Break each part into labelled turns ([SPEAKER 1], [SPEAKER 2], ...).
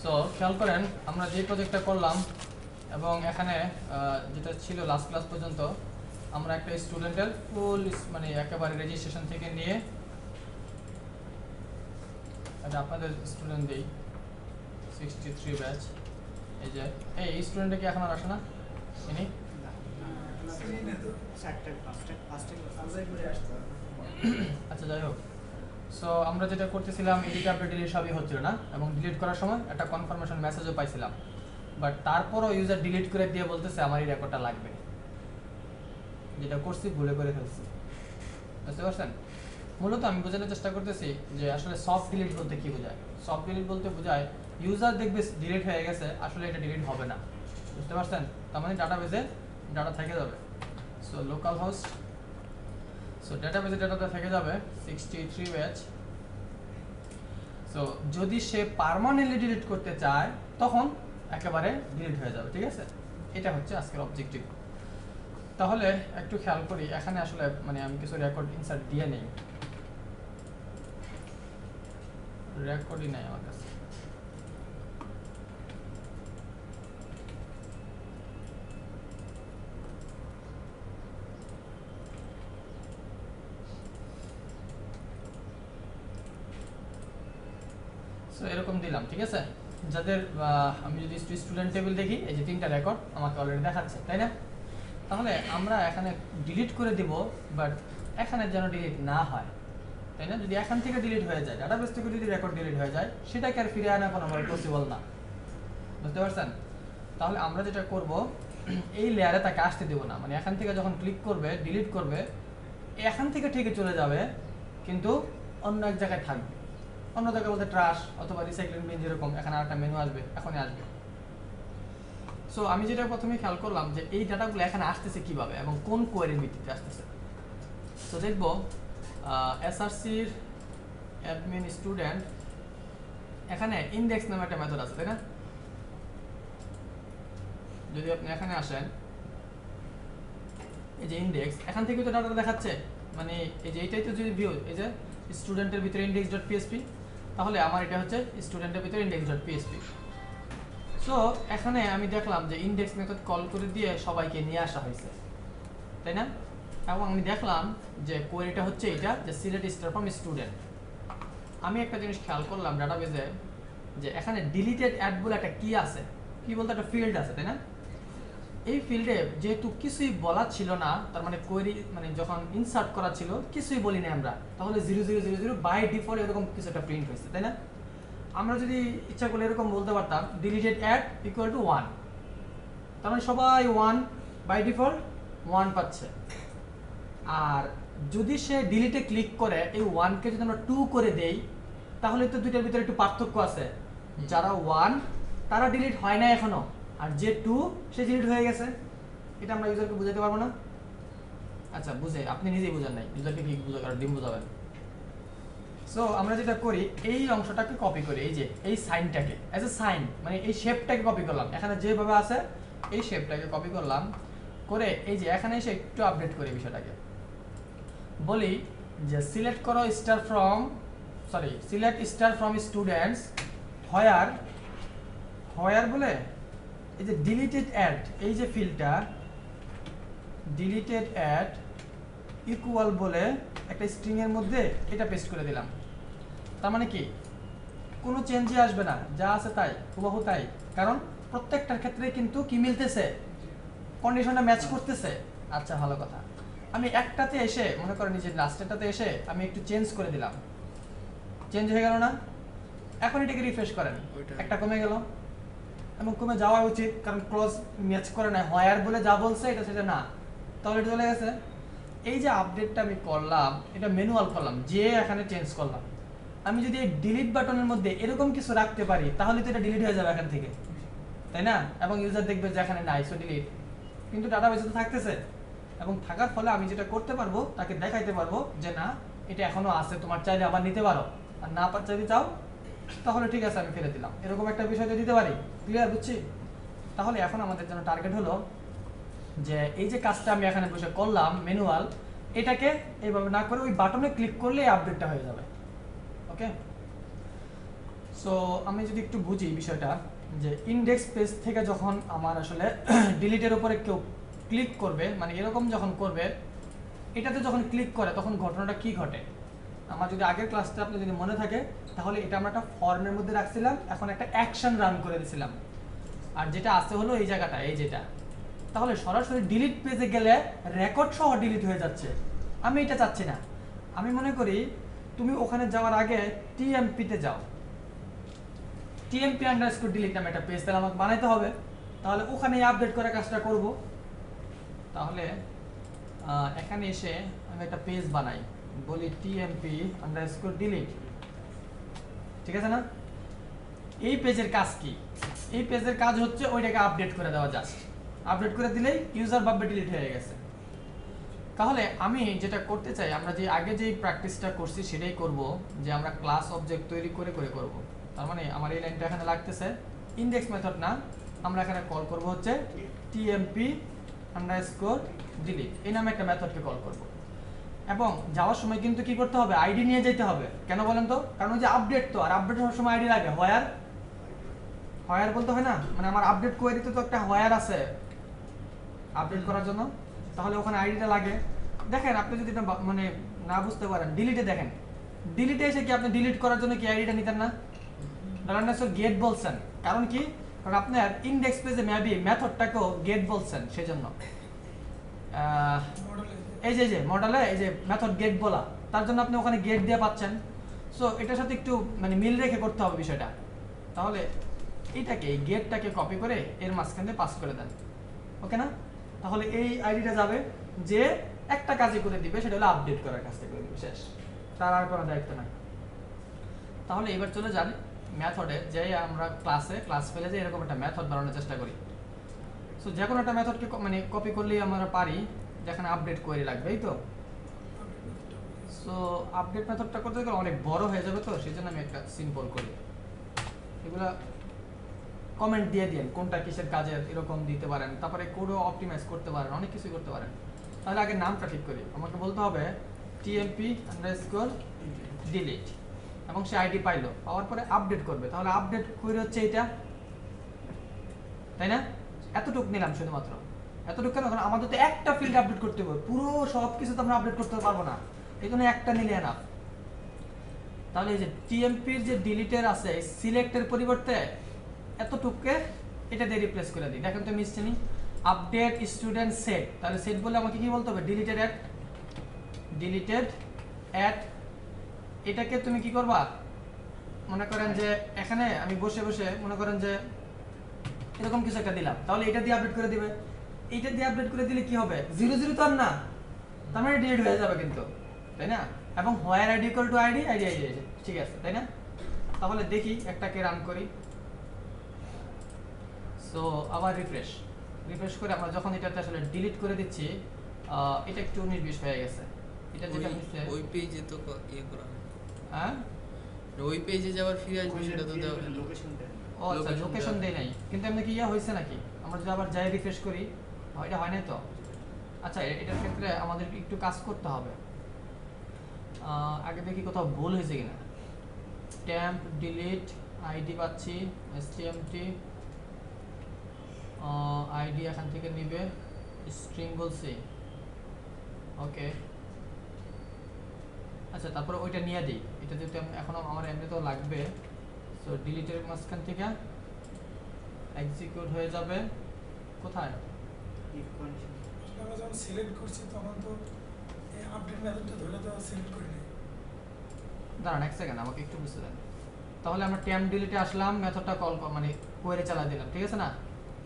[SPEAKER 1] So খেয়াল করেন আমরা যে প্রজেক্টটা করলাম এবং এখানে যেটা ছিল লাস্ট ক্লাস পর্যন্ত আমরা একটা স্টুডেন্টের ফুল মানে একেবারে রেজিস্ট্রেশন থেকে নিয়ে এটা আপনাদের স্টুডেন্ট দিই 63 ব্যাচ এই যে এই স্টুডেন্টটা কি এখন আর আসে না ইনি আচ্ছা যাই হোক সো আমরা যেটা করতেছিলাম এডিট আপডেট ডিলিট সবই হচ্ছিল না এবং ডিলিট করার সময় একটা কনফার্মেশন মেসেজও পাইছিলাম বাট তারপরও ইউজার ডিলিট করে দিয়ে বলতেছে আমার এই রেকর্ডটা লাগবে যেটা করছি ভুলে করে ফেলছি বুঝতে পারছেন মূলত আমি বোঝানোর চেষ্টা করতেছি যে আসলে সফট ডিলিট বলতে কি বোঝায় সফট ডিলিট বলতে বোঝায় ইউজার দেখবে ডিলিট হয়ে গেছে আসলে এটা ডিলিট হবে না বুঝতে পারছেন তার মানে ডাটাবেজে ডাটা থেকে যাবে সো লোকাল হোস্ট সো ডাটাবেজে ডাটাটা থেকে যাবে 63 ব্যাচ সো যদি সে পার্মানেন্টলি ডিলিট করতে চায় তখন একেবারে ডিলিট হয়ে যাবে ঠিক আছে এটা হচ্ছে আজকের অবজেক্টিভ তাহলে একটু খেয়াল করি এখানে আসলে মানে আমি কিছু রেকর্ড ইনসার্ট দিয়ে নেই রেকর্ডই নাই আমার কাছে সো এরকম দিলাম ঠিক আছে যাদের আমি যদি স্টুডেন্ট টেবিল দেখি এই যে তিনটা রেকর্ড আমাকে অলরেডি দেখাচ্ছে তাই না তাহলে আমরা এখানে ডিলিট করে দিব বাট এখানে যেন ডিলিট না হয় তাই না যদি এখান থেকে ডিলিট হয়ে যায় ডাটাবেস থেকে যদি রেকর্ড ডিলিট হয়ে যায় সেটাকে আর ফিরে আনা কোনোভাবে পসিবল না বুঝতে পারছেন তাহলে আমরা যেটা করব এই লেয়ারে তাকে আসতে দেব না মানে এখান থেকে যখন ক্লিক করবে ডিলিট করবে এখান থেকে ঠিকই চলে যাবে কিন্তু অন্য এক জায়গায় থাকবে অন্য জায়গায় বলতে ট্রাশ অথবা রিসাইক্লিং বিন যেরকম এখানে আরেকটা মেনু আসবে এখনই আসবে সো আমি যেটা প্রথমে খেয়াল করলাম যে এই ডাটাগুলো এখানে আসতেছে কিভাবে এবং কোন কোয়েরির ভিত্তিতে আসতেছে তো দেখব এসআরসির অ্যাডমিন স্টুডেন্ট এখানে ইনডেক্স নামে একটা মেথড আছে তাই না যদি আপনি এখানে আসেন এই যে ইনডেক্স এখান থেকে তো ডাটা দেখাচ্ছে মানে এই যে এইটাই তো যদি ভিউ এই যে স্টুডেন্টের ভিতরে index.php তাহলে আমার এটা হচ্ছে স্টুডেন্টের ভিতরে index.php সো এখানে আমি দেখলাম যে ইনডেক্স মেথড কল করে দিয়ে সবাইকে নিয়ে আসা হয়েছে তাই না এবং আমি দেখলাম যে কোয়েরিটা হচ্ছে এটা যে সিলেক্ট স্টার ফ্রম স্টুডেন্ট আমি একটা জিনিস খেয়াল করলাম ডাটাবেজে যে এখানে ডিলিটেড অ্যাড বলে একটা কি আছে কি বলতে একটা ফিল্ড আছে তাই না এই ফিল্ডে যেহেতু কিছুই বলা ছিল না তার মানে কোয়েরি মানে যখন ইনসার্ট করা ছিল কিছুই বলি না আমরা তাহলে 0000 বাই ডিফল্ট এরকম কিছু একটা প্রিন্ট হয়েছে তাই না আমরা যদি ইচ্ছা করলে এরকম বলতে পারতাম ডিলিটেড অ্যাড ইকুয়াল টু 1 তার মানে সবাই 1 বাই ডিফল্ট 1 পাচ্ছে আর যদি সে ডিলিটে ক্লিক করে এই 1 কে যদি আমরা 2 করে দেই তাহলে তো দুইটার ভিতরে একটু পার্থক্য আছে যারা 1 তারা ডিলিট হয় না এখনো আর যে 2 সে ডিলিট হয়ে গেছে এটা আমরা ইউজারকে বোঝাতে পারবো না আচ্ছা বুঝে আপনি নিজেই বুঝান নাই ইউজারকে কি বুঝাবেন আর ডিম বুঝাবেন সো আমরা যেটা করি এই অংশটাকে কপি করি এই যে এই সাইনটাকে অ্যাজ এ সাইন মানে এই শেপটাকে কপি করলাম এখানে যেভাবে আছে এই শেপটাকে কপি করলাম করে এই যে এখানে এসে একটু আপডেট করি বিষয়টাকে বলি যে সিলেক্ট করো star from select star from students where বলে এই যে ডিলিটেড অ্যাড এই যে ফিল্ডটা ডিলিটেড অ্যাড ইকুয়াল বলে একটা স্ট্রিং এর মধ্যে এটা পেস্ট করে দিলাম তার মানে কি কোনো চেঞ্জই আসবে না যা আছে তাই হুবহু তাই কারণ প্রত্যেকটার ক্ষেত্রে কিন্তু কি মিলতেছে কন্ডিশনটা ম্যাচ করতেছে আচ্ছা ভালো কথা আমি একটাতে এসে মনে করেন যে লাস্টেরটাতে এসে আমি একটু চেঞ্জ করে দিলাম চেঞ্জ হয়ে গেল না এখন এটাকে রিফ্রেশ করেন একটা কমে গেল এবং কমে যাওয়া উচিত কারণ ক্লোজ ম্যাচ করে না হোয়ার বলে যা বলছে এটা সেটা না তাহলে এটা চলে গেছে এই যে আপডেটটা আমি করলাম এটা ম্যানুয়াল করলাম যে এখানে চেঞ্জ করলাম আমি যদি এই ডিলিট বাটনের মধ্যে এরকম কিছু রাখতে পারি তাহলে তো এটা ডিলিট হয়ে যাবে এখান থেকে তাই না এবং ইউজার দেখবে যে এখানে নাই সো ডিলিট কিন্তু ডাটাবেসে তো থাকতেছে এবং থাকার ফলে আমি যেটা করতে পারবো তাকে দেখাইতে পারবো যে না এটা এখনো আছে তোমার চাইলে আবার নিতে পারো আর না যদি চাও তাহলে ঠিক আছে আমি ফেলে দিলাম এরকম একটা বিষয় দিতে পারি ক্লিয়ার বুঝছি তাহলে এখন আমাদের জন্য টার্গেট হলো যে এই যে কাজটা আমি এখানে বসে করলাম ম্যানুয়াল এটাকে এইভাবে না করে ওই বাটনে ক্লিক করলে এই আপডেটটা হয়ে যাবে ওকে সো আমি যদি একটু বুঝি বিষয়টা, যে ইন্ডেক্স পেজ থেকে যখন আমার আসলে ডিলিটের উপরে কেউ ক্লিক করবে, মানে এরকম যখন করবে, এটাতে যখন ক্লিক করে তখন ঘটনাটা কি ঘটে। আমার যদি আগের ক্লাসটা আপনি যদি মনে থাকে, তাহলে এটা আমরা একটা ফর্মের মধ্যে রাখছিলাম, এখন একটা অ্যাকশন রান করে দিয়েছিলাম, আর যেটা আছে হলো এই জায়গাটা, এই যেটা। তাহলে সরাসরি ডিলিট পেজে গেলে রেকর্ড সহ ডিলিট হয়ে যাচ্ছে, আমি এটা চাচ্ছি না। আমি মনে করি তুমি ওখানে যাওয়ার আগে টিএমপিতে যাও, টিএমপি আন্ডারস্কোর ডিলিট নামে একটা পেজ তাহলে আমাকে বানাইতে হবে, তাহলে ওখানে আপডেট করার কাজটা করব। তাহলে এখানে এসে আমি একটা পেজ বানাই, বলি টিএমপি আন্ডারস্কোর ডিলিট, ঠিক আছে না? এই পেজের কাজ কি? এই পেজের কাজ হচ্ছে ওইটাকে আপডেট করে দেওয়া, জাস্ট আপডেট করে দিলেই ইউজার ভাববে ডিলিট হয়ে গেছে। তাহলে আমি যেটা করতে চাই, আমরা যে আগে যেই প্র্যাকটিসটা করছি সেটাই করব, যে আমরা ক্লাস অবজেক্ট তৈরি করে করে করব। তার মানে আমার এই লাইনটা এখানে লাগতেছে ইন্ডেক্স মেথড না, আমরা এখানে কল করব হচ্ছে টিএমপি আন্ডারস্কোর ডিলিট, এই নামে একটা মেথডকে কল করব। এবং যাওয়ার সময় কিন্তু কি করতে হবে, আইডি নিয়ে যেতে হবে। কেন বলেন তো? কারণ ওই যে আপডেট, তো আর আপডেট হওয়ার সময় আইডি লাগে। হোয়ার বলতে হয় না, মানে আমার আপডেট কোয়েরিতে তো একটা হোয়ার আছে আপডেট করার জন্য, তাহলে ওখানে আইডিটা লাগে। দেখেন আপনি যদি এটা মানে না বুঝতে পারেন, ডিলিটে দেখেন, ডিলিটে এসে কি আপনি ডিলিট করার জন্য কি আইডিটা নিতেন না? ধরেন না স্যার গেট বলছেন, কারণ কি? কারণ আপনার ইন্ডেক্স পেজে মেবি মেথডটাকেও গেট বলছেন, সেজন্য এই যে মডেলে এই যে মেথড গেট বলা, তার জন্য আপনি ওখানে গেট দিয়ে পাচ্ছেন। সো এটার সাথে একটু মানে মিল রেখে করতে হবে বিষয়টা। তাহলে এইটাকে, এই গেটটাকে কপি করে এর মাঝখানে পাস করে দেন, ওকে না? তাহলে এই আইডিটা যাবে, যে একটা কাজই করে দিবে, সেটা হলো আপডেট করার কাজটা করে দিবে, শেষ, তার আর কোনো দায়িত্ব নাই। তাহলে এবার চলে যান মেথডে, যে আমরা ক্লাস ফেলে যে এরকম একটা মেথড বানানোর চেষ্টা করি। সো যে কোনো একটা মেথডকে মানে কপি করলেই আমরা পারি, যেখানে আপডেট কোয়েরি লাগবে, এই তো। সো আপডেট মেথডটা করতে গেলে অনেক বড় হয়ে যাবে, তো সেই জন্য আমি একটা সিম্পল করি। এগুলা কমেন্ট দিয়ে দিন কোনটা কিসের কাজের, এরকম দিতে পারেন। তারপরে কোডও অপটিমাইজ করতে পারেন, অনেক কিছু করতে পারেন। তাহলে আগে নামটা ঠিক করি, আমাকে বলতে হবে টিএমপি আন্ডারস্কোর ডিলিট, এবং সে আইডি পাইলো, পাওয়ার পরে আপডেট করবে। তাহলে আপডেট কোয়েরি হচ্ছে এটা, তাই না? এতটুকু নিলাম শুধুমাত্র, এতটুকু কেন? কারণ আমাদের তো একটা ফিল্ড আপডেট করতে হবে, পুরো সব কিছু তো আমরা আপডেট করতে পারবো না, এই জন্য একটা নিলে এনাফ। তাহলে এই যে টিএমপির যে ডিলিটের আছে, সিলেক্টের পরিবর্তে এতটুকুকে এটা দিয়ে রিপ্লেস করে দিই। দেখেন তো মিসছে নি? আপডেট স্টুডেন্ট সেট, তাহলে সেট বলে আমাকে কি বলতে হবে? Deleted at. এটাকে তুমি কি করবা, মনে করেন যে এখানে আমি বসে বসে মনে করেন যে এরকম কিছু একটা দিলাম, তাহলে এটা দিয়ে আপডেট করে দিবে। এইটা দিয়ে আপডেট করে দিলে কি হবে? 00 তো আর না, তার মানে ডিলিট হয়ে যাবে কিন্তু, তাই না? এবং হোয়ার আইডি ইকুয়াল টু আইডি, ঠিক আছে, তাই না? তাহলে দেখি একটাকে রান করি। সো আবার রিফ্রেশ করে আমরা যখন এটাতে আসলে ডিলিট করে দিচ্ছি, এটা একটু 19-20 হয়ে গেছে। এটা যেটা হচ্ছে
[SPEAKER 2] ওই পেজে তো ইয়ে করা,
[SPEAKER 1] হ্যাঁ
[SPEAKER 2] ওই পেজে যাওয়ার ফিরে আসবে, সেটা তো দেওয়া হয় না।
[SPEAKER 1] ও আচ্ছা, লোকেশন দেই নাই, কিন্তু এমনি কি ইয়া হয়েছে নাকি? আমরা যদি আবার যাই রিফ্রেশ করি, এটা হয় নাই তো। আচ্ছা, এটার ক্ষেত্রে আমাদের একটু কাজ করতে হবে। আগে দেখি কোথাও ভুল হয়েছে কিনা। টেম্প ডিলিট আইডি পাচ্ছি, এসটিএমটি আইডি এখান থেকে নিবে, স্ট্রিং বলছি, ওকে। আচ্ছা, তারপরে ওইটা নিয়ে দিই, এটা যেহেতু এখনো আমার এমনিতেও লাগবে। সো ডিলিটের মাঝখান থেকে এক্সিকিউট হয়ে যাবে কোথায়?
[SPEAKER 3] আমরা যখন সিলেক্ট করছি তখন তো এই আপডেট মেথডটা ধরে তো সিলেক্ট করি নাই।
[SPEAKER 1] দাঁড়ান এক সেকেন্ড, আমাকে একটু বুঝতে দেন। তাহলে আমরা টেম্প ডিলিটে আসলাম, মেথডটা কল মানে কোয়েরি চালাই দিলাম, ঠিক আছে না?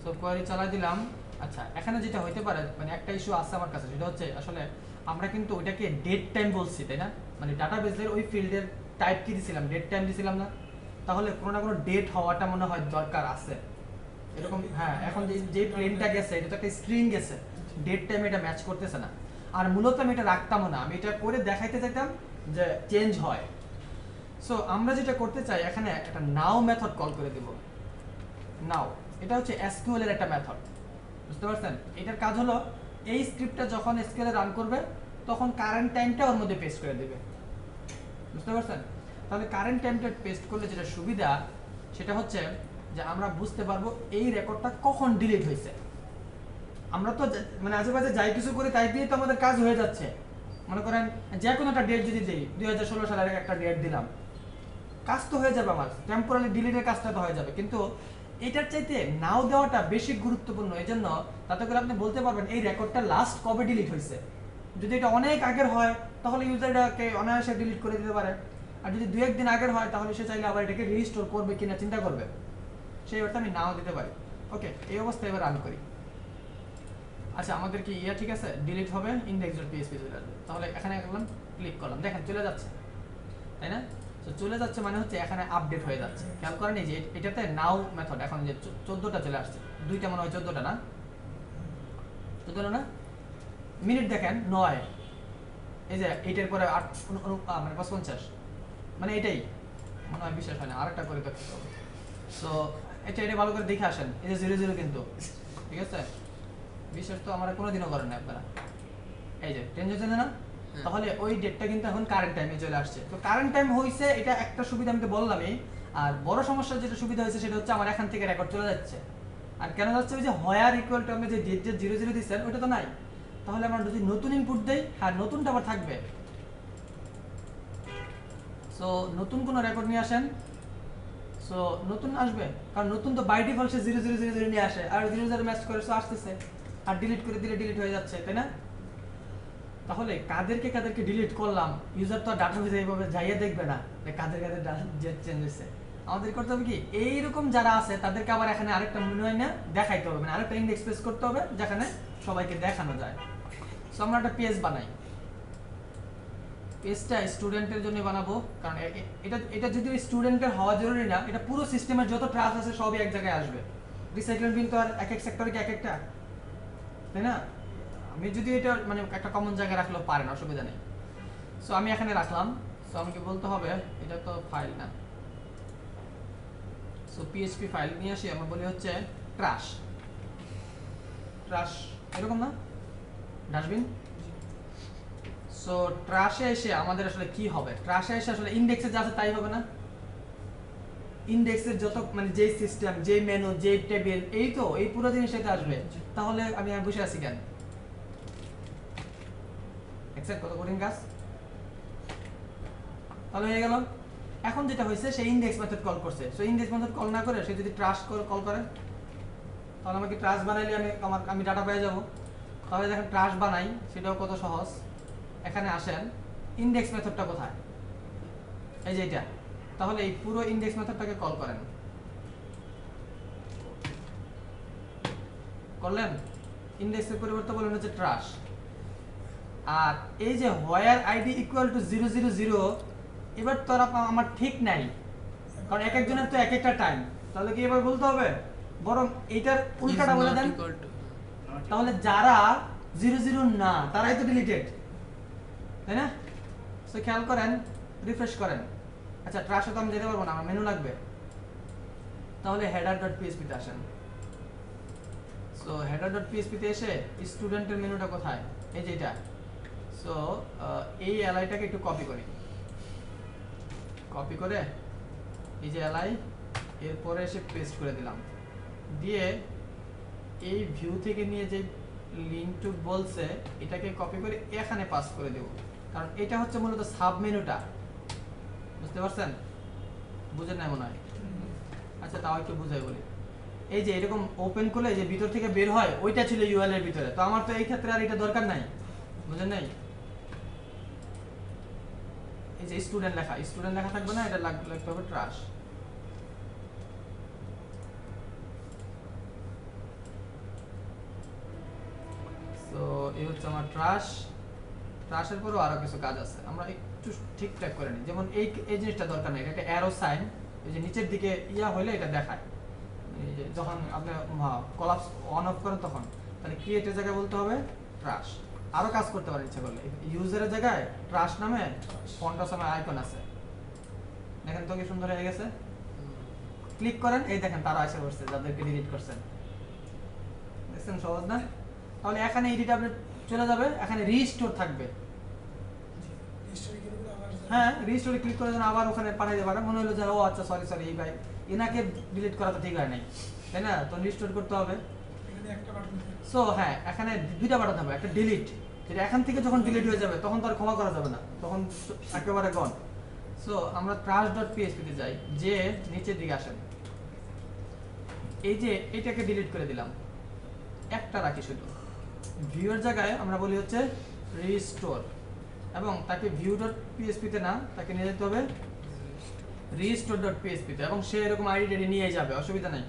[SPEAKER 1] সো কোয়েরি চালাই দিলাম। আচ্ছা, এখানে যেটা হইতে পারে, মানে একটা ইস্যু আছে আমার কাছে, সেটা হচ্ছে আসলে আমরা কিন্তু ওইটাকে ডেট টাইম বলছি, তাই না? মানে ডাটাবেসের ওই ফিল্ডের টাইপ কি দিছিলাম? ডেট টাইম দিছিলাম না? তাহলে কোনো না কোনো ডেট হওয়াটা মনে হয় দরকার আছে এরকম। হ্যাঁ, এখন যে প্লেনটা গেছে, এটা তো একটা স্ট্রিং গেছে, ডেট টাইম এটা ম্যাচ করতেছে না। আর মূলত আমি এটা রাখতামও না, আমি এটা করে দেখাইতে চাইতাম যে চেঞ্জ হয়। সো আমরা যেটা করতে চাই, এখানে একটা নাও মেথড কল করে দেব। নাও এটা হচ্ছে এসকিউএল এর একটা মেথড, বুঝতে পারছেন? এটার কাজ হলো এই স্ক্রিপ্টটা যখন এসকিউএল এ রান করবে, তখন কারেন্ট টাইমটা ওর মধ্যে পেস্ট করে দেবে, বুঝতে পারছেন? তাহলে কারেন্ট টেমপ্লেট পেস্ট করলে যেটা সুবিধা সেটা হচ্ছে যে আমরা বুঝতে পারবো এই রেকর্ডটা কখন ডিলিট হয়েছে। আমরা তো মানে আশেপাশে যাই কিছু করি তাই দিয়ে তো আমাদের কাজ হয়ে যাচ্ছে। মনে করেন যে কোনো একটা ডেট যদি দিই 2016 সালের একটা ডেট দিলাম, কাজ তো হয়ে যাবে, আমার টেম্পোরারি ডিলিটের কাজটা তো হয়ে যাবে। কিন্তু এটার চাইতে নাও দেওয়াটা বেশি গুরুত্বপূর্ণ। এই জন্য তাতে করে আপনি বলতে পারবেন এই রেকর্ডটা লাস্ট কবে ডিলিট হয়েছে। যদি এটা অনেক আগের হয় তাহলে ইউজার এটাকে অনায়াসে ডিলিট করে দিতে পারে, আর যদি 2-1 দিন আগের হয় তাহলে সে চাইলে আবার এটাকে রিস্টোর করবে কিনা চিন্তা করবে, সেই অর্থে আমি নাও দিতে পারি। ওকে, এই অবস্থায় এবার রান করি। আচ্ছা, আমাদের কি ঠিক আছে, ডিলিট হবে, index.php চলে আসবে। তাহলে এখানে গেলাম, ক্লিক করলাম, দেখেন চলে যাচ্ছে, তাই না? তো চলে যাচ্ছে মানে হচ্ছে এখানে আপডেট হয়ে যাচ্ছে। খেয়াল করেন এই যে এটাতে নাও মেথড এখন যে 14টা চলে আসছে, দুইটা মনে হয় 14টা না, 14 না, মিনিট দেখেন 9, এই যে এইটার পরে 8 মানে 55, মানে এটাই মনে হয় বিশ্বাস হয় না, আরেকটা করে দেখতে হবে। সো এটা ভালো করে দেখে আসেন, এই যে 00 কিন্তু, ঠিক আছে? বিশ্বাস তো আমরা কোনোদিনও করেন না আপনারা, এই যে চেঞ্জ হচ্ছে না, তাহলে ওই ডেটটা কিন্তু এখন কারেন্ট টাইমে চলে আসছে। তো কারেন্ট টাইম হইছে, এটা একটা সুবিধা আমি তো বললামই। আর বড় সমস্যা যেটা সুবিধা হয়েছে সেটা হচ্ছে আমার এখান থেকে রেকর্ড চলে যাচ্ছে। আর কেন যাচ্ছে, ওই যে হোয়ার ইকুয়াল টু আমি যে ডেট 00 দিচ্ছেন ওটা তো নাই। তাহলে আমরা যদি নতুন ইনপুট দেই, হ্যাঁ নতুনটা আবার থাকবে। সো নতুন কোনো রেকর্ড নিয়ে আসেন, সো নতুন আসবে, কারণ নতুন তো বাই ডিফল্ট সে 0000 নিয়ে আসে, আর 00 ম্যাচ করে সো আসতেছে, আর ডিলিট করে দিলে ডিলিট হয়ে যাচ্ছে, তাই না? তাহলে কাদেরকে ডিলিট করলাম, ইউজার তো ডাটাবেসে এইভাবে যাইয়ে দেখবে না যে কাদের ডেট চেঞ্জ হয়েছে। আমাদের করতে হবে কি, এইরকম যারা আছে তাদেরকে আবার এখানে আরেকটা মনে হয় না দেখাইতে হবে, মানে আরেকটা ইন্ডেক্স পেজ করতে হবে যেখানে সবাইকে দেখানো যায়। সো আমরা একটা পেজ বানাই, পেজটা স্টুডেন্টের জন্য বানাবো, কারণ এটা যদি স্টুডেন্টের হওয়া জরুরি না, এটা পুরো সিস্টেমের যত ট্রাস্ট আছে সবই এক জায়গায় আসবে। রিসাইক্লিং বিন তো আর এক সেক্টরে কি এক একটা, তাই না? আমি যদি এটা মানে একটা কমন জায়গায় রাখলেও পারেন, অসুবিধা নেই। সো আমি এখানে রাখলাম। সো আমাকে বলতে হবে এটা তো ফাইল না, সো পিএইচপি ফাইল নিয়ে আসি, আমরা বলি হচ্ছে ট্রাশ, এরকম না, ডাস্টবিন। সো ট্রাশে এসে আমাদের আসলে কি হবে, ট্রাশে এসে আসলে ইনডেক্সে যা আছে তাই হবে না। ইনডেক্সের যত মানে যেই সিস্টেম, যেই মেনু, যেই টেবিল, এই তো এই পুরো জিনিস এটা আসবে। তাহলে আমি আর বসে আছি কেন? এক্সেপ্ট কত কঠিন কাজ। তাহলে হয়ে গেল। এখন যেটা হয়েছে সে ইনডেক্স মেথড কল করছে, সো ইনডেক্স মেথড কল না করে সে যদি ট্রাশ কল করে, তাহলে আমাকে ট্রাশ বানাইলে আমি ডাটা পেয়ে যাব। তাহলে দেখেন ট্রাশ বানাই, সেটাও কত সহজ। এখানে আসেন, ইনডেক্স মেথডটা কোথায়, এই যে এটা। তাহলে এই পুরো ইনডেক্স মেথডটাকে কল করেন, করলেন, ইনডেক্সের পরিবর্তে বলেন হচ্ছে ট্রাশ। আর এই যে হোয়ার আইডি ইকুয়াল টু 000, এবার তো আমার ঠিক নাই, কারণ এক একজনের তো এক একটা টাইম। তাহলে কি এবার বলতে হবে, বরং এইটার উল্টাটা বলে দেন, তাহলে যারা 00 না তারাই তো ডিলিটেড, তাই না? সো খেয়াল করেন, রিফ্রেশ করেন। আচ্ছা, ট্রাশে তো আমি যেতে পারবো না, আমার মেনু লাগবে। তাহলে header.php তে আসেন। সো header.php তে এসে স্টুডেন্টের মেনুটা কোথায়, এই যে এটা। সো এই এলআইটাকে একটু কপি করি, কপি করে এই যে এলআই, এরপরে এসে পেস্ট করে দিলাম, দিয়ে এই ভিউ থেকে নিয়ে যে লিংক টু বলছে এটাকে কপি করে এখানে পাস করে দেব, কারণ এটা হচ্ছে মূলত সাব মেনুটা। বুঝতে পারছেন? বুঝেন না মনে হয়? আচ্ছা, তাও একটু বুঝাই বলি। এই যে এরকম ওপেন করলে যে ভিতর থেকে বের হয়, ওইটা ছিল ইউআরএল এর ভিতরে, তো আমার তো এই ক্ষেত্রে আর এটা দরকার নাই। বুঝেন নাই? এই যে স্টুডেন্ট লেখা থাকবে না, এটা লাগতে হবে ট্রাশ। তো এই হচ্ছে আমার ট্রাশের পরেও আরো কিছু কাজ আছে, আমরা একটু ঠিকঠাক করে নিই। যেমন এই জিনিসটা দরকার নেই, এটা অ্যারো সাইন, এই যে নিচের দিকে হইলে এটা দেখায়, এই যে যখন আপনি কলাপস অন অফ করেন তখন, তাহলে ক্রিয়েটের জায়গায় বলতে হবে ট্রাশ। আরো কাজ করতে পারেন ইচ্ছা করলে, ইউজারের জায়গায় ট্রাশ নামে ফন্টাস নামে আইকন আছে, দেখেন তো কি সুন্দর হয়ে গেছে। ক্লিক করেন, এই দেখেন তারা এসে বসছে যাদেরকে ডিলিট করছেন, দেখছেন সহজ না? তাহলে এখানে এডিট আপনি চলে যাবে, এখানে রিস্টোর থাকবে। হ্যাঁ রিস্টোরে ক্লিক করে যেন আবার ওখানে পাঠিয়ে দেবে মনে হলো যে ও আচ্ছা সরি এই ভাই এনাকে ডিলিট করা তো ঠিক হয় নাই তাই না তো রিস্টোর করতে হবে
[SPEAKER 3] এখানে একটা বাটন
[SPEAKER 1] সো হ্যাঁ এখানে দুইটা বাটন হবে একটা ডিলিট যেটা এখান থেকে যখন ডিলিট হয়ে যাবে তখন তো আর ক্ষমা করা যাবে না তখন একেবারে গন সো আমরা trash.php তে যাই যে নিচের দিকে আসেন এই যে এটাকে ডিলিট করে দিলাম একটা রাখি শুধু ভিউ এর জায়গায় আমরা বলি হচ্ছে রিস্টোর এবং তাকে view.php তে না তাকে নিয়ে যেতে হবে restore.php তে এবং সে এরকম আইডি নিয়ে যাবে অসুবিধা নাই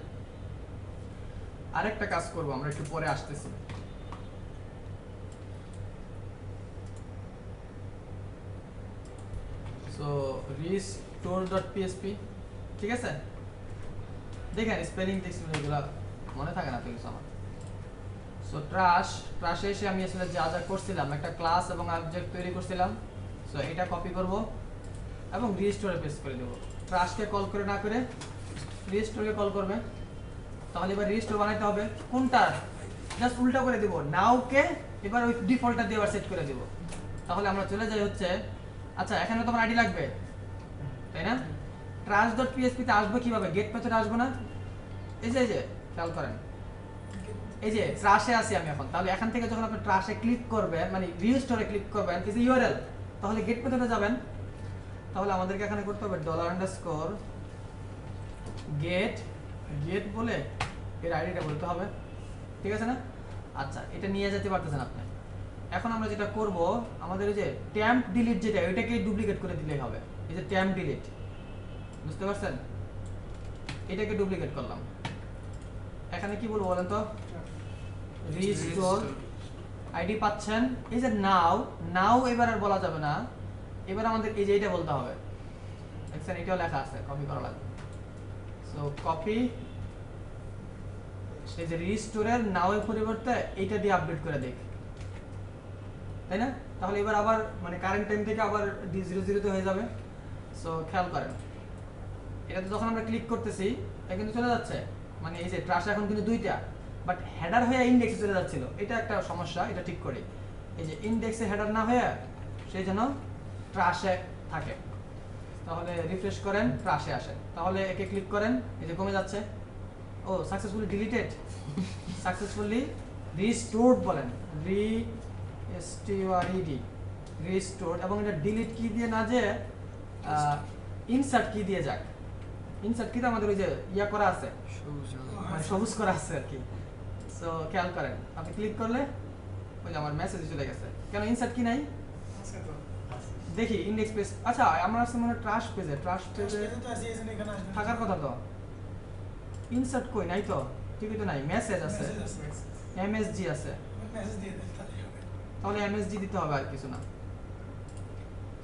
[SPEAKER 1] আরেকটা কাজ করব আমরা একটু পরে আসতেছি সো restore.php ঠিক আছে দেখেন স্পেলিং টেক্সট এগুলো মনে থাকে না তো কিছু আমার সো ট্রাশে এসে আমি আসলে যা যা করছিলাম একটা ক্লাস এবং অবজেক্ট তৈরি করছিলাম সো এটা কপি করব এবং রিস্টোরে পেস্ট করে দেব ট্রাশকে কল করে না করে রিস্টোরকে কল করবে তাহলে এবার রিস্টোর বানাইতে হবে কোনটা জাস্ট উল্টা করে দেব নাওকে এবার ওই ডিফল্টটা দিয়ে আবার সেট করে দেব তাহলে আমরা চলে যাই হচ্ছে আচ্ছা এখানে তো আমার আইডি লাগবে তাই না trash.php তে আসবে কিভাবে গেট মেথড আসবে না এই যে খেয়াল করেন এই যে ট্রাশে আছি আমি এখন তাহলে এখান থেকে যখন আপনি ট্রাশে ক্লিক করবেন মানে রিস্টোরে ক্লিক করবেন ইজ ইউআরএল তাহলে গেট মেথডে যাবেন তাহলে আমাদেরকে এখানে করতে হবে $get বলে এর আইডিটা বলতে হবে ঠিক আছে না আচ্ছা এটা নিয়ে যেতে পারতেছেন আপনি এখন আমরা যেটা করব আমাদের এই যে temp delete যেটা ওইটাকে ডুপ্লিকেট করে দিলেই হবে এই যে temp delete বুঝতে পারছেন এটাকে ডুপ্লিকেট করলাম এখানে কি বলবো বলেন তো রিস্টোর আইডি পাচ্ছেন এই যে নাও এবার আর বলা যাবে না এবার আমাদের এই যে এটা বলতে হবে দেখছেন এটাও লেখা আছে কপি করা লাগবে সো কপি এই যে রিস্টোরের নাও এর পরিবর্তে এইটা দিয়ে আপডেট করে দেখ তাই না তাহলে এবার আবার মানে কারেন্ট টাইম থেকে আবার d00 তে হয়ে যাবে সো খেয়াল করেন এটাতে যখন আমরা ক্লিক করতেছি এটা কিন্তু চলে যাচ্ছে মানে এই যে ট্রাশ এখন কিন্তু দুইটা বাট হেডার হয়ে ইনডেক্সে চলে যাচ্ছিল এটা একটা সমস্যা এটা ঠিক করি এই যে ইনডেক্সে হেডার না হয়ে সেই জন্য ট্রাশে থাকে তাহলে রিফ্রেশ করেন ট্রাশে আসে তাহলে একে ক্লিক করেন এই যে কমে যাচ্ছে ও সাকসেসফুলি ডিলিটেড সাকসেসফুলি রিস্টোরড বলেন রিস্টোরড এবং এটা ডিলিট কি দিয়ে না যে ইনসার্ট কি দিয়ে যাক ইনসার্ট কি তো আমাদের ওই যে ইয়া করা আছে মানে সবুজ করা আছে আর কি সো খেয়াল করেন আপনি ক্লিক করলে ওই যে আমার মেসেজ চলে গেছে কেন ইনসার্ট কি নাই
[SPEAKER 3] আছে তো
[SPEAKER 1] দেখি ইনডেক্স পেজ আচ্ছা আমার আছে মনে ট্রাশ পেজে
[SPEAKER 3] তো আছে এখানে এখানে আসবে
[SPEAKER 1] থাকার কথা তো ইনসার্ট কই নাই তো ঠিকই তো নাই মেসেজ আছে এমএসজি আছে
[SPEAKER 3] মেসেজ দিয়ে দেন তাহলে হবে
[SPEAKER 1] তাহলে এমএসজি দিতে হবে আর কিছু না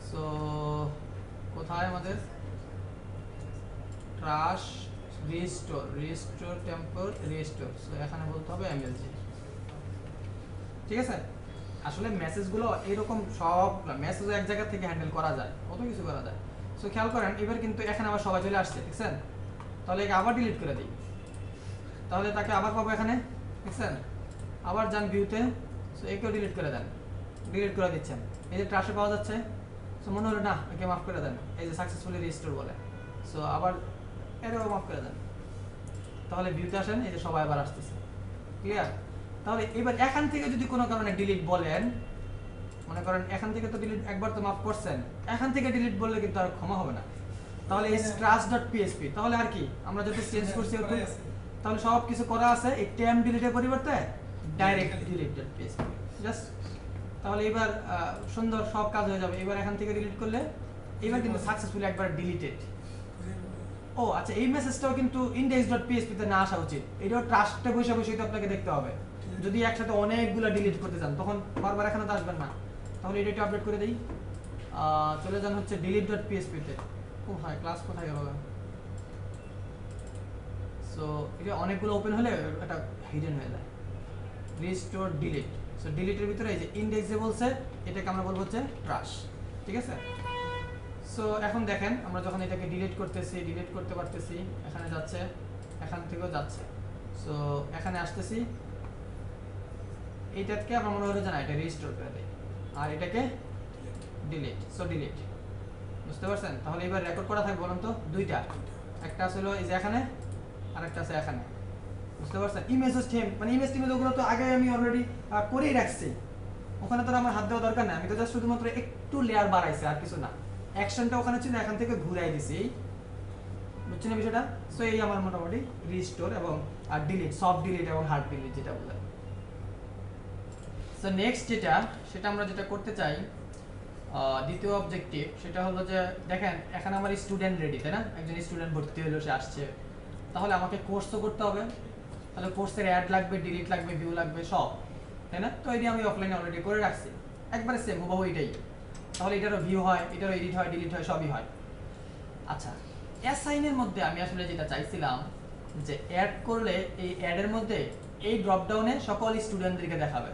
[SPEAKER 1] সো কোথায় আমাদের ট্রাশ রিস্টোর টেম্পর রিস্টোর সো এখানে বলতে হবে এমএসজি ঠিক আছে আসলে মেসেজগুলো এরকম সব মেসেজ এক জায়গা থেকে হ্যান্ডেল করা যায় কত কিছু করা যায় সো খেয়াল করেন এবার কিন্তু এখানে আবার সবাই চলে আসছে ঠিকছেন তাহলে একে আবার ডিলিট করে দিই তাহলে তাকে আবার পাবো এখানে ঠিকছেন আবার যান ভিউতে সো একেও ডিলিট করে দেন ডিলিট করে দিচ্ছেন এই যে ট্রাশে পাওয়া যাচ্ছে সো মনে হলো না একে মাফ করে দেন এই যে সাকসেসফুলি রিস্টোর বলে সো আবার এটাও মাফ করে দেন তাহলে ভিউতে আসেন এই যে সবাই আবার আসতেছে ক্লিয়ার তাহলে এবার এখান থেকে যদি কোনো কারণে ডিলিট বলেন মনে করেন এখান থেকে তো ডিলিট একবার তো মাফ করছেন এখান থেকে ডিলিট বললে কিন্তু আর ক্ষমা হবে না তাহলে এই trash.php তাহলে আর কি আমরা যদি চেঞ্জ করছি তাহলে সব কিছু করা আছে এই temp ডিলিটের পরিবর্তে ডাইরেক্ট delete.php জাস্ট তাহলে এবার সুন্দর সব কাজ হয়ে যাবে এবার এখান থেকে ডিলিট করলে এবার কিন্তু সাকসেসফুলি একবার ডিলিটেড ও আচ্ছা এই মেসেজটাও কিন্তু index.php তে না আসা উচিত এটাও ট্রাস্টে বসে বসে তো আপনাকে দেখতে হবে যদি একসাথে অনেকগুলো ডিলিট করতে চান তখন বারবার এখানে তো আসবেন না তাহলে এটা একটু আপডেট করে দেই চলে যান হচ্ছে delete.php তে ও ভাই ক্লাস কোথায় গেল সো এটা অনেকগুলো ওপেন হলে এটা হিডেন হয়ে যায় রিস্টোর ডিলিট সো ডিলিটের ভিতরে এই যে ইনডেক্সে বলছে এটাকে আমরা বলবো হচ্ছে ট্রাশ ঠিক আছে সো এখন দেখেন আমরা যখন এটাকে ডিলিট করতে পারতেছি এখানে যাচ্ছে এখান থেকেও যাচ্ছে সো এখানে আসতেছি এইটাকে আমরা মনে হলো জানা এটা রিস্টোর করে দেই আর এটাকে ডিলিট সো ডিলিট বুঝতে পারছেন? তাহলে এবার রেকর্ড করা থাকবে বলুন তো দুইটা, একটা আছে হলো এই যে এখানে আর একটা আছে এখানে। বুঝতে পারছেন? ইমেজ সিস্টেম মানে ইমেজ টিমেজ ওগুলো তো আগে আমি অলরেডি করেই রাখছি, ওখানে তো আমার হাত দেওয়া দরকার নাই, আমি তো জাস্ট শুধুমাত্র একটু লেয়ার বাড়াইছি আর কিছু না। অ্যাকশনটা ওখানে ছিল, এখান থেকে ঘুরাই দিছি, বুঝছেন বিষয়টা? সো এই আমার মোটামুটি রিস্টোর এবং আর ডিলিট, সফট ডিলিট এবং হার্ড ডিলিট যেটা বলে। সো নেক্সট যেটা সেটা আমরা যেটা করতে চাই দ্বিতীয় অবজেক্টিভ সেটা হলো যে দেখেন এখানে আমার স্টুডেন্ট রেডি, তাই না? একজন স্টুডেন্ট ভর্তি হলো, সে আসছে, তাহলে আমাকে কোর্সও করতে হবে, তাহলে কোর্সের অ্যাড লাগবে, ডিলিট লাগবে, ভিউ লাগবে, সব, তাই না? তো এটি আমি অফলাইনে অলরেডি করে রাখছি, একবারে সেম হুবহু এটাই। তাহলে এটারও ভিউ হয়, এটারও এডিট হয়, ডিলিট হয়, সবই হয়। আচ্ছা, অ্যাসাইনের মধ্যে আমি আসলে যেটা চাইছিলাম যে অ্যাড করলে এই অ্যাডের মধ্যে এই ড্রপডাউনে সকল স্টুডেন্টদেরকে দেখাবে,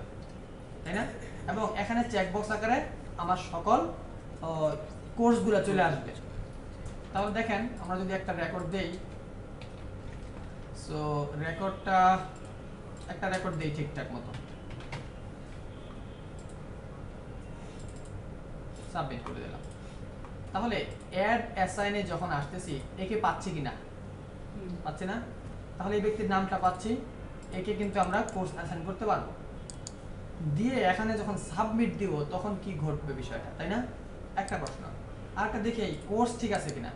[SPEAKER 1] তাই না? এবং এখানে চেকবক্স আকারে আমার সকল কোর্সগুলো চলে আসবে। তাহলে দেখেন আমরা যদি একটা রেকর্ড দেই, সো রেকর্ডটা একটা রেকর্ড দেই ঠিকঠাক মতো, সাবমিট করে দিলাম। তাহলে অ্যাড অ্যাসাইনে যখন আসতেছি একে পাচ্ছি কিনা, পাচ্ছি না? তাহলে এই ব্যক্তির নামটা পাচ্ছি, একে কিন্তু আমরা কোর্স অ্যাসাইন করতে পারবো। দিয়ে এখানে যখন সাবমিট দিব তখন কি ঘটবে বিষয়টা, তাই না? একটা প্রশ্ন। আরেকটা দেখি এই কোর্স ঠিক আছে কিনা,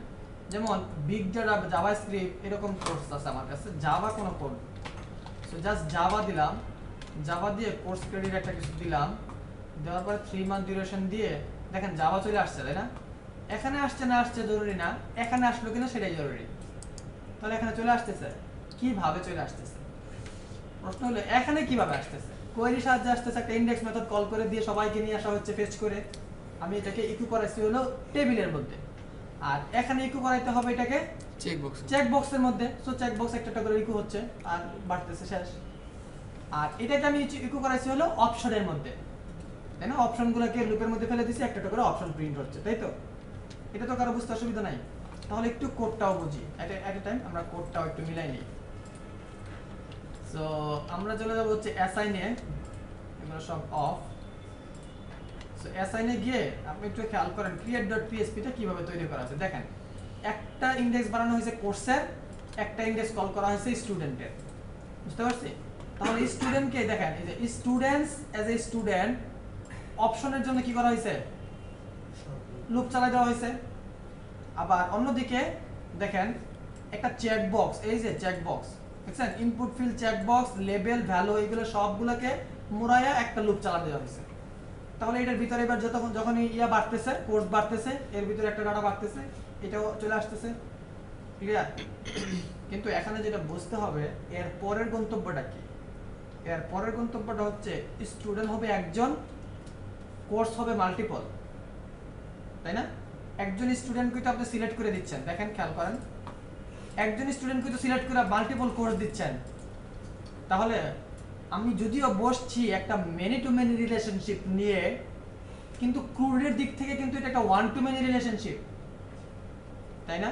[SPEAKER 1] যেমন বিগ ডাটা, জাভাস্ক্রিপ্ট এরকম কোর্স আছে আমার কাছে, জাভা কোনো কোড, সো জাস্ট জাভা দিলাম, জাভা দিয়ে কোর্স ক্রেডিট একটা কিছু দিলাম, দেওয়ার পরে 3 মান্থ ডিউরেশন দিয়ে দেখেন জাভা চলে আসছে, তাই না? এখানে আসছে না আসছে জরুরি না, এখানে আসলো কিনা সেটাই জরুরি। তাহলে এখানে চলে আসতেছে, কিভাবে চলে আসতেছে? প্রশ্ন হলো এখানে কিভাবে আসতেছে? কোয়েরি সাহায্যে আসতেছে, একটা ইনডেক্স মেথড কল করে দিয়ে সবাইকে নিয়ে আসা হচ্ছে ফেচ করে, আমি এটাকে ইকু করাইছি হলো টেবিলের মধ্যে, আর এখানে ইকু করাইতে হবে এটাকে চেকবক্সের মধ্যে। সো চেকবক্স একটা করে ইকু হচ্ছে আর বাড়তেছে, শেষ। আর এটাকে আমি ইকু করাইছি হলো অপশনের মধ্যে, তাই না? অপশনগুলোকে লুপের মধ্যে ফেলে দিছি, একটা করে অপশন প্রিন্ট হচ্ছে, তাই তো? এটা তো কারো বুঝতে অসুবিধা নাই। তাহলে একটু কোডটাও বুঝি, এট এ টাইম আমরা কোডটাও একটু মিলাই নিই। সো আমরা চলে যাব হচ্ছে অ্যাসাইনে, এগুলো সব অফ। সো অ্যাসাইনে গিয়ে আপনি একটু খেয়াল করেন create.php টা কিভাবে তৈরি করা আছে। দেখেন একটা ইনডেক্স বানানো হয়েছে কোর্সের, একটা ইনডেক্স কল করা হয়েছে স্টুডেন্টের, বুঝতে পারছি? তাহলে স্টুডেন্টকে দেখেন এই যে স্টুডেন্টস অ্যাজ এ স্টুডেন্ট অপশনের জন্য কি করা হয়েছে, লুপ চালাই দেওয়া হয়েছে। আবার অন্যদিকে দেখেন একটা চেকবক্স, এই যে চেকবক্স দেখছেন, input field checkbox, label, value, এগুলো সবগুলোকে মুড়াইয়া একটা লুপ চালা দেওয়া হয়েছে। তাহলে এটার ভিতরে এবার যখন ইয়া বাড়তেছে, কোর্স বাড়তেছে, এর ভিতরে একটা ডাটা বাড়তেছে, এটাও চলে আসতেছে, ক্লিয়ার? কিন্তু এখানে যেটা বুঝতে হবে এর পরের গন্তব্যটা কি। এর পরের গন্তব্যটা হচ্ছে স্টুডেন্ট হবে একজন, কোর্স হবে মাল্টিপল, তাই না? একজন স্টুডেন্টকে তো আপনি সিলেক্ট করে দিচ্ছেন, দেখেন খেয়াল করেন, একজন স্টুডেন্টকে তো সিলেক্ট করে মাল্টিপল কোর্স দিচ্ছেন। তাহলে আমি যদিও বসছি একটা মেনি টু মেনি রিলেশনশিপ নিয়ে, কিন্তু ক্রুডের দিক থেকে কিন্তু এটা একটা ওয়ান টু মেনি রিলেশনশিপ, তাই না?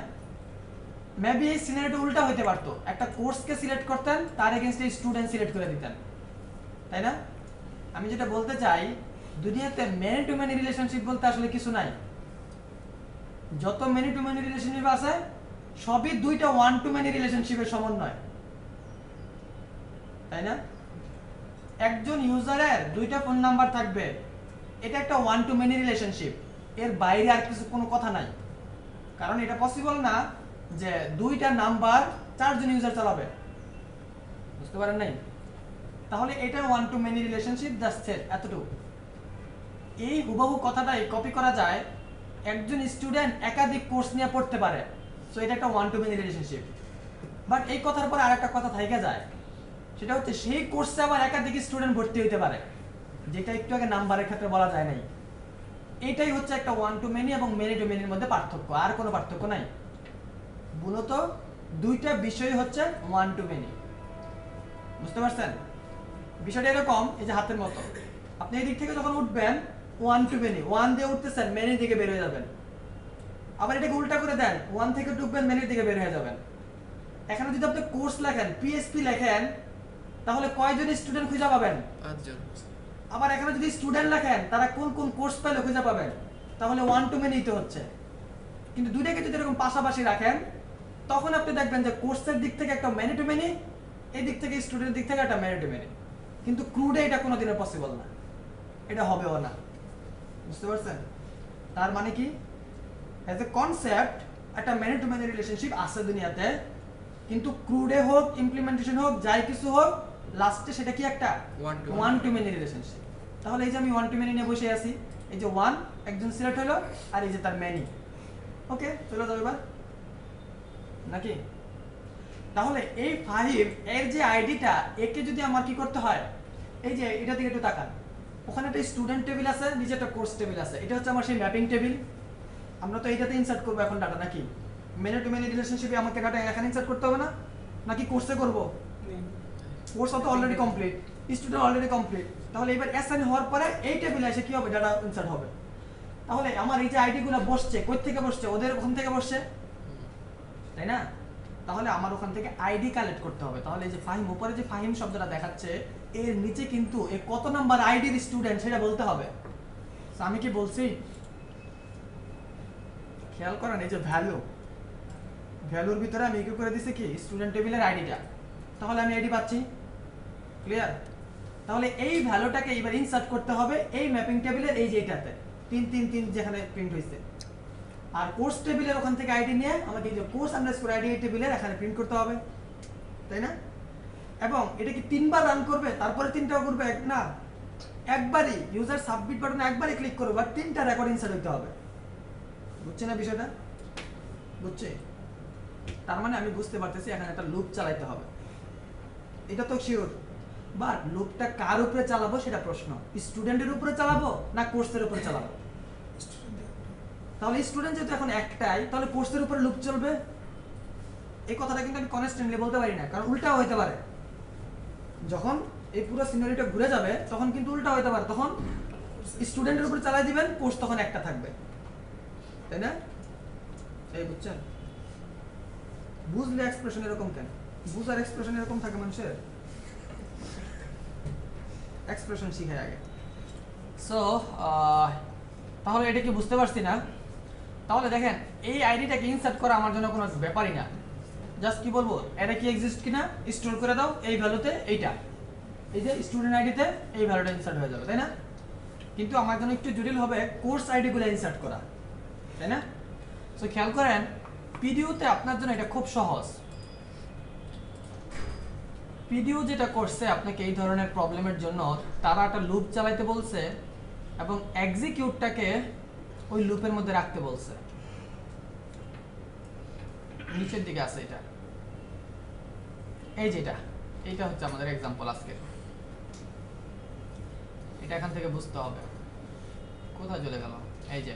[SPEAKER 1] মেবি এই সিনারিটা উল্টা হতে পারতো, একটা কোর্সকে সিলেক্ট করতেন, তার এগেইনস্টে স্টুডেন্ট সিলেক্ট করে দিতেন, তাই না? আমি যেটা বলতে চাই দুনিয়াতে মেনি টু মেনি রিলেশনশিপ বলতে আসলে কিছু নাই। যত মেনি টু মেনি রিলেশনশিপ আছে সবই দুইটা ওয়ান টু মেনি রিলেশনশিপের সমন্বয়, তাই না? একজন ইউজারের দুইটা ফোন নাম্বার থাকবে, এটা একটা ওয়ান টু মেনি রিলেশনশিপ, এর বাইরে আর কিছু কোনো কথা নাই। কারণ এটা পসিবল না যে দুইটা নাম্বার চারজন ইউজার চালাবে, বুঝতে পারেন নাই? তাহলে এটা one to many relationship, just set এতটুকু। এই হুবহু কথাটাই কপি করা যায়, একজন স্টুডেন্ট একাধিক কোর্স নিয়ে পড়তে পারে, সো এটা একটা one to many relationship. But এই কথার পরে আরেকটা কথা থেকে যায়, সেটা হচ্ছে সেই কোর্সে আবার একাধিক স্টুডেন্ট ভর্তি হতে পারে, যেটা একটু আগে নাম্বারের ক্ষেত্রে বলা যায় নাই। এটাই হচ্ছে একটা ওয়ান টু মেনি এবং মেনি টু মেনির মধ্যে পার্থক্য, আর কোনো পার্থক্য নাই। মূলত দুইটা বিষয় হচ্ছে ওয়ান টু মেনি, বুঝতে পারছেন? বিষয়টা এরকম, এই যে হাতের মতো, আপনি এই দিক থেকে যখন উঠবেন ওয়ান টু মেনি, ওয়ান দিয়ে উঠতেছেন, মেনির দিকে বের হয়ে যাবেন। আবার এটাকে উল্টা করে দেন, ওয়ান থেকে ঢুকবেন, মেনির দিকে বের হয়ে যাবেন। এখানে যদি আপনি কোর্স লেখেন, পিএইচপি লেখেন, তাহলে কয়জন স্টুডেন্ট খুঁজে পাবেন?
[SPEAKER 2] 5 জন।
[SPEAKER 1] আবার এখানে যদি স্টুডেন্ট লেখেন, তারা কোন কোন কোর্স পেলে খুঁজে পাবেন? তাহলে ওয়ান টু মেনি তো হচ্ছে, কিন্তু দুইটাকে যদি এরকম পাশাপাশি রাখেন তখন আপনি দেখবেন যে কোর্সের দিক থেকে একটা ম্যানি টু ম্যানি, এই দিক থেকে স্টুডেন্টের দিক থেকে একটা ম্যানি টু ম্যানি। কিন্তু ক্রুডে এটা কোনোদিনও পসিবল না, এটা হবেও না। বুঝতে পারছেন? তার মানে কি, অ্যাজ এ কনসেপ্ট একটা ম্যানি টু ম্যানি রিলেশনশিপ আছে দুনিয়াতে, কিন্তু ক্রুডে হোক, ইমপ্লিমেন্টেশন হোক, যাই কিছু হোক, লাস্টে সেটা কি একটা ওয়ান টু মেনি রিলেশনশিপ। তাহলে এই যে আমি ওয়ান টু মেনি নিয়ে বসে আছি, এই যে ওয়ান একজন সিলেক্ট হলো, আর এই যে তার মেনি। ওকে, চলে যাবে এবার নাকি? তাহলে এই ফাহিম এর যে আইডিটা, একে যদি আমার কি করতে হয়, এই যে এটা দিকে একটু তাকান, ওখানে একটা স্টুডেন্ট টেবিল আছে, নিচে একটা কোর্স টেবিল আছে, এটা হচ্ছে আমার সেই ম্যাপিং টেবিল। আমরা তো এইটাতে ইনসার্ট করবো এখন ডাটা, নাকি? মেনি টু মেনি রিলেশনশিপে আমাকে ডাটা এখানে ইনসার্ট করতে হবে না, নাকি কোর্সে করবো? কোর্স তো already complete, student already complete. তাহলে এবার অ্যাসাইন হওয়ার পরে এই টেবিলে এসে কি হবে, ডাটা ইনসার্ট হবে। তাহলে আমার এই যে আইডি গুলো বসছে, কই থেকে বসছে? ওদের ওখান থেকে বসছে, তাই না? তাহলে আমার ওখান থেকে আইডি কালেক্ট করতে হবে। তাহলে এই যে ফাহিম, উপরে যে ফাহিম শব্দটা দেখাচ্ছে, এর নিচে কিন্তু এই কত নাম্বার আইডির স্টুডেন্ট সেটা বলতে হবে। আমি কি বলছি খেয়াল করেন, এই যে ভ্যালুর ভিতরে আমি কি করে দিছি, কি স্টুডেন্ট টেবিলের আইডিটা। তাহলে আমি আইডি পাচ্ছি, ক্লিয়ার? তাহলে এই ভ্যালুটাকে এবার ইনসার্ট করতে হবে এই ম্যাপিং টেবিলের এই যে এটাতে 333 যেখানে প্রিন্ট হইছে। আর কোর্স টেবিলের ওখান থেকে আইডি নিয়ে আমাকে যে কোর্স আন্ডারস্কোর আইডি টেবিলের এখানে প্রিন্ট করতে হবে, তাই না? এবং এটা কি তিনবার রান করবে তারপরে তিনটাও করবে? না, একবারই ইউজার সাবমিট বাটনে একবারই ক্লিক করবে, বাট তিনটা রেকর্ড ইনসার্ট হইতে হবে। বুঝছে না বিষয়টা? বুঝছে? তার মানে আমি বুঝতে পারতেছি এখানে একটা লুপ চালাইতে হবে, এটা তো শিওর। বাট লুপটা কার উপরে চালাবো সেটা প্রশ্ন। স্টুডেন্টের উপরে চালাবো না কোর্সের উপরে চালাবো? তাহলে স্টুডেন্ট যেহেতু এখন একটাই, তাহলে কোর্সের উপরে লুপ চলবে। এই কথাটা কিন্তু আমি কনস্ট্যান্টলি বলতে পারি না, কারণ উল্টাও হইতে পারে। যখন এই পুরো সিনারিটা ঘুরে যাবে তখন কিন্তু উল্টা হইতে পারে, তখন স্টুডেন্টের উপরে চালাই দিবেন, কোর্স তখন একটা থাকবে, তাই না? এই বুঝছেন? বুঝলে এক্সপ্রেশন এরকম কেন? বুঝার এক্সপ্রেশন এরকম থাকে মানুষের, এক্সপ্রেশন শিখে আগে। সো তাহলে এটা কি বুঝতে পারছি না? তাহলে দেখেন এই আইডিটাকে ইনসার্ট করা আমার জন্য কোনো ব্যাপারই না। জাস্ট কি বলবো, এটা কি এক্সিস্ট কিনা স্টোর করে দাও এই ভ্যালুতে, এইটা এই যে স্টুডেন্ট আইডিতে এই ভ্যালুটা ইনসার্ট হয়ে যাবে, তাই না? কিন্তু আমার জন্য একটু জটিল হবে কোর্স আইডিগুলো ইনসার্ট করা, তাই না? সো খেয়াল করেন, পিডিইউতে আপনার জন্য এটা খুব সহজ। পিডিইউ যেটা করছে আপনাকে এই ধরনের প্রবলেমের জন্য, তারা একটা লুপ চালাইতে বলছে এবং এক্সিকিউটটাকে ওই লুপের মধ্যে রাখতে বলছে। নিচের দিকে আছে এটা, এই যেটা, এইটা হচ্ছে আমাদের এক্সাম্পল আজকে। এটা এখান থেকে বুঝতে হবে। কোথায় চলে গেল? এই যে।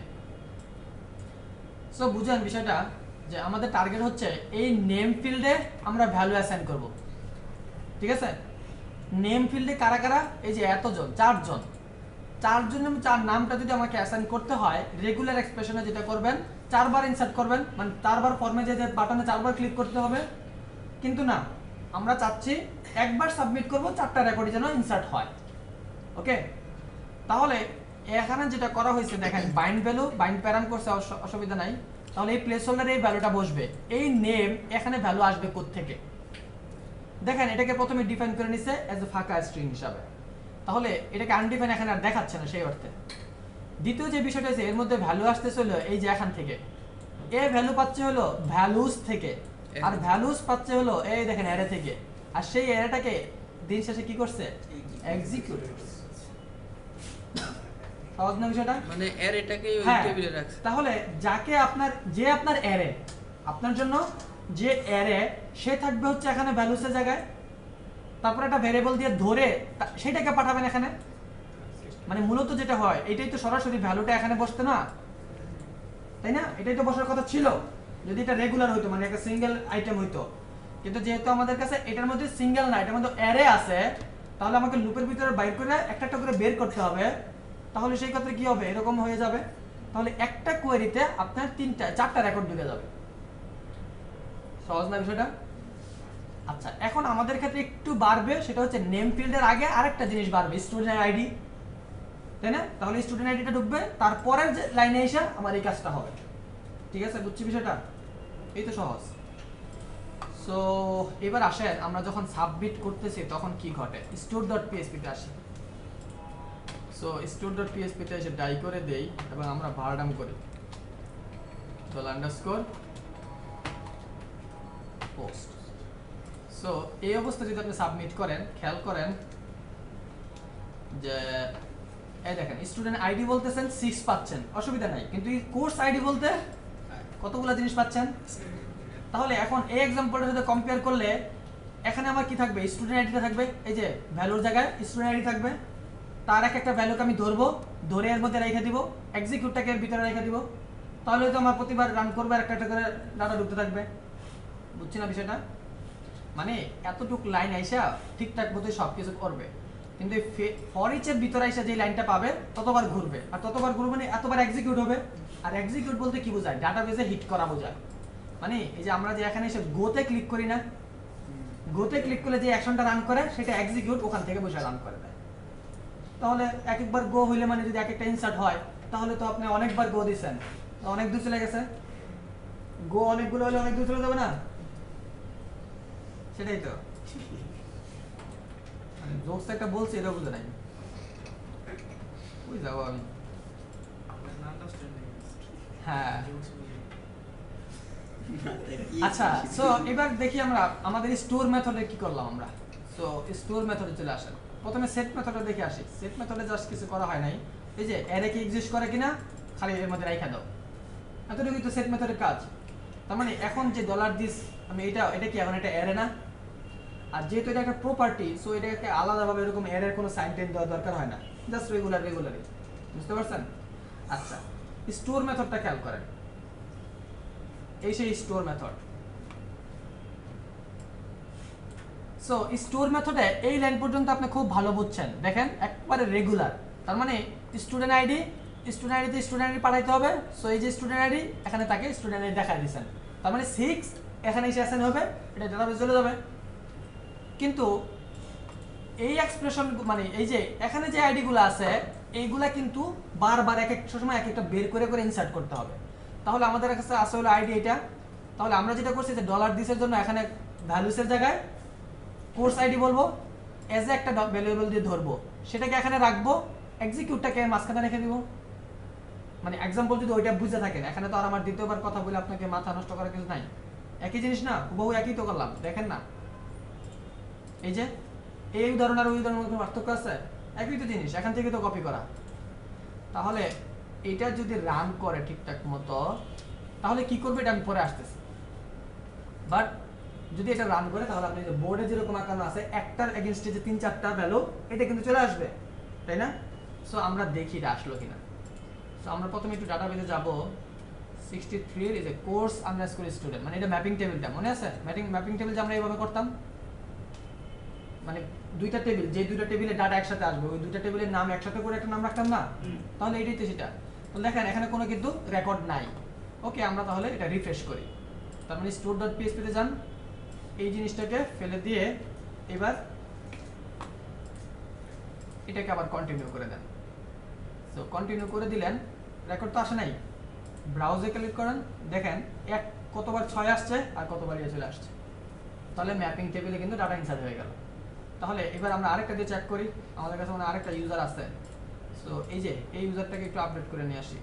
[SPEAKER 1] সো বুঝেন বিষয়টা, যে আমাদের টার্গেট হচ্ছে এই নেম ফিল্ডে আমরা ভ্যালু অ্যাসাইন করব, ঠিক আছে? নেম ফিল্ডে কারা কারা? এই যে এতজন, চারজন চার নামটা যদি আমাকে অ্যাসাইন করতে হয়, রেগুলার এক্সপ্রেশনে যেটা করবেন, চারবার ইনসার্ট করবেন, মানে চারবার ফর্মে যে বাটনে চারবার ক্লিক করতে হবে। কিন্তু না, আমরা চাচ্ছি একবার সাবমিট করব, চারটা রেকর্ডই যেন ইনসার্ট হয়। ওকে, তাহলে এখানে যেটা করা হয়েছে দেখেন, বাইন্ড ভ্যালু, বাইন্ড প্যারাম করছে, অসুবিধা নাই। তাহলে এই প্লেস হোল্ডারে এই ভ্যালুটা বসবে, এই নেম এখানে ভ্যালু আসবে কোত্থেকে? দেখেন এটাকে প্রথমে ডিফাইন করে নিছে অ্যাজ এ ফাঁকা স্ট্রিং হিসাবে, তাহলে এটাকে আনডিফাইন এখানে আর দেখাচ্ছে না সেই অর্থে। দ্বিতীয় যে বিষয়টা আছে, এর মধ্যে ভ্যালু আসতেছে হলো এই যে এখান থেকে, এ ভ্যালু পাচ্ছে হলো ভ্যালুস থেকে, আর ভ্যালুস পাচ্ছে হলো এই দেখেন অ্যারে থেকে, আর সেই অ্যারেটাকে দিন শেষে কি করছে? এক্সিকিউট করছে। সহজ না বিষয়টা?
[SPEAKER 2] মানে অ্যারেটাকে ওই টেবিলে রাখছে।
[SPEAKER 1] তাহলে যাকে আপনার অ্যারে, আপনার জন্য যে অ্যারে, সে থাকবে হচ্ছে এখানে ভ্যালুসের জায়গায়, তারপর একটা ভ্যারিয়েবল দিয়ে ধরে সেটাকে পাঠাবেন এখানে। মানে মূলত যেটা হয়, এটাই তো সরাসরি ভ্যালুটা এখানে বসতে না, তাই না? এটাই তো বসার কথা ছিল যদি এটা রেগুলার হইতো, মানে একটা সিঙ্গেল আইটেম হইতো। কিন্তু যেহেতু আমাদের কাছে এটার মধ্যে সিঙ্গেল না, এটার মধ্যে অ্যারে আছে, তাহলে আমাকে লুপের ভিতরে বাইর করে একটা একটা করে বের করতে হবে। তাহলে সেই ক্ষেত্রে কি হবে? এরকম হয়ে যাবে। তাহলে একটা কোয়েরিতে আপনার চারটা রেকর্ড ঢুকে যাবে। সহজ না বিষয়টা? আচ্ছা, এখন আমাদের ক্ষেত্রে একটু বাড়বে, সেটা হচ্ছে নেম ফিল্ডের আগে আরেকটা জিনিস বাড়বে, স্টুডেন্ট আইডি, তাই না? তাহলে স্টুডেন্ট আইডিটা ঢুকবে, তারপরের যে লাইনে এসে আমার এই কাজটা হবে। ঠিক আছে, বুঝছি বিষয়টা, এই তো সহজ। সো এবার আসেন আমরা যখন সাবমিট করতেছি তখন কি ঘটে, store.php তে আসি। সো store.php তে এসে ডাই করে দেই এবং আমরা ভারডাম করি $post। সো এই অবস্থা যদি আপনি সাবমিট করেন, খেয়াল করেন যে এই দেখেন স্টুডেন্ট আইডি বলতেছেন 6 পাচ্ছেন, অসুবিধা নাই, কিন্তু এই কোর্স আইডি বলতে কতগুলো জিনিস পাচ্ছেন। তাহলে এখন এই এক্সাম্পলটার সাথে কম্পেয়ার করলে এখানে আমার কি থাকবে, স্টুডেন্ট আইডিটা থাকবে, এই যে ভ্যালুর জায়গায় স্টুডেন্ট আইডি থাকবে, তার একটা ভ্যালুকে আমি ধরবো, ধরে এর মধ্যে রেখে দিব, এক্সিকিউটটাকে এর ভিতরে রেখে দিব, তাহলে তো আমার প্রতিবার রান করবে আর একটা করে ডাটা ঢুকতে থাকবে। বুঝছি না বিষয়টা, মানে এতটুক লাইন আইসা ঠিকঠাক মতো সব কিছু করবে, কিন্তু ফর ইচের ভিতরে আইসা যে লাইনটা পাবে ততবার ঘুরবে, আর ততবার ঘুরবে মানে এতবার এক্সিকিউট হবে। আর এক্সিকিউট বলতে কি বোঝায়, ডাটাবেসে হিট করা বোঝায়। মানে এই যে আমরা যে এখানে এসে গোতে ক্লিক করি না, গোতে ক্লিক করলে যে অ্যাকশনটা রান করে সেটা এক্সিকিউট ওখান থেকে বসে রান করে দেয়। তাহলে এক একবার গো হইলে মানে যদি এক একটা ইনসার্ট হয় তাহলে তো আপনি অনেকবার গো দিচ্ছেন, অনেক দূর চলে গেছে, গো অনেকগুলো হলে অনেক দূর চলে যাবে না, সেটাই তো জোকস একটা বলছি, এটা বুঝে নাই, বুঝে যাবো আমি। হ্যাঁ আচ্ছা, সো এবার দেখি আমরা আমাদের স্টোর মেথডে কি করলাম আমরা। সো স্টোর মেথডে চলে আসেন, প্রথমে সেট মেথডে দেখে আসি। সেট মেথডে জাস্ট কিছু করা হয় নাই, এই যে অ্যারে কি এক্সিস্ট করে কিনা খালি এর মধ্যে রাইখা দাও, এতটুকুই তো সেট মেথডের কাজ। তার মানে এখন যে $দিস, আমি এটা কি এখন এটা অ্যারে না, আর যেহেতু এটা একটা প্রপার্টি, সো এটাকে আলাদাভাবে এরকম অ্যারের কোনো সাইন টেন দেওয়ার দরকার হয় না, জাস্ট রেগুলারই, বুঝতে পারছেন। আচ্ছা, স্টোর মেথডটা খেয়াল করেন, এই সেই স্টোর মেথড। সো স্টোর মেথডে এই লাইন পর্যন্ত আপনি খুব ভালো বুঝছেন, দেখেন একবারে রেগুলার, তার মানে স্টুডেন্ট আইডিতে স্টুডেন্ট আইডি পাঠাইতে হবে। সো এই যে স্টুডেন্ট আইডি এখানে তাকে স্টুডেন্ট আইডি দেখাই দিয়েছেন, তার মানে 6 এখানে এসে অ্যাসাইন হবে, এটা ডাটাবেসে চলে যাবে। কিন্তু এই এক্সপ্রেশন মানে এই যে এখানে যে আইডিগুলো আছে এইগুলা কিন্তু বারবার এক একটা সময় এক একটা বের করে করে ইনসার্ট করতে হবে। তাহলে আমাদের কাছে আসলে হলো আইডি এটা, তাহলে আমরা যেটা করছি যে $দিসের জন্য এখানে ভ্যালুসের জায়গায় কোর্স আইডি বলবো, এজ এ একটা ভ্যারিয়েবল দিয়ে ধরবো, সেটাকে এখানে রাখবো, এক্সিকিউটটাকে মাঝখানে রেখে দিব। মানে এক্সাম্পল যদি ওইটা বুঝে থাকেন, এখানে তো আর আমার দ্বিতীয়বার কথা বলে আপনাকে মাথা নষ্ট করার কিছু নাই, একই জিনিস না, বহু একই তো করলাম, দেখেন না এই যে এই উদাহরণ আর ওই উদাহরণের কোনো পার্থক্য আছে, একই তো জিনিস, এখান থেকে তো কপি করা। তাহলে এটা যদি রান করে ঠিকঠাক মতো তাহলে কি করবে এটা আমি পরে আসতেছি, বাট যদি এটা রান করে তাহলে আপনি যে বোর্ডে যেরকম আঁকানো আছে একটার এগেইনস্টে যে 3-4টা ভ্যালু এটা কিন্তু চলে আসবে, তাই না। সো আমরা দেখি এটা আসলো কিনা। সো আমরা প্রথমে একটু ডাটাবেসে যাব, 63 এর এই যে কোর্স আন্ডারস্কোর স্টুডেন্ট, মানে এটা ম্যাপিং টেবিলটা মনে আছে, ম্যাপিং টেবিল যে আমরা এইভাবে করতাম, মানে দুইটা টেবিল, যে দুইটা টেবিলে ডাটা একসাথে আসবে ওই দুইটা টেবিলের নাম একসাথে করে একটা নাম রাখতাম না, তাহলে এটাই তো সেটা। তো দেখেন এখানে কোনো কিন্তু রেকর্ড নাই। ওকে, আমরা তাহলে এটা রিফ্রেশ করি, তার মানে store.php তে যান, এই জিনিসটাকে ফেলে দিয়ে এবার এটাকে আবার কন্টিনিউ করে দেন। সো কন্টিনিউ করে দিলেন, রেকর্ড তো আসে নাই, ব্রাউজে ক্লিক করেন, দেখেন কতবার 6 আসছে আর কতবার ইয়ে চলে আসছে, তাহলে ম্যাপিং টেবিলে কিন্তু ডাটা ইনসার্ট হয়ে গেল। তাহলে এবার আমরা আরেকটা দিয়ে চেক করি, আমাদের কাছে মানে আরেকটা ইউজার আছে। সো এই যে এই ইউজারটাকে একটু আপডেট করে নিয়ে আসি,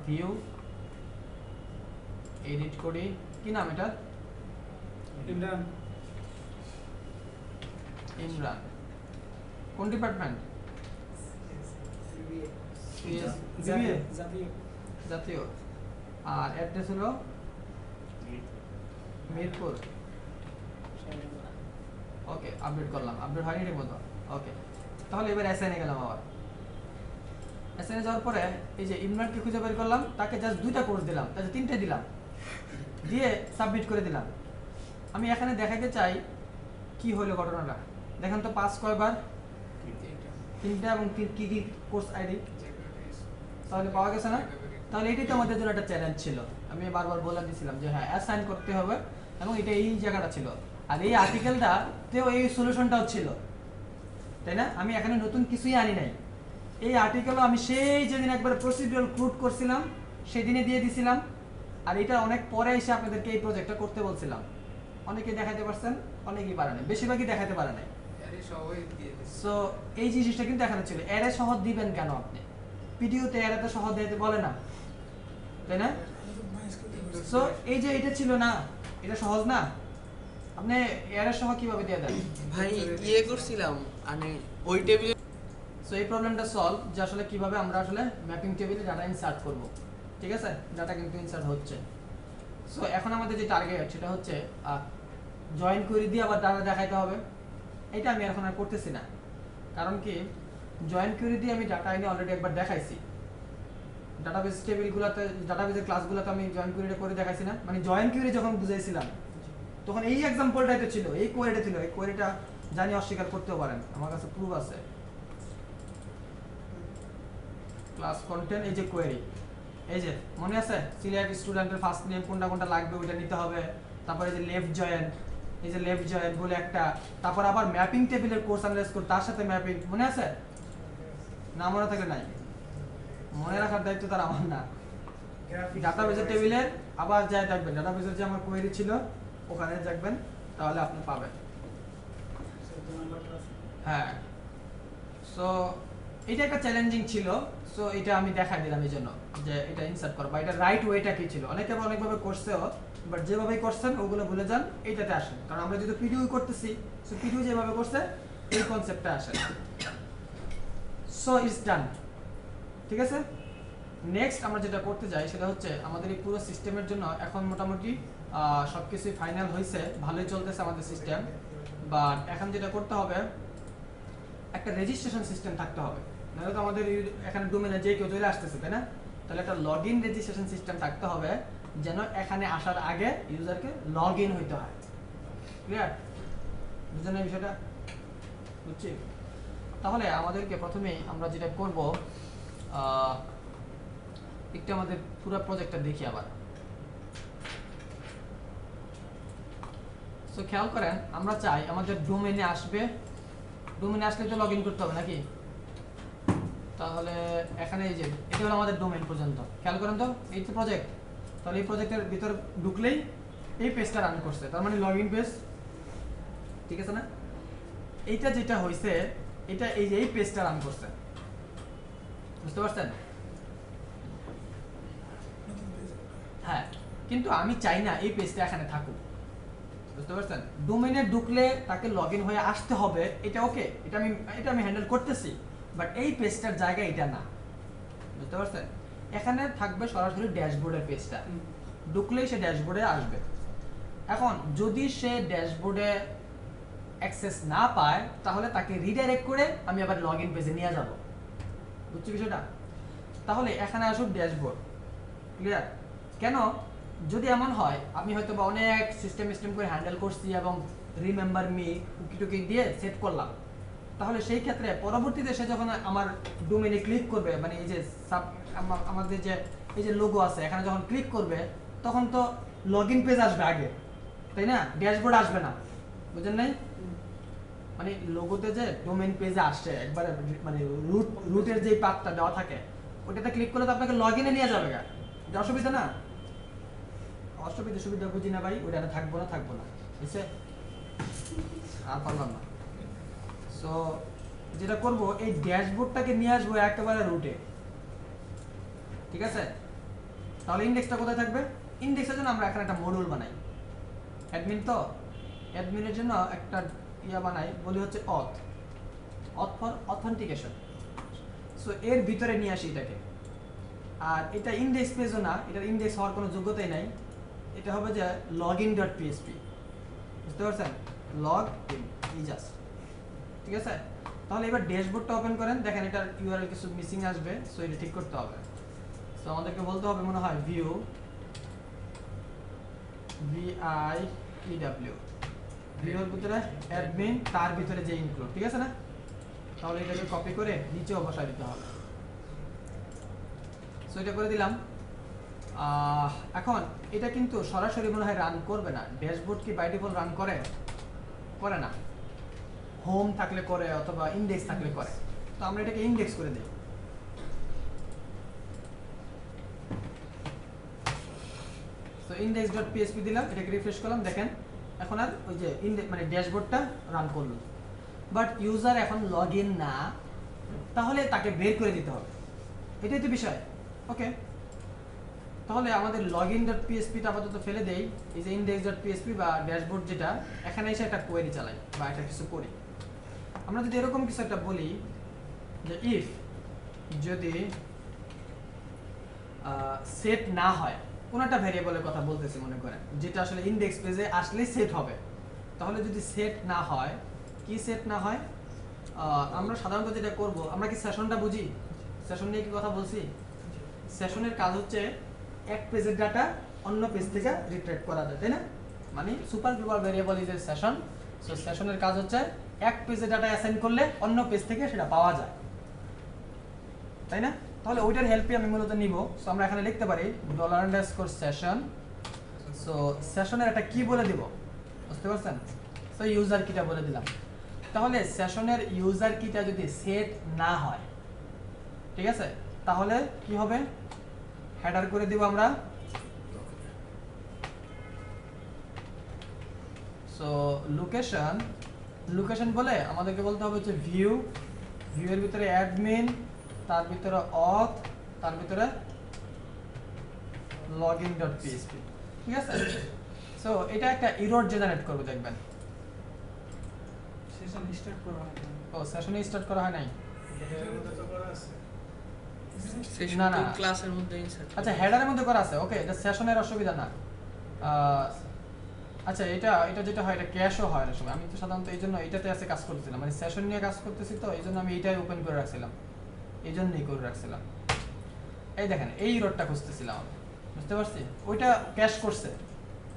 [SPEAKER 1] ভিউ এডিট করি, কি নাম এটা, ইমরান, কোন ডিপার্টমেন্ট, জাতীয়, আর অ্যাড্রেস হলো মিরপুর। ওকে, আপডেট করলাম, আপডেট হয়নি ঠিক মতো। ওকে, তাহলে এবার অ্যাসাইনে গেলাম, আবার অ্যাসাইনে যাওয়ার পরে এই যে ইমরানকে খুঁজে বের করলাম, তাকে জাস্ট 2টা কোর্স দিলাম, তাহলে 3টে দিলাম, দিয়ে সাবমিট করে দিলাম। আমি এখানে দেখাতে চাই কি হলো ঘটনাটা, দেখেন তো পাস কয়বার, 3টা, এবং কি কি কোর্স আইডি, তাহলে পাওয়া গেছে না। তাহলে এটাই তো আমাদের জন্য একটা চ্যালেঞ্জ ছিল, আমি বারবার বলে দিয়েছিলাম যে হ্যাঁ অ্যাসাইন করতে হবে, এবং এটা এই জায়গাটা ছিল, আর এই আর্টিকেলটাতেও এই সলিউশনটাও ছিল, তাই না। আমি এখানে নতুন কিছুই আনি নাই, এই আর্টিকেলও আমি সেই যেদিন একবার প্রসিডিউরাল ক্রুড করছিলাম সেদিনে দিয়ে দিছিলাম, আর এটা অনেক পরে এসে আপনাদেরকে এই প্রজেক্টটা করতে বলছিলাম। অনেকে দেখাতে পারছেন, অনেকেই পারে নাই, বেশিরভাগই দেখাতে পারে নাই। সো এই জিনিসটা কিন্তু এখানে ছিল। অ্যারে সহ দিবেন কেন আপনি? পিডিইউতে অ্যারে তো সহ দিতে বলে না, তাই না? সো এই যে এটা ছিল না, এটা সহজ না, আপনি অ্যারে সহ কিভাবে দিয়ে দেন?
[SPEAKER 2] ভাই ইয়ে করছিলাম মানে ওই টেবিলে।
[SPEAKER 1] সো এই প্রবলেমটা সলভ যে আসলে কিভাবে আমরা আসলে ম্যাপিং টেবিলে ডাটা ইনসার্ট করব। ঠিক আছে, ডাটা কিন্তু ইনসার্ট হচ্ছে। সো এখন আমাদের যে টার্গেট সেটা হচ্ছে জয়েন করে দিয়ে আবার ডাটা দেখাইতে হবে। এটা আমি এখন আর করতেছি না, কারণ কি জয়েন কোয়েরি দিয়ে আমি ডাটা এনে অলরেডি একবার দেখাইছি। ডাটাবেস টেবিলগুলোতে, ডাটাবেসের ক্লাসগুলোতে আমি জয়েন কোয়েরিটা করে দেখাইছি না? মানে জয়েন কোয়েরি যখন বুঝাইছিলাম তখন এই এক্সাম্পলটা এটা ছিল, এই কোয়েরিটা ছিল। এই কোয়েরিটা জানি অস্বীকার করতেও পারেন, আমার কাছে প্রুফ আছে। ক্লাস কন্টেন্ট, এই যে কোয়েরি, এই যে মনে আছে সিলেক্ট স্টুডেন্টের ফার্স্ট নেম কোনটা কোনটা লাগবে ওইটা নিতে হবে। তারপরে এই যে লেফট জয়েন, এই যে লেফট জয়েন বলে একটা, তারপর আবার ম্যাপিং টেবিলের কোর্স আন্ডারস্কোর তার সাথে ম্যাপিং, মনে আছে? না মনে থাকলে নাই, মনে রাখার দায়িত্ব তার আমার না। ডাটাবেসের টেবিলের আবার যাই দেখবেন, ডাটাবেসের যে আমার কোয়েরি ছিল ওখানে দেখবেন, তাহলে আপনি পাবেন। হ্যাঁ, সো এটা একটা চ্যালেঞ্জিং ছিল। সো এটা আমি দেখাই দিলাম এই জন্য যে এটা ইনসার্ট করবা, এটা রাইট ওয়েটা কি ছিল। অনেকে আবার অনেকভাবে করছেও, বাট যেভাবে করছেন ওগুলো ভুলে যান, এইটাতে আসেন। কারণ আমরা যদি পিডিউ করতেছি, সো পিডিউ যেভাবে করছে এই কনসেপ্টটা আসে। সো ইটস ডান, ঠিক আছে। নেক্সট আমরা যেটা করতে যাই সেটা হচ্ছে আমাদের এই পুরো সিস্টেমের জন্য এখন মোটামুটি সবকিছুই ফাইনাল হয়েছে, ভালোই চলতেছে আমাদের সিস্টেম। বাট এখন যেটা করতে হবে, একটা রেজিস্ট্রেশন সিস্টেম থাকতে হবে। নাহলে তো আমাদের এখানে ডোমেনে যে কেউ চলে আসতেছে, তাই না? তাহলে একটা লগ ইন রেজিস্ট্রেশন সিস্টেম থাকতে হবে, যেন এখানে আসার আগে ইউজারকে লগ ইন হইতে হয়। ক্লিয়ার? বুঝলেন এই বিষয়টা? বুঝছি। তাহলে আমাদেরকে প্রথমেই আমরা যেটা করব, একটু আমাদের পুরো প্রজেক্টটা দেখি আবার। সো খেয়াল করেন, আমরা চাই আমাদের ডোমেনে আসবে, ডোমেনে আসলে তো লগ ইন করতে হবে নাকি? তাহলে এখানে এই যে এটা হলো আমাদের ডোমেন পর্যন্ত। খেয়াল করেন তো, এই তো প্রজেক্ট। তাহলে এই প্রজেক্টের ভিতর ঢুকলেই এই পেজটা রান করছে, তার মানে লগ ইন পেজ, ঠিক আছে না? এইটা যেটা হয়েছে, এটা এই যে এই পেজটা রান করছে, বুঝতে পারছেন? হ্যাঁ, কিন্তু আমি চাই না এই পেজটা এখানে থাকুক, বুঝতে পারছেন? ডোমেনে ঢুকলে তাকে লগ ইন হয়ে আসতে হবে, এটা ওকে, এটা আমি হ্যান্ডেল করতেছি। বাট এই পেজটার জায়গা এটা না, বুঝতে পারছেন? এখানে থাকবে সরাসরি ড্যাশবোর্ডের পেজটা, ঢুকলেই সে ড্যাশবোর্ডে আসবে। এখন যদি সে ড্যাশবোর্ডে অ্যাক্সেস না পায়, তাহলে তাকে রিডাইরেক্ট করে আমি আবার লগ ইন পেজে নিয়ে যাব। বুঝছি বিষয়টা? তাহলে এখানে আসুক ড্যাশবোর্ড। ক্লিয়ার? কেন? যদি এমন হয় আমি হয়তো বা অনেক সিস্টেম করে হ্যান্ডেল করছি এবং রিমেম্বার মি কুকি টুকি দিয়ে সেট করলাম, তাহলে সেই ক্ষেত্রে পরবর্তীতে সে যখন আমার ডোমেনে ক্লিক করবে, মানে এই যে আমাদের যে এই যে লোগো আছে এখানে যখন ক্লিক করবে, তখন তো লগ ইন পেজ আসবে আগে, তাই না? ড্যাশবোর্ড আসবে না, বুঝেন নাই? মানে লোগোতে যে ডোমেন পেজে আসছে একবারে, মানে রুটের যে পাথটা দেওয়া থাকে ওটাতে ক্লিক করলে তো আপনাকে লগ ইনে নিয়ে যাবে, এটা অসুবিধা না? সুবিধা বুঝি না ভাই, ওইটা থাকবো না, বুঝছে? আর পারলাম না। সো যেটা করব, এই ড্যাশবোর্ডটাকে নিয়ে আসবো একেবারে রুটে, ঠিক আছে? তাহলে ইন্ডেক্সটা কোথায় থাকবে? ইন্ডেক্সের জন্য আমরা এখানে একটা মডিউল বানাই, অ্যাডমিন তো, অ্যাডমিনের জন্য একটা বানাই, বলি হচ্ছে অথ ফর অথেন্টিকেশন। সো এর ভিতরে নিয়ে আসি এটাকে। আর এটা ইন্ডেক্স পেজও না, এটার ইন্ডেক্স হওয়ার কোনো যোগ্যতাই নাই। এটা হবে যে login.php, বুঝতে পারছেন? লগ ইন জাস্ট, ঠিক আছে? তাহলে এবার ড্যাশবোর্ডটা ওপেন করেন, দেখেন এটার ইউআরএল কিছু মিসিং আসবে, সো এটা ঠিক করতে হবে। সো আমাদেরকে বলতে হবে মনে হয় ভিউ ভিউর ভিতরে অ্যাডমিন, তার ভিতরে যে ইনক্লুড, ঠিক আছে না? তাহলে এটাকে কপি করে নিচেও বসাই দিতে হবে। সো এটা করে দিলাম। এখন এটা কিন্তু সরাসরি মনে হয় রান করবে না। ড্যাশবোর্ড কি বাই ডিফল্ট রান করে না, হোম থাকলে করে অথবা ইন্ডেক্স থাকলে করে। তো আমরা এটাকে ইন্ডেক্স করে দিই। index.php দিলাম, এটাকে রিফ্রেশ করলাম, দেখেন এখন আর ওই যে মানে ড্যাশবোর্ডটা রান করলো, বাট ইউজার এখন লগইন না, তাহলে তাকে বের করে দিতে হবে, এটাই তো বিষয়। ওকে, তাহলে আমাদের login.php টা আপাতত ফেলে দেই, এই যে index.php বা ড্যাশবোর্ড যেটা, এখানে এসে একটা কোয়েরি চালাই বা একটা কিছু করি। আমরা যদি এরকম কিছু একটা বলি যে ইফ যদি সেট না হয়, কোন একটা ভ্যারিয়েবলের কথা বলতেছি মনে করেন, যেটা আসলে ইনডেক্স পেজে আসলেই সেট হবে, তাহলে যদি সেট না হয়, কি সেট না হয়, আমরা সাধারণত যেটা করব, আমরা কি সেশনটা বুঝি, সেশন নিয়ে কি কথা বলছি, সেশনের কাজ হচ্ছে এক পেজের ডাটা অন্য পেজ থেকে রিট্রাইভ করা যায়, তাই না? মানে super global variable is a session. So সেশনের কাজ হচ্ছে এক পেজে ডাটা অ্যাসাইন করলে অন্য পেজ থেকে সেটা পাওয়া যায়, তাই না? তাহলে ওইটার হেল্পে আমি মূলত নিব। সো আমরা এখানে লিখতে পারি $_session। সো সেশনের একটা কি বলে দিব, বুঝতে পারছেন? সো ইউজার কিটা বলে দিলাম। তাহলে সেশনের ইউজার কিটা যদি সেট না হয়, ঠিক আছে, তাহলে কি হবে, হেডার করে দিব আমরা। সো লোকেশন বলে আমাদেরকে বলতে হবে হচ্ছে ভিউ এর ভিতরে অ্যাডমিন, তার ভিতরে অথ, তার ভিতরে login.php, ঠিক আছে? সো এটা একটা এরর জেনারেট করবে, দেখবেন।
[SPEAKER 3] সেশন স্টার্ট করা হয় না।
[SPEAKER 1] ও সেশনে স্টার্ট করা হয় নাই,
[SPEAKER 3] এর মধ্যে তো করা আছে।
[SPEAKER 2] সেশন
[SPEAKER 1] না, না।
[SPEAKER 2] ক্লাসের মধ্যে ইনসার্ট।
[SPEAKER 1] আচ্ছা হেডারের মধ্যে করা আছে, ওকে, এটা সেশনের অসুবিধা না। আচ্ছা এটা যেটা হয়, এটা ক্যাশও হয় না সময়, আমি তো সাধারণত এই জন্য এটাতে আছে কাজ করতেছিলাম, মানে সেশন নিয়ে কাজ করতেছি, তো এই জন্য আমি এটাই ওপেন করে রাখছিলাম, এই জন্যই করে রাখছিলাম। এই দেখেন এই রোডটা খুঁজতেছিলাম আমি, বুঝতে পারছি, ওইটা ক্যাশ করছে,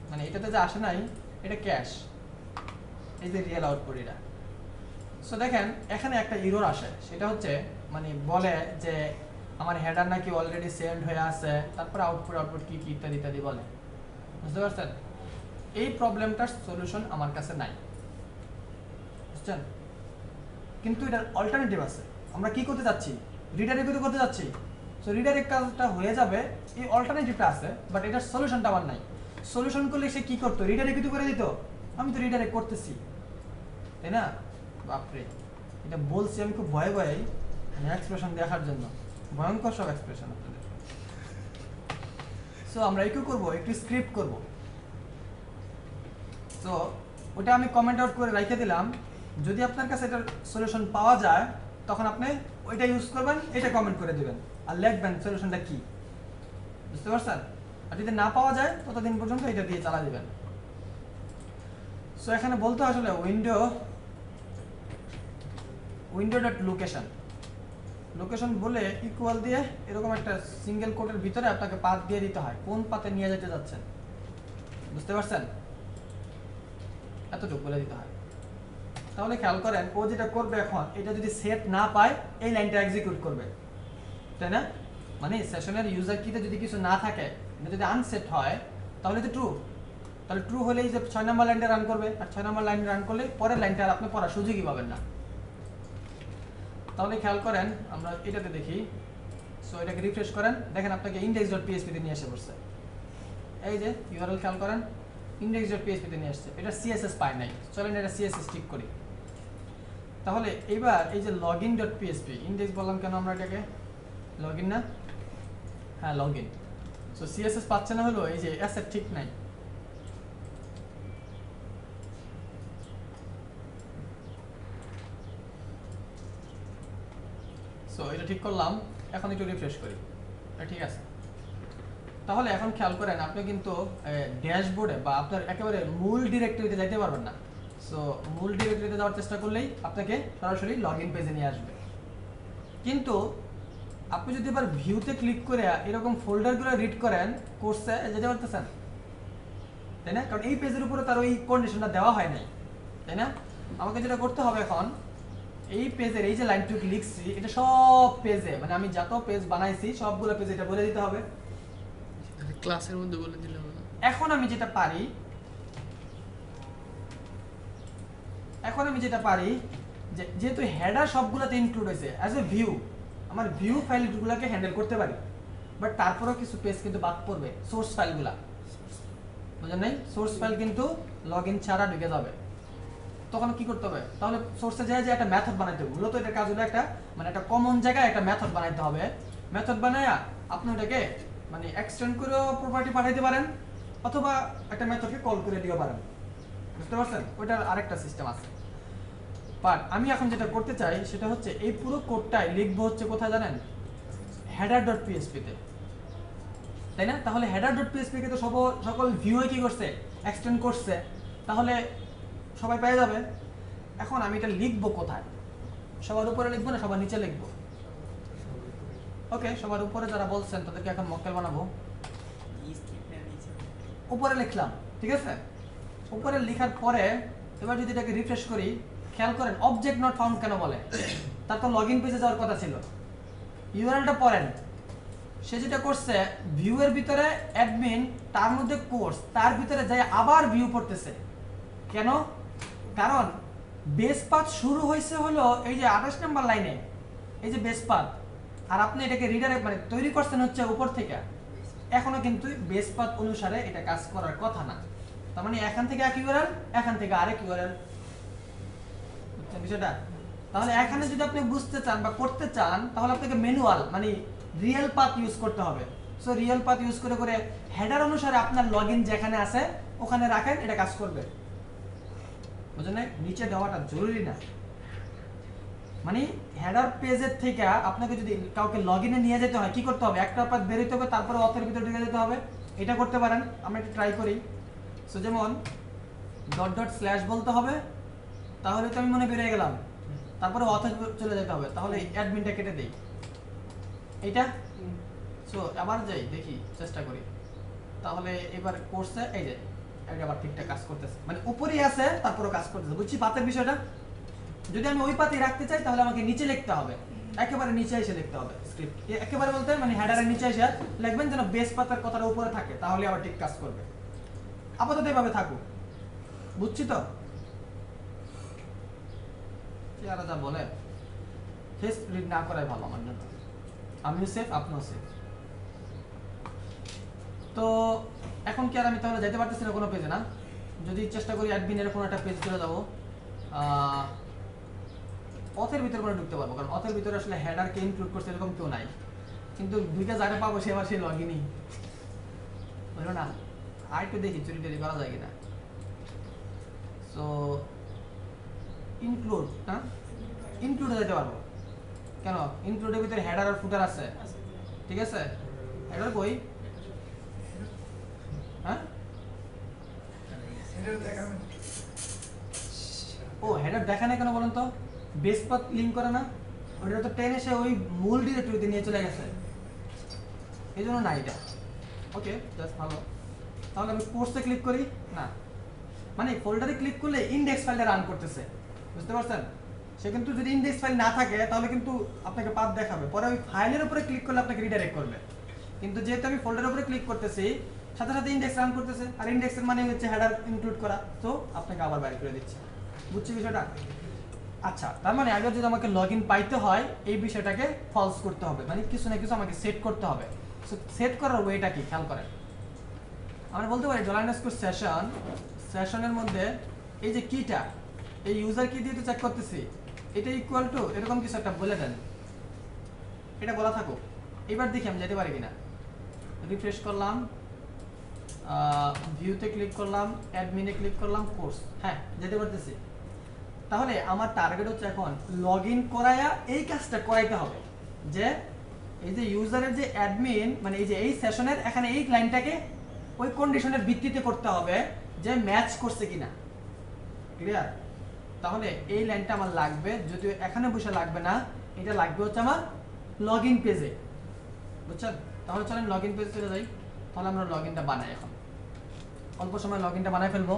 [SPEAKER 1] মানে এটাতে যে আসে নাই, এটা ক্যাশ, এই যে রিয়েল আউটপুট এটা। সো দেখেন এখানে একটা এরর আসে, সেটা হচ্ছে মানে বলে যে আমার হেডার নাকি অলরেডি সেন্ড হয়ে আছে, তারপর আউটপুট কি কি ইত্যাদি ইত্যাদি বলে, বুঝতে পারছেন? এই প্রবলেমটার সলিউশন আমার কাছে নাই, বুঝছেন? কিন্তু এটার অল্টারনেটিভ আছে। আমরা কি করতে যাচ্ছি, রিডাইরেক্ট করতে যাচ্ছি। সো রিডাইরেক্ট কাজটা হয়ে যাবে, এই অল্টারনেটিভটা আছে, বাট এটার সলিউশনটা আমার নাই। সলিউশন করলে সে কি করতো, রিডাইরেক্ট করে দিত, আমি তো রিডাইরেক্ট করতেছি, তাই না? বাপরে, এটা বলছি আমি খুব ভয়ে ভয়ে এক্সপ্রেশন দেখার জন্য, ভয়ঙ্কর সব এক্সপ্রেশন আপনাদের। সো আমরা কি করব, একটু স্ক্রিপ্ট করব। তো ওটা আমি কমেন্ট আউট করে রেখে দিলাম, যদি আপনার কাছে এটার সলিউশন পাওয়া যায় তখন আপনি ওইটা ইউজ করবেন, এটা কমেন্ট করে দিবেন আর লিখবেন সলিউশনটা কি, বুঝতে পারছেন? আর যদি না পাওয়া যায় ততদিন পর্যন্ত এটা দিয়ে চালা দিবেন। সো এখানে বলতে আসলে লোকেশন বলে ইকুয়াল দিয়ে এরকম একটা সিঙ্গেল কোটের ভিতরে আপনাকে পাথ দিয়ে দিতে হয়, কোন পাথে নিয়ে যেতে যাচ্ছেন, বুঝতে পারছেন? এতটুকু বলে দিতে হয়। তাহলে খেয়াল করেন ও যেটা করবে এখন, এটা যদি সেট না পায় এই লাইনটা এক্সিকিউট করবে, তাই না? মানে সেশনের ইউজার কিতে যদি কিছু না থাকে, এটা যদি আনসেট হয় তাহলে তো ট্রু, তাহলে ট্রু হলেই যে 6 নম্বর লাইনটা রান করবে, আর 6 নম্বর লাইন রান করলে পরের লাইনটা আর আপনি পড়ার সুযোগই পাবেন না। তাহলে খেয়াল করেন আমরা এটাতে দেখি। সো এটাকে রিফ্রেশ করেন, দেখেন আপনাকে index.php তে নিয়ে এসে পড়ছে, এই যে ইউআরএল খেয়াল করেন, index.php তে নিয়ে আসছে, এটা সিএসএস পায় নাই, চলেন এটা সিএসএস ঠিক করি। তাহলে এবার এই যে login.php, ইনডেক্স বললাম কেন আমরা এটাকে, লগইন না, হ্যাঁ লগইন। সো সিএসএস পাচ্ছে না হলো এই যে অ্যাসেট ঠিক নাই। সো এটা ঠিক করলাম, এখন একটু রিফ্রেশ করি, ঠিক আছে। তাহলে এখন খেয়াল করেন আপনি কিন্তু ড্যাশবোর্ডে বা আপনার একেবারে মূল ডিরেক্টরিতে যাইতে পারবেন না। সো মূল ডিরেক্টরিতে যাওয়ার চেষ্টা করলেই আপনাকে সরাসরি লগইন পেজে নিয়ে আসবে। কিন্তু আপনি যদি এবার ভিউতে ক্লিক করে এরকম ফোল্ডারগুলো রিড করেন, কোর্সে যেতে পারতেছেন, তাই না? কারণ এই পেজের উপরে তার ওই কন্ডিশনটা দেওয়া হয় নাই, তাই না? আমাকে যেটা করতে হবে এখন, এই পেজের এই যে লাইনটুকু লিখছি, এটা সব পেজে, মানে আমি যত পেজ বানাইছি সবগুলো পেজে এটা বলে দিতে হবে।
[SPEAKER 2] ক্লাসের মধ্যে বলে দিলাম।
[SPEAKER 1] এখন আমি যেটা পারি, যেহেতু হেডার সবগুলোতে ইনক্লুড হয়েছে, অ্যাজ এ ভিউ আমার ভিউ ফাইলগুলোকে হ্যান্ডেল করতে পারি, বাট তারপরেও কিছু পেজ কিন্তু বাদ পড়বে, সোর্স ফাইলগুলা, বুঝলেন নাই? সোর্স ফাইল কিন্তু লগইন ছাড়া ঢুকে যাবে। তখন কি করতে হবে? তাহলে সোর্সে যায় যে একটা মেথড বানাইতে হবে। মূলত এটা কাজ হলো একটা মানে একটা কমন জায়গায় একটা মেথড বানাইতে হবে। মেথড বানায়া আপনি ওটাকে মানে এক্সটেন্ড করেও প্রপার্টি পাঠাইতে পারেন অথবা একটা মেথডকে কল করে দিতে পারেন। বুঝতে পারছেন? ওইটার আরেকটা সিস্টেম আছে। বাট আমি এখন যেটা করতে চাই সেটা হচ্ছে এই পুরো কোডটাই লিখবো হচ্ছে কোথায় জানেন? header.php তে, তাই না? তাহলে header.php কে তো সকল ভিউ কি করছে? এক্সটেন্ড করছে। তাহলে সবাই পেয়ে যাবে। এখন আমি এটা লিখবো কোথায়? সবার উপরে লিখবো না সবার নিচে লিখবো? ওকে, সবার উপরে যারা বলছেন তাদেরকে এখন মক্কেল বানাবো। উপরে লিখলাম, ঠিক আছে? উপরে লেখার পরে এবার যদি এটাকে রিফ্রেশ করি, খেয়াল করেন অবজেক্ট নট ফাউন্ড কেন বলে? তার তো লগইন পেজে যাওয়ার কথা ছিল। ইউআরএলটা পড়েন। সে যেটা করছে ভিউ এর ভিতরে অ্যাডমিন, তার মধ্যে কোর্স, তার ভিতরে যায় আবার ভিউ পড়তেছে। কেন? কারণ বেস পাথ শুরু হয়েছে হলো এই যে 28 নম্বর লাইনে, এই যে বেস পাথ, আর আপনি এটাকে রিডাইরেক্ট মানে তৈরি করছেন হচ্ছে উপর থেকে। এখনো কিন্তু বেস পাথ অনুসারে এটা কাজ করার কথা না। তার মানে এখান থেকে এক ইউআরএল, এখান থেকে আরেক ইউআরএল। বুঝছেন বিষয়টা? তাহলে এখানে যদি আপনি বুঝতে চান বা করতে চান তাহলে আপনাকে ম্যানুয়াল মানে রিয়েল পাথ ইউজ করতে হবে। সো রিয়েল পাথ ইউজ করে করে হেডার অনুসারে আপনার লগইন যেখানে আছে ওখানে রাখেন, এটা কাজ করবে। বুঝলেন? নিচে দেওয়াটা জরুরি না। মানে হেডার পেজের থেকে আপনাকে যদি কাউকে লগইনে নিয়ে যেতে হয় কি করতে হবে? একটা পাথ বের হইতে হবে, তারপরে অথের ভিতরে ঢুকে যেতে হবে। এটা করতে পারেন, আমরা একটু ট্রাই করি। সো যেমন .. বলতে হবে, তাহলে তো আমি মনে বেরিয়ে গেলাম। তারপরে অথর চলে যেতে হবে, তাহলে অ্যাডমিনটা কেটে দেই। এইটা সো আবার যাই দেখি, চেষ্টা করি। তাহলে এবার কোর্সে এই যে এটা আবার ঠিকঠাক কাজ করতেছে, মানে উপরেই আছে তারপরে কাজ করতেছে। বুঝছি পাতের বিষয়টা? যদি আমি ওই পাতেই রাখতে চাই তাহলে আমাকে নিচে লিখতে হবে, একেবারে নিচে এসে লিখতে হবে স্ক্রিপ্ট। একেবারে বলতে মানে হেডারের নিচে এসে লিখবেন যেন বেস পাতার কথাটা উপরে থাকে, তাহলে আবার ঠিক কাজ করবে। আপাতত এভাবে থাকুক। বুঝছি তো? যারা যা বলে ফেস রিড না করাই ভালো আমার জন্য। আমিও সেফ, আপনিও সেফ। তো এখন কি আর আমি তাহলে যেতে পারতেছি না কোনো পেজে? না, যদি চেষ্টা করি অ্যাডমিনের কোনো একটা পেজ চলে যাবো, অথের ভিতরে করে ঢুকতে পারবো, কারণ অথের ভিতরে আসলে হেডারকে ইনক্লুড করছে এরকম কেউ নাই। কিন্তু দুইটা জায়গা পাবো সে আবার সেই লগইনই বুঝলো না। আর একটু দেখি চুরি টুরি করা যায় কিনা। সো ইনক্লুড, হ্যাঁ ইনক্লুডে যেতে পারবো। কেন? ইনক্লুডের ভিতরে হেডার আর ফুটার আছে, ঠিক আছে? হেডার কই? হ্যাঁ,
[SPEAKER 3] হেডার দেখাবেন।
[SPEAKER 1] ও হেডার দেখা না কেন বলেন তো? বেস পাথ লিংক করে না, ওটা তো টেনে সে ওই মূল ডিরেক্টরিতে নিয়ে চলে গেছে, এই জন্য না এটা। ওকে, জাস্ট ভালো। তাহলে আমি কোর্সে ক্লিক করি না, মানে ফোল্ডারে ক্লিক করলে ইন্ডেক্স ফাইলটা রান করতেছে। বুঝতে পারছেন? সে কিন্তু যদি ইন্ডেক্স ফাইল না থাকে তাহলে কিন্তু আপনাকে পাথ দেখাবে, পরে ওই ফাইলের উপরে ক্লিক করলে আপনাকে রিডাইরেক্ট করবে। কিন্তু যেহেতু আমি ফোল্ডারের উপরে ক্লিক করতেছি সাথে সাথে ইন্ডেক্স রান করতেছে, আর ইন্ডেক্সের মানে হচ্ছে হেডার ইনক্লুড করা, তো আপনাকে আবার বাইরে করে দিচ্ছে। বুঝছি বিষয়টা? আচ্ছা, তার মানে আগে যদি আমাকে লগইন পাইতে হয় এই বিষয়টাকে ফলস করতে হবে, মানে কিছু না কিছু আমাকে সেট করতে হবে। সো সেট করার ওয়েটা কি খেয়াল করেন। আমরা বলতে পারি $সেশন, সেশনের মধ্যে এই যে কিটা, এই ইউজার কি দিয়ে তো চেক করতেছি, এটা ইকুয়াল টু এরকম কিছু একটা বলে দেন, এটা বলা থাকুক। এবার দেখি আমি যেতে পারি কিনা। রিফ্রেশ করলাম, ভিউতে ক্লিক করলাম, অ্যাডমিনে ক্লিক করলাম, কোর্স, হ্যাঁ যেতে পারতেছি। তাহলে আমার টার্গেট হচ্ছে এখন লগইন করায়া এই কাজটা করাইতে হবে, যে এই যে ইউজারের যে অ্যাডমিন মানে এই যে এই সেশনের এখানে এই লাইনটাকে ওই কন্ডিশনের ভিত্তিতে করতে হবে যে ম্যাচ করছে কিনা। ক্লিয়ার? তাহলে এই লাইনটা আমার লাগবে, যদিও এখানে বসে লাগবে না, এটা লাগবে হচ্ছে আমার লগইন পেজে। বুঝছেন? তাহলে চলেন লগইন পেজে চলে যাই। তাহলে আমরা লগইনটা বানাই, এখন অল্প সময় লগইনটা বানাই ফেলবো।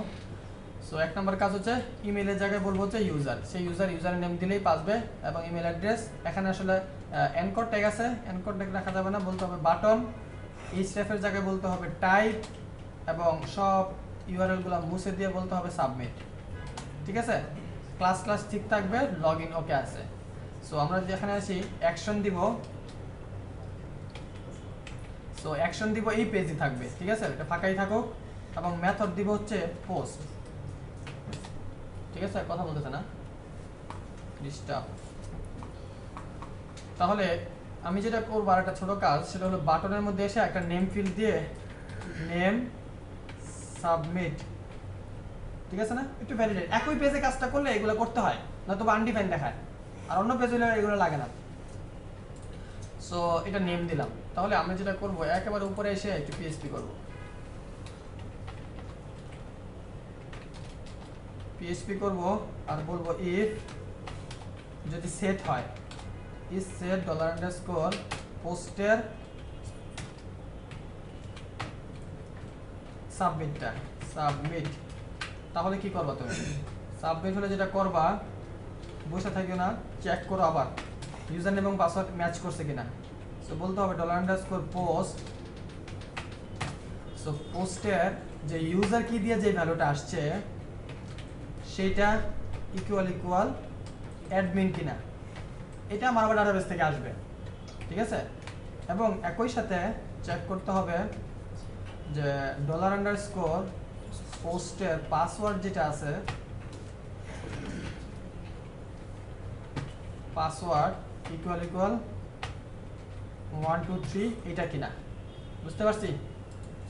[SPEAKER 1] সো এক নম্বর কাজ হচ্ছে ইমেইলের জায়গায় বলবো হচ্ছে ইউজার, সেই ইউজার নেম দিলেই পাসবে, এবং ইমেল অ্যাড্রেস। এখানে আসলে এনকোড ট্যাগ আছে, এনকোড ট্যাগ রাখা যাবে না, বলতে হবে বাটন। এইচটিএফের জায়গায় বলতে হবে টাইপ, এবং সব ইউআরএলগুলো মুছে দিয়ে বলতে হবে সাবমিট। ঠিক আছে? ক্লাস ঠিক থাকবে, লগইন ওকে আছে। সো আমরা যেখানে আছি অ্যাকশন দিব, সো অ্যাকশন দিব এই পেজই থাকবে, ঠিক আছে? এটা ফাঁকাই থাকুক। এবং মেথড দিব হচ্ছে পোস্ট। ঠিক আছে, কথা বলতেছে না ডিস্টার্ব। তাহলে আমি যেটা করবো আর একটা ছোট কাজ, সেটা হলো বাটনের মধ্যে এসে একটা নেম ফিল্ড দিয়ে নেম সাবমিট। ঠিক আছে না, একটু ভ্যালিডেট। একই পেজে কাজটা করলে এগুলো করতে হয়, নয়তো আনডিফাইন দেখায়, আর অন্য পেজ হলে এগুলো লাগে না। সো এটা নেম দিলাম। তাহলে আমি যেটা করব, একেবারে উপরে এসে একটু পিএইচপি করব। পিএইচপি করব আর বলবো ইফ যদি সেট হয়, ইজ সেট ডলার আন্ডারস্কোর পোস্টের সাবমিটটা সাবমিট। তাহলে কি করবা তুমি? সাবমিট হলে যেটা করবা, বসে থাকিও না, চেক করো আবার ইউজার নেম এবং পাসওয়ার্ড ম্যাচ করছে কিনা। সো বলতে হবে ডলার আন্ডারস্কোর পোস্ট। সো পোস্টের যে ইউজার কি দিয়ে যে ভ্যালুটা আসছে সেইটা ইকুয়াল অ্যাডমিন কিনা, এটা আমার আবার ডাটাবেস থেকে আসবে। ঠিক আছে, এবং একই সাথে চেক করতে হবে যে ডলার আন্ডারস্কোর পোস্টের পাসওয়ার্ড যেটা আছে, পাসওয়ার্ড ইকুয়াল 1 2 3 এটা কিনা। বুঝতে পারছি?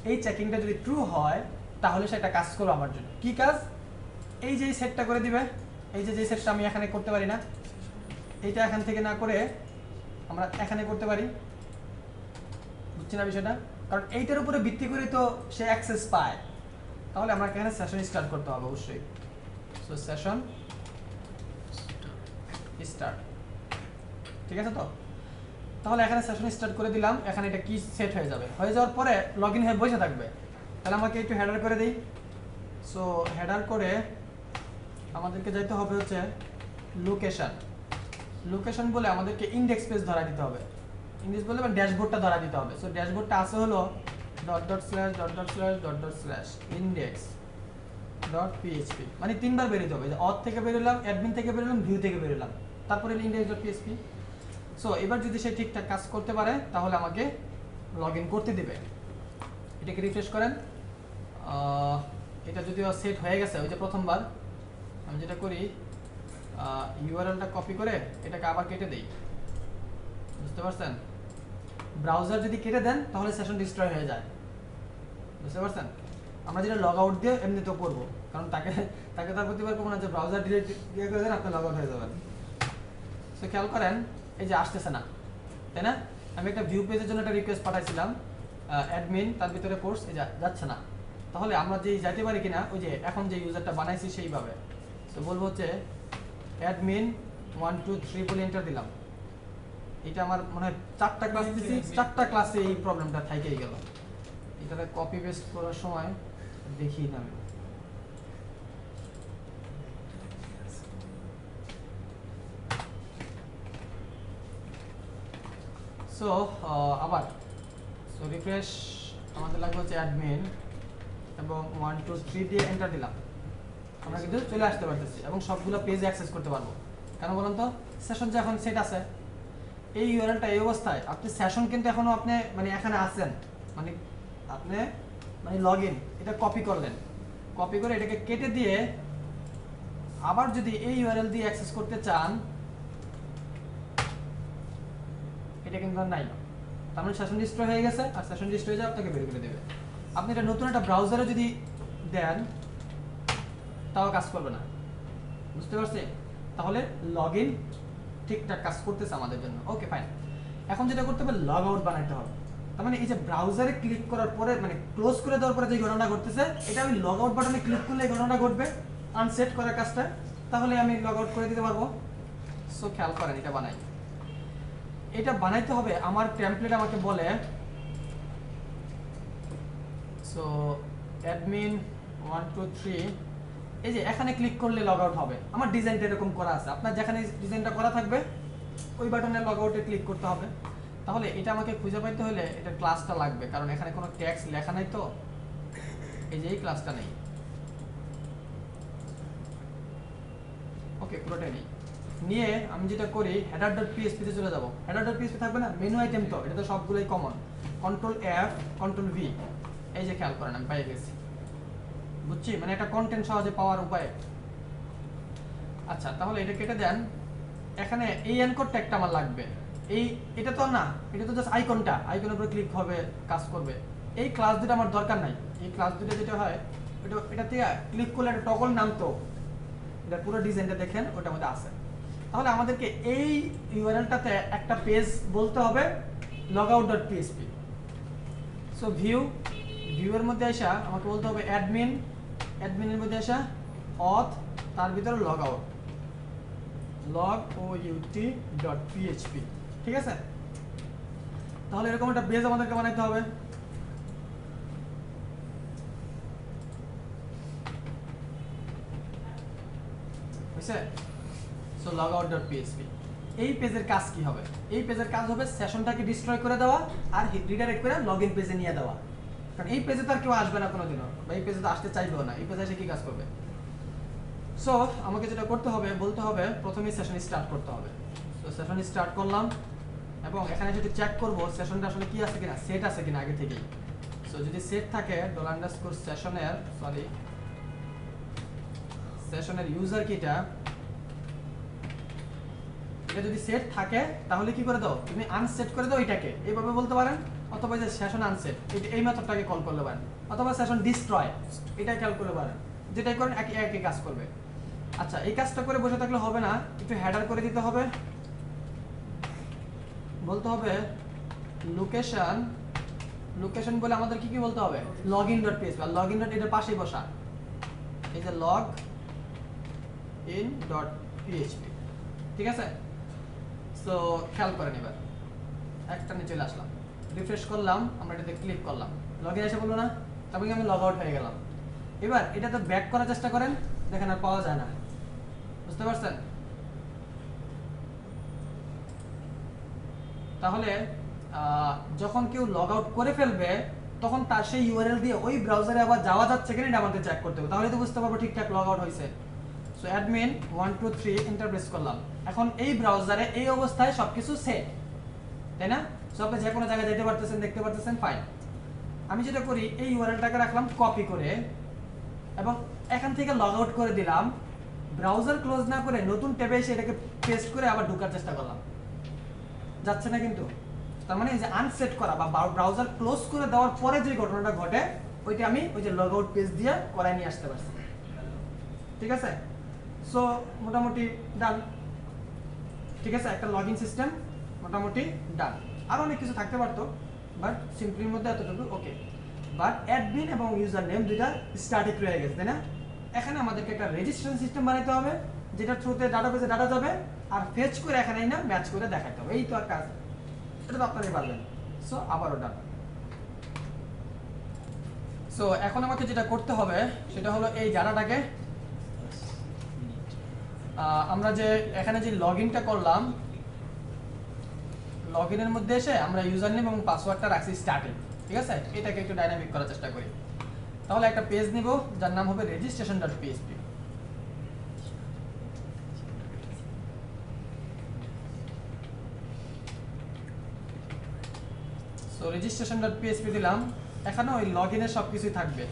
[SPEAKER 1] এই চেকিংটা যদি ট্রু হয় তাহলে সেটা কাজ করবে আমার জন্য। কি কাজ? এই যে সেটটা করে দিবে, এই যে সেটটা আমি এখানে করতে পারি না, এইটা এখান থেকে না করে আমরা এখানে করতে পারি। বুঝছি না বিষয়টা? কারণ এইটার উপরে ভিত্তি করে তো সে অ্যাক্সেস পায়। তাহলে আমরা এখানে সেশন স্টার্ট করতে হবে অবশ্যই। So session start. ঠিক আছে তো? তাহলে এখানে সেশন স্টার্ট করে দিলাম, এখানে এটা কি সেট হয়ে যাবে। হয়ে যাওয়ার পরে লগ ইন হয়ে বসে থাকবে। তাহলে আমাকে একটু হেডার করে দিই। সো হেডার করে আমাদেরকে যাইতে হবে হচ্ছে লোকেশন। লোকেশন বলে আমাদেরকে ইন্ডেক্স পেজ ধরা দিতে হবে। ইন্ডেক্স বলে ড্যাশবোর্ডটা ধরা দিতে হবে। সো ড্যাশবোর্ডটা আছে হলো ././index.php, মানে তিনবার বেরোতে হবে। অথ থেকে বেরোলাম, অ্যাডমিন থেকে বেরোলাম, ভিউ থেকে বেরোলাম, তারপরে index.php। সো এবার যদি সে ঠিকঠাক কাজ করতে পারে তাহলে আমাকে লগ ইন করতে দেবে। এটাকে রিফ্রেশ করেন। এটা যদিও সেট হয়ে গেছে ওই যে প্রথমবার, আমি যেটা করি ইউআরএলটা কপি করে এটাকে আবার কেটে দেই। বুঝতে পারছেন? ব্রাউজার যদি কেটে দেন তাহলে সেশন ডিস্ট্রয় হয়ে যায়। বুঝতে পারছেন? আমরা যেটা লগ আউট দিয়ে এমনিতেও করবো, কারণ তাকে তার প্রতিবার করবো না যে ব্রাউজার ডিলিট দিয়ে করে দেন আপনি লগ আউট হয়ে যাবেন। সো খেয়াল করেন এই যে আসতেছে না, তাই না? আমি একটা ভিউ পেজের জন্য একটা রিকোয়েস্ট পাঠাইছিলাম, অ্যাডমিন, তার ভিতরে কোর্স, এই যাচ্ছে না। তাহলে আমরা যে যাইতে পারি কিনা, ওই যে এখন যে ইউজারটা বানাইছি সেইভাবে। তো বলবো হচ্ছে অ্যাডমিন 1 2 3 বলে এন্টার দিলাম। এটা আমার মনে হয় 4টা ক্লাস দিছি, 4টা ক্লাসে এই প্রবলেমটা থাইকেই গেল। এটাতে কপি পেস্ট করার সময় দেখি না আমি। সো আবার সো রিফ্রেশ, আমাদের লাগবে হচ্ছে অ্যাডমিন এবং 1 2 3 দিয়ে এন্টার দিলাম। আমরা কিন্তু চলে আসতে পারতেছি এবং সবগুলো পেজ অ্যাক্সেস করতে পারবো। কেন বলুন তো? সেশন যে এখন সেট আছে, এই ইউআরএলটা এই অবস্থায়, আপনি সেশন কিন্তু এখনো আপনি মানে এখানে আছেন, মানে আপনি মানে লগ ইন, এটা কপি করলেন, কপি করে এটাকে কেটে দিয়ে আবার যদি এই ইউআরএল দিয়ে অ্যাক্সেস করতে চান, এটা কিন্তু আর নাই। তার মানে সেশন ডিস্ট্রয় হয়ে গেছে, আর সেশন ডিস্ট্রয় হয়ে যাবে আপনাকে বের করে দেবে। আপনি এটা নতুন একটা ব্রাউজারে যদি দেন তাও কাজ করবে না। বুঝতে পারছি? তাহলে লগ ইন ঠিকঠাক কাজ করতেছে আমাদের জন্য। Okay fine. এখন যেটা করতে হবে লগ আউট বানাইতে হবে। তার মানে এই যে ব্রাউজারে ক্লিক করার পরে মানে ক্লোজ করে দেওয়ার পরে যে ঘটনাটা ঘটতেছে, এটা আমি লগ আউট বাটনে ক্লিক করলে এই ঘটনাটা ঘটবে, আনসেট করার কাজটা। তাহলে আমি লগ আউট করে দিতে পারবো। সো খেয়াল করেন এটা বানাই। এটা বানাইতে হবে, আমার টেমপ্লেট আমাকে বলে সো অ্যাডমিন 1 2 3, এই যে এখানে ক্লিক করলে লগ আউট হবে। আমার ডিজাইনটা এরকম করা আছে, আপনার যেখানে ডিজাইনটা করা থাকবে ওই বাটনে লগ আউটে ক্লিক করতে হবে। তাহলে এটা আমাকে খুঁজে পাইতে হলে এটা ক্লাসটা লাগবে, কারণ এখানে কোনো ট্যাক্স লেখা নাই তো, এই যে এই ক্লাসটা নেই। ওকে, পুরোটাই নেই। নিয়ে আমি যেটা করি header.php তে চলে যাব। header.php থাকবে না, মেনু আইটেম তো, এটা তো সবগুলোই common. Control F control V, এই যে খেয়াল করেন আমি পেয়ে গেছি। বুঝছি, মানে একটা কন্টেন্ট সহজে পাওয়ার উপায়। আচ্ছা, তাহলে এটা কেটে দেন। এখানে এই এনকোড ট্যাগটা আমার লাগবে। এটা তো না, এটা তো জাস্ট আইকনটা, আইকনের উপর ক্লিক হবে, কাজ করবে। এই ক্লাস দুটো আমার দরকার নাই। এই ক্লাস দুটো যেটা হয়, এটা থেকে ক্লিক করলে একটা টগল নামতো, এটা পুরো ডিজাইনটা দেখেন ওটার মধ্যে আছে। তাহলে আমাদেরকে এই ইউআরএলটাতে একটা পেজ বলতে হবে logout.php। সো ভিউয়ের মধ্যে আসা আমাকে বলতে হবে অ্যাডমিনের মধ্যে আসা অথ, তার ভিতরে লগআউট logout.php। ঠিক আছে, তাহলে এরকম একটা পেজ আমাদেরকে বানাইতে হবে। বুঝছে? সো logout.php এই পেজের কাজ কি হবে? এই পেজের কাজ হবে সেশনটাকে ডিস্ট্রয় করে দেওয়া আর রিডাইরেক্ট করে লগইন পেজে নিয়ে দেওয়া। কারণ এই পেজে তো আর কেউ আসবে না কোনোদিনও, বা এই পেজে তো আসতে চাইবেও না। এই পেজে এসে কি কাজ করবে? সো আমাকে যেটা করতে হবে, বলতে হবে প্রথমেই সেশন স্টার্ট করতে হবে। সো সেশন স্টার্ট করলাম এবং এখানে যদি চেক করব সেশনটা আসলে কি আছে কিনা, সেট আছে কিনা আগে থেকেই। সো যদি সেট থাকে সেশনের ইউজার কিটা, এটা যদি সেট থাকে তাহলে কি করে দাও, তুমি আনসেট করে দাও এটাকে, এইভাবে বলতে পারেন। অথবা যে সেশন আনসেট, এই মেথডটাকে কল করতে পারেন। অথবা সেশন ডিস্ট্রয়, এটা কল করতে পারেন। যেটাই করেন একই কাজ করবে। আচ্ছা, এই কাজটা করে বসে থাকলে হবে না, একটু হেডার করে দিতে হবে। বলতে হবে লোকেশন বলে আমাদের কি বলতে হবে, login.php। আর login এটার পাশেই বসা, এই যে login.php। ঠিক আছে, সো খেয়াল করেন। এবার একটা নিয়ে চলে আসলাম, রিফ্রেশ করলাম, আমরা এটাতে ক্লিক করলাম, লগইন এসে বললো না, তারপরে আমি লগ আউট হয়ে গেলাম। এবার এটাতে ব্যাক করার চেষ্টা করেন, দেখেন আর পাওয়া যায় না। বুঝতে পারছেন? তাহলে যখন কেউ লগ আউট করে ফেলবে তখন তার সেই ইউআরএল দিয়ে ওই ব্রাউজারে আবার যাওয়া যাচ্ছে কিনা এটা আমাদের চেক করতে হবে, তাহলে তো বুঝতে পারবো ঠিকঠাক লগ আউট হয়েছে। সো অ্যাডমিন 1 2 3 এন্টার প্রেস করলাম। এখন এই ব্রাউজারে এই অবস্থায় সবকিছু সেট, তাই না? সো আপনি যে কোনো জায়গায় যেতে পারতেছেন, দেখতে পারতেছেন, ফাইন। আমি যেটা করি, এই ইউআরএলটাকে রাখলাম কপি করে এবং এখান থেকে লগ আউট করে দিলাম। ব্রাউজার ক্লোজ না করে নতুন ট্যাবে এসে এটাকে পেস্ট করে আবার ঢোকার চেষ্টা করলাম, যাচ্ছে না কিন্তু। তার মানে এই যে আনসেট করা বা ব্রাউজার ক্লোজ করে দেওয়ার পরে যে ঘটনাটা ঘটে, ওইটা আমি ওই যে লগ আউট পেজ দিয়ে করাই নিয়ে আসতে পারছি। ঠিক আছে, সো মোটামুটি ডান। ঠিক আছে, একটা লগইন সিস্টেম মোটামুটি ডান। আরো অনেক কিছু থাকতে পারতো, বাট সিম্পলির মধ্যে এতটুকু ওকে। বাট অ্যাডমিন এবং ইউজার নেম দুইটা স্ট্যাটিক রয়ে গেছে, তাই না? এখানে আমাদেরকে একটা রেজিস্ট্রেশন সিস্টেম বানাইতে হবে, যেটা থ্রুতে ডাটাবেসে ডাটা যাবে আর ফেচ করে এখানে না ম্যাচ করে দেখাতে হবে। এই তো আর কাজ, এটা তো আপনারাই পারবেন। সো আবারও ডান। সো এখন আমাকে যেটা করতে হবে সেটা হলো এই ডাটাটাকে আমরা যে এখানে যে লগইনটা করলাম, লগইনের মধ্যে এসে আমরা ইউজার নেম এবং পাসওয়ার্ডটা রাখছি স্টার্টিং। ঠিক আছে, এটাকে একটু ডাইনামিক করার চেষ্টা করি। তাহলে একটা পেজ নিব যার নাম হবে registration.php। সো registration.php দিলাম। এখানে ওই লগইনের সবকিছুই থাকবে,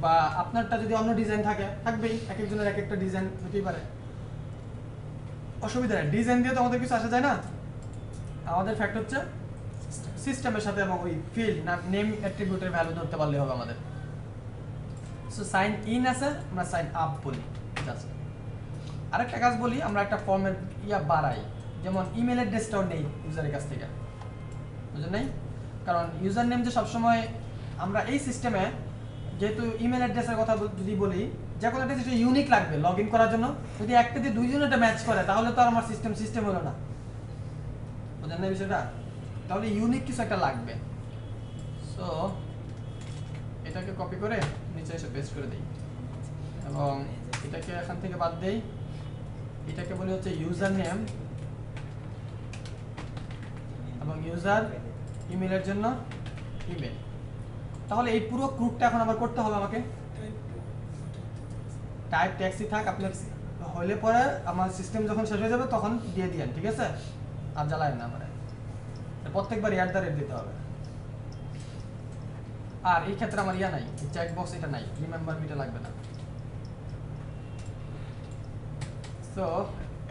[SPEAKER 1] বা আপনারটা যদি অন্য ডিজাইন থাকে থাকবেই, এক একজনের এক একটা ডিজাইন হতেই পারে, অসুবিধা নেই। ডিজাইন দিয়ে তো আমাদের কিছু আসা যায় না, আমাদের ফ্যাক্ট হচ্ছে সিস্টেমের সাথে এবং ওই ফিল্ড নেম অ্যাট্রিবিউটের ভ্যালু ধরতে পারলে হবে আমাদের। সো সাইন ইন আছে, আমরা সাইন আপ বলি। জাস্ট আরেকটা কাজ বলি, আমরা একটা ফর্মের বাড়াই, যেমন ইমেল অ্যাড্রেসটাও নেই ইউজারের কাছ থেকে, বুঝলেন নাই? কারণ ইউজার নেম যে সবসময় আমরা এই সিস্টেমে, যেহেতু ইমেল অ্যাড্রেসের কথা যদি বলি, যে কোনো একটা কিছু ইউনিক লাগবে লগ ইন করার জন্য। যদি একটা দিয়ে দুইজন এটা ম্যাচ করে তাহলে তো আর আমার সিস্টেম হলো না, বুঝলেন না বিষয়টা? তাহলে ইউনিক কিছু একটা লাগবে। সো এটাকে কপি করে নিচে এসে পেস্ট করে দিই এবং এটাকে এখান থেকে বাদ দেই। এটাকে বলি হচ্ছে ইউজার নেম এবং ইউজার ইমেলের জন্য ইমেল। তাহলে এই পুরো গ্রুপটা এখন আবার করতে হবে আমাকে। টাইপ ট্যাক্সি থাক আপনার হলে পরে আমার সিস্টেম যখন শেষ হয়ে যাবে তখন দিয়ে দিয়েন, ঠিক আছে? আর জ্বালায়েন না, মানে প্রত্যেকবার @@ দিতে হবে। আর এই ক্ষেত্রে আমার ইয়া নাই, চেক বক্স এটা নাই, রিমেম্বার মিটা লাগবে না। তো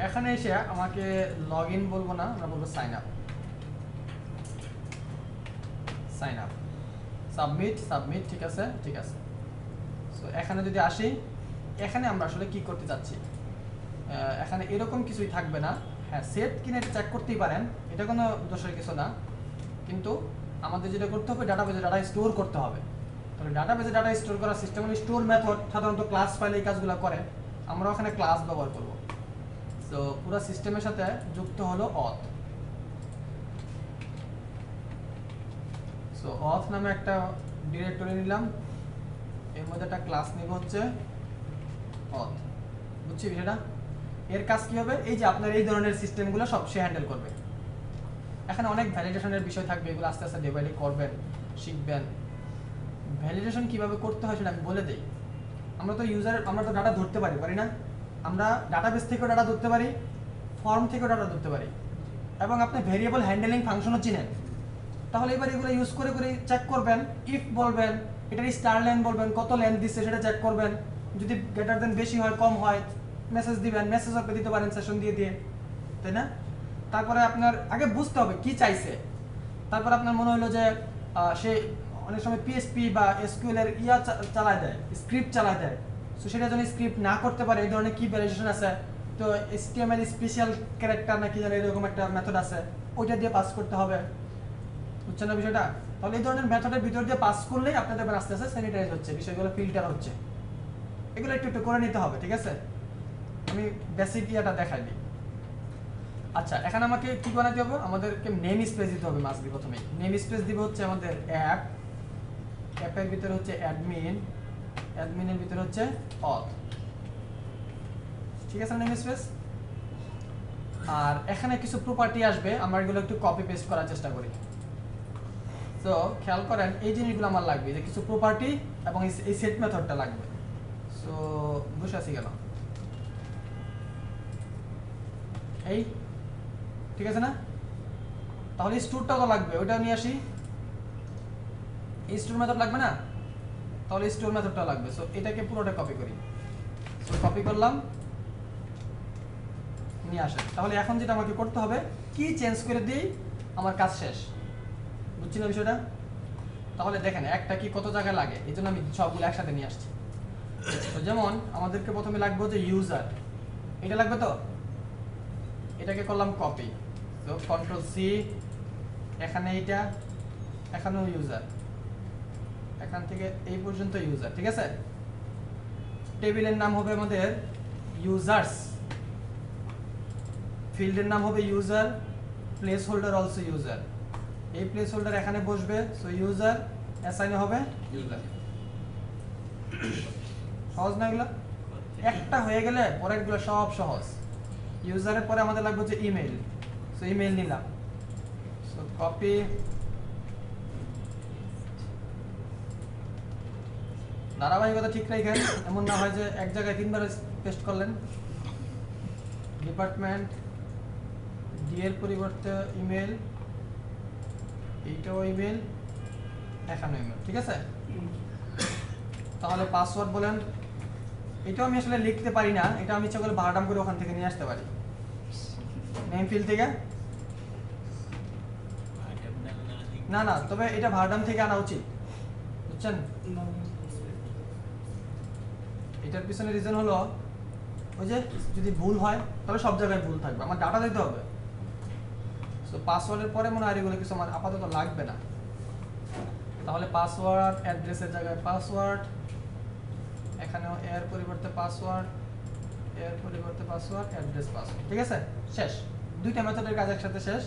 [SPEAKER 1] এখানে এসে আমাকে লগ ইন বলবো না, আমরা বলবো sign up. Sign up, submit, submit, ঠিক আছে, ঠিক আছে। সো এখানে যদি আসি, এখানে আমরা আসলে কি করতে চাচ্ছি, এখানে এরকম কিছুই থাকবে না। হ্যাঁ, সেট কিনে এটা চেক করতেই পারেন, এটা কোনো দোষের কিছু না, কিন্তু আমাদের যেটা করতে হবে, ডাটাবেজে ডাটা স্টোর করতে হবে। তাহলে ডাটাবেজে ডাটা স্টোর করার সিস্টেম হলো স্টোর মেথড, সাধারণত ক্লাস ফাইলে এই কাজগুলো করে, আমরা ওখানে ক্লাস ব্যবহার করব। সো পুরো সিস্টেমের সাথে যুক্ত হলো অথ। সো অথ নামে একটা ডিরেক্টরি নিলাম, এর মধ্যে একটা ক্লাস নিব হচ্ছে অথ। বুঝছি বিষয়টা? এর কাজ কি হবে, এই যে আপনার এই ধরনের সিস্টেমগুলো সব সে হ্যান্ডেল করবে। এখানে অনেক ভ্যালিডেশনের বিষয় থাকবে, এগুলো আস্তে আস্তে ডে বাই ডে করবেন, শিখবেন। ভ্যালিডেশন কিভাবে করতে হয় সেটা আমি বলে দেই। আমরা তো ডাটা ধরতে পারি না? আমরা ডাটাবেস থেকেও ডাটা ধরতে পারি, ফর্ম থেকেও ডাটা ধরতে পারি, এবং আপনি ভেরিয়েবল হ্যান্ডেলিং ফাংশনও চিনেন। তাহলে এবার এগুলো ইউজ করে করে চেক করবেন, ইফ বলবেন, এটার স্টার লেন বলবেন, কত লেন দিচ্ছে সেটা চেক করবেন, যদি গ্রেটার দেন বেশি হয় কম হয় মেসেজ দিবেন, মেসেজ আপনি দিতে পারেন সেশন দিয়ে দিয়ে, তাই না? তারপরে আপনার আগে বুঝতে হবে কি চাইছে, তারপর আপনার মনে হলো যে সে অনেক সময় পিএসপি বা এসকিউএল এর চালায় দেয়, স্ক্রিপ্ট চালায় দেয়, সো সেটা যদি স্ক্রিপ্ট না করতে পারে এই ধরনের কি ভ্যালিডেশন আছে, তো HTML স্পেশাল ক্যারেক্টার নাকি জানি এরকম একটা মেথড আছে, ওইটা দিয়ে পাস করতে হবে। বুঝছেন না বিষয়টা? তাহলে এই ধরনের মেথডের ভিতর দিয়ে পাস করলেই আপনাদের আস্তে আস্তে স্যানিটাইজ হচ্ছে, বিষয়গুলো ফিল্টার হচ্ছে। এগুলো একটু একটু করে নিতে হবে, ঠিক আছে? আমি বেসিক ইয়াটা দেখাই দিই। আচ্ছা, এখানে আমাকে কি বানাতে হবে, আমাদেরকে নেম স্পেস দিতে হবে। মাস্ট বি প্রথমে নেম স্পেস দিব হচ্ছে আমাদের অ্যাপের ভিতরে হচ্ছে অ্যাডমিন, অ্যাডমিনের ভিতরে হচ্ছে অথ, ঠিক আছে নেম স্পেস। আর এখানে কিছু প্রপার্টি আসবে, আমরা এগুলো একটু কপি পেস্ট করার চেষ্টা করি। তো খেয়াল করেন এই জিনিসগুলো আমার লাগবে, যে কিছু প্রপার্টি এবং এই সেট মেথডটা লাগবে। সো বসে আছি কেন, এই ঠিক আছে না? তাহলে স্টোরটাও তো লাগবে, ওইটা নিয়ে আসি। এই স্টোর মেথড লাগবে না, তাহলে স্টোর মেথডটা লাগবে। সো এটাকে পুরোটা কপি করি। সো কপি করলাম, নিয়ে আসেন। তাহলে এখন যেটা আমাকে করতে হবে, কি চেঞ্জ করে দিই, আমার কাজ শেষ। বুঝছি না বিষয়টা? তাহলে দেখেন একটা কি কত জায়গায় লাগে, এই জন্য আমি সবগুলো একসাথে নিয়ে আসছি। তো যেমন আমাদেরকে প্রথমে লাগবে হচ্ছে ইউজার, এটা লাগবে, তো এটাকে করলাম কপি। তো কন্ট্রোল সি, এখানে এইটা, এখানেও ইউজার, এখান থেকে এই পর্যন্ত ইউজার, ঠিক আছে? টেবিলের নাম হবে আমাদের ইউজার্স, ফিল্ডের নাম হবে user, place holder also user, এই প্লেস হোল্ডার এখানে বসবে। সো ইউজার অ্যাসাইন হবে ইউজার। সহজ না এগুলো? একটা হয়ে গেলে পরেরগুলো সব সহজ। ইউজারের পরে আমাদের লাগবে হচ্ছে ইমেল, সো ইমেল নিলাম। সো কপি, ধারাবাহিকতা ঠিক রাখেন, এমন না হয় যে এক জায়গায় তিনবার পেস্ট করলেন। ডিপার্টমেন্ট ডি এর পরিবর্তে ইমেল, এইটাও ইমেল, এখানে ইমেল, ঠিক আছে? তাহলে পাসওয়ার্ড বলেন, এটাও আমি আসলে লিখতে পারি না, এটা আমি ইচ্ছা করলে বারডাম করে ওখান থেকে নিয়ে আসতে পারি, নেম ফিল্ড থেকে। না না, তবে এটা ভার্ডাম থেকে আনা উচিত, বুঝছেন? এটার পিছনে রিজন হলো ওই যে যদি ভুল হয় তাহলে সব জায়গায় ভুল থাকবে, আমার ডাটা দিতে হবে। সো পাসওয়ার্ডের পরে মনে হয় এগুলো কিছু আমার আপাতত লাগবে না। তাহলে পাসওয়ার্ড, অ্যাড্রেসের জায়গায় পাসওয়ার্ড, এখানেও এর পরিবর্তে পাসওয়ার্ড, এর পরিবর্তে পাসওয়ার্ড, অ্যাড্রেস পাসওয়ার্ড, ঠিক আছে? শেষ, দুইটা মেথডের কাজ একসাথে শেষ।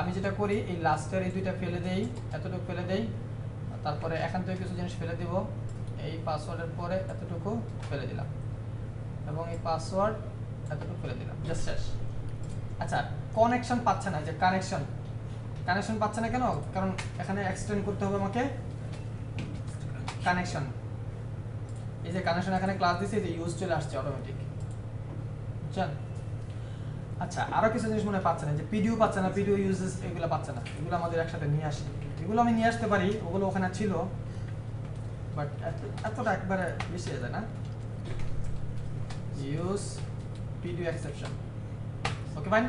[SPEAKER 1] আমি যেটা করি, এই লাস্টের এই দুইটা ফেলে দেই, এতটুকু ফেলে দেই, তারপরে এখান থেকে কিছু জিনিস ফেলে দিব, এই পাসওয়ার্ডের পরে এতটুকু ফেলে দিলাম, এবং এই পাসওয়ার্ড এতটুকু ফেলে দিলাম, জাস্ট শেষ। আচ্ছা, কানেকশন পাচ্ছে না, যে কানেকশন পাচ্ছে না কেন? কারণ এখানে এক্সটেন্ড করতে হবে আমাকে কানেকশন। এই যে কানেকশন এখানে ক্লাস দিয়েছে, যে ইউজ চলে আসছে অটোমেটিক, বুঝছেন? আচ্ছা, আরো কিছু জিনিস মনে পাচ্ছে না, যে পিডিও পাচ্ছে না, পিডিও ইউজেস এগুলো পাচ্ছে না, এগুলো আমাদের একসাথে নিয়ে আসি। এগুলো আমি নিয়ে আসতে পারি, ওগুলো ওখানে ছিল, বাট এতটা একবারে বেশি হয়ে যায় না। ইউজ পিডিউ এক্সেপশন। ওকে ফাইন,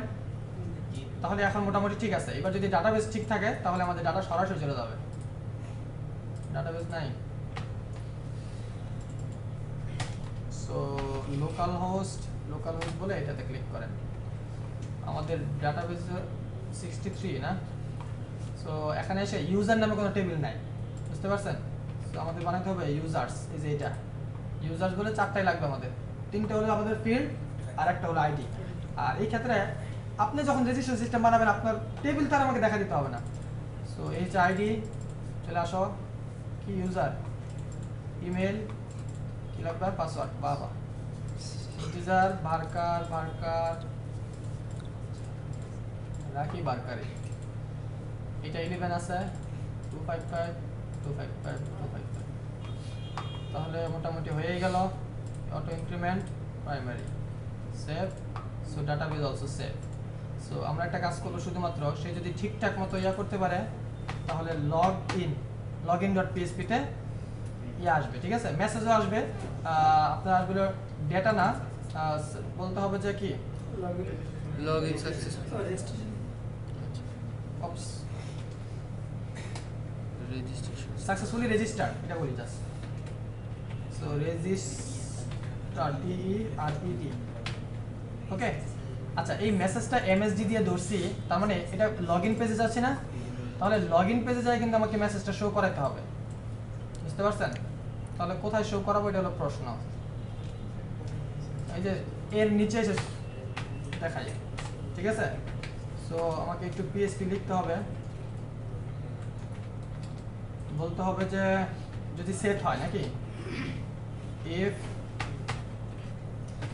[SPEAKER 1] তাহলে এখন মোটামুটি ঠিক আছে। এবার যদি ডাটাবেস ঠিক থাকে তাহলে আমাদের ডাটা সরাসরি চলে যাবে। ডাটাবেস নাই, সো লোকাল হোস্ট বলে এটাতে ক্লিক করেন। আমাদের ডাটাবেস 63 না, সো এখানে এসে ইউজার নামে কোনো টেবিল নাই, বুঝতে পারছেন? সো আমাদের বানাতে হবে ইউজার্স। এই যে এটা ইউজার্স বলে 4টাই লাগবে আমাদের, 3টে হলো আমাদের ফিল্ড আর একটা হলো আইডি। আর এই ক্ষেত্রে আপনি যখন রেজিস্ট্রেশন সিস্টেম বানাবেন আপনার টেবিল তার আমাকে দেখা দিতে হবে না। সো এই যে আইডি, চলে আসো, কি ইউজার, ইমেল, কি লাগবে, পাসওয়ার্ড, বাবা, ইন্টিজার, ভার্কার রাখি বারকারি, এটা 11 আছে, 255 তাহলে মোটামুটি হয়ে গেল। Auto increment primary, save. So database also save. So আমরা একটা কাজ করবো, শুধুমাত্র সে যদি ঠিকঠাক মতো করতে পারে তাহলে login.php তে আসবে, ঠিক আছে, মেসেজও আসবে। আপনার আসবে ডেটা না, বলতে হবে যে কি
[SPEAKER 2] লগইন সাকসেসফুল,
[SPEAKER 1] সাকসেসফুলি রেজিস্টার্ড, এটা বলি জাস্ট। সো রেজিস্টার, DERED, ওকে। আচ্ছা, এই মেসেজটা MSG দিয়ে ধরছি, তার মানে এটা লগইন পেজে যাচ্ছে না, তাহলে লগইন পেজে যায় কিন্তু আমাকে মেসেজটা শো করাতে হবে, বুঝতে পারছেন? তাহলে কোথায় শো করাবো এটা হলো প্রশ্ন। এই যে এর নিচে এসে দেখা যায়, ঠিক আছে। সো আমাকে একটু PHP লিখতে হবে, বলতে হবে যে যদি সেট হয় নাকি, ইফ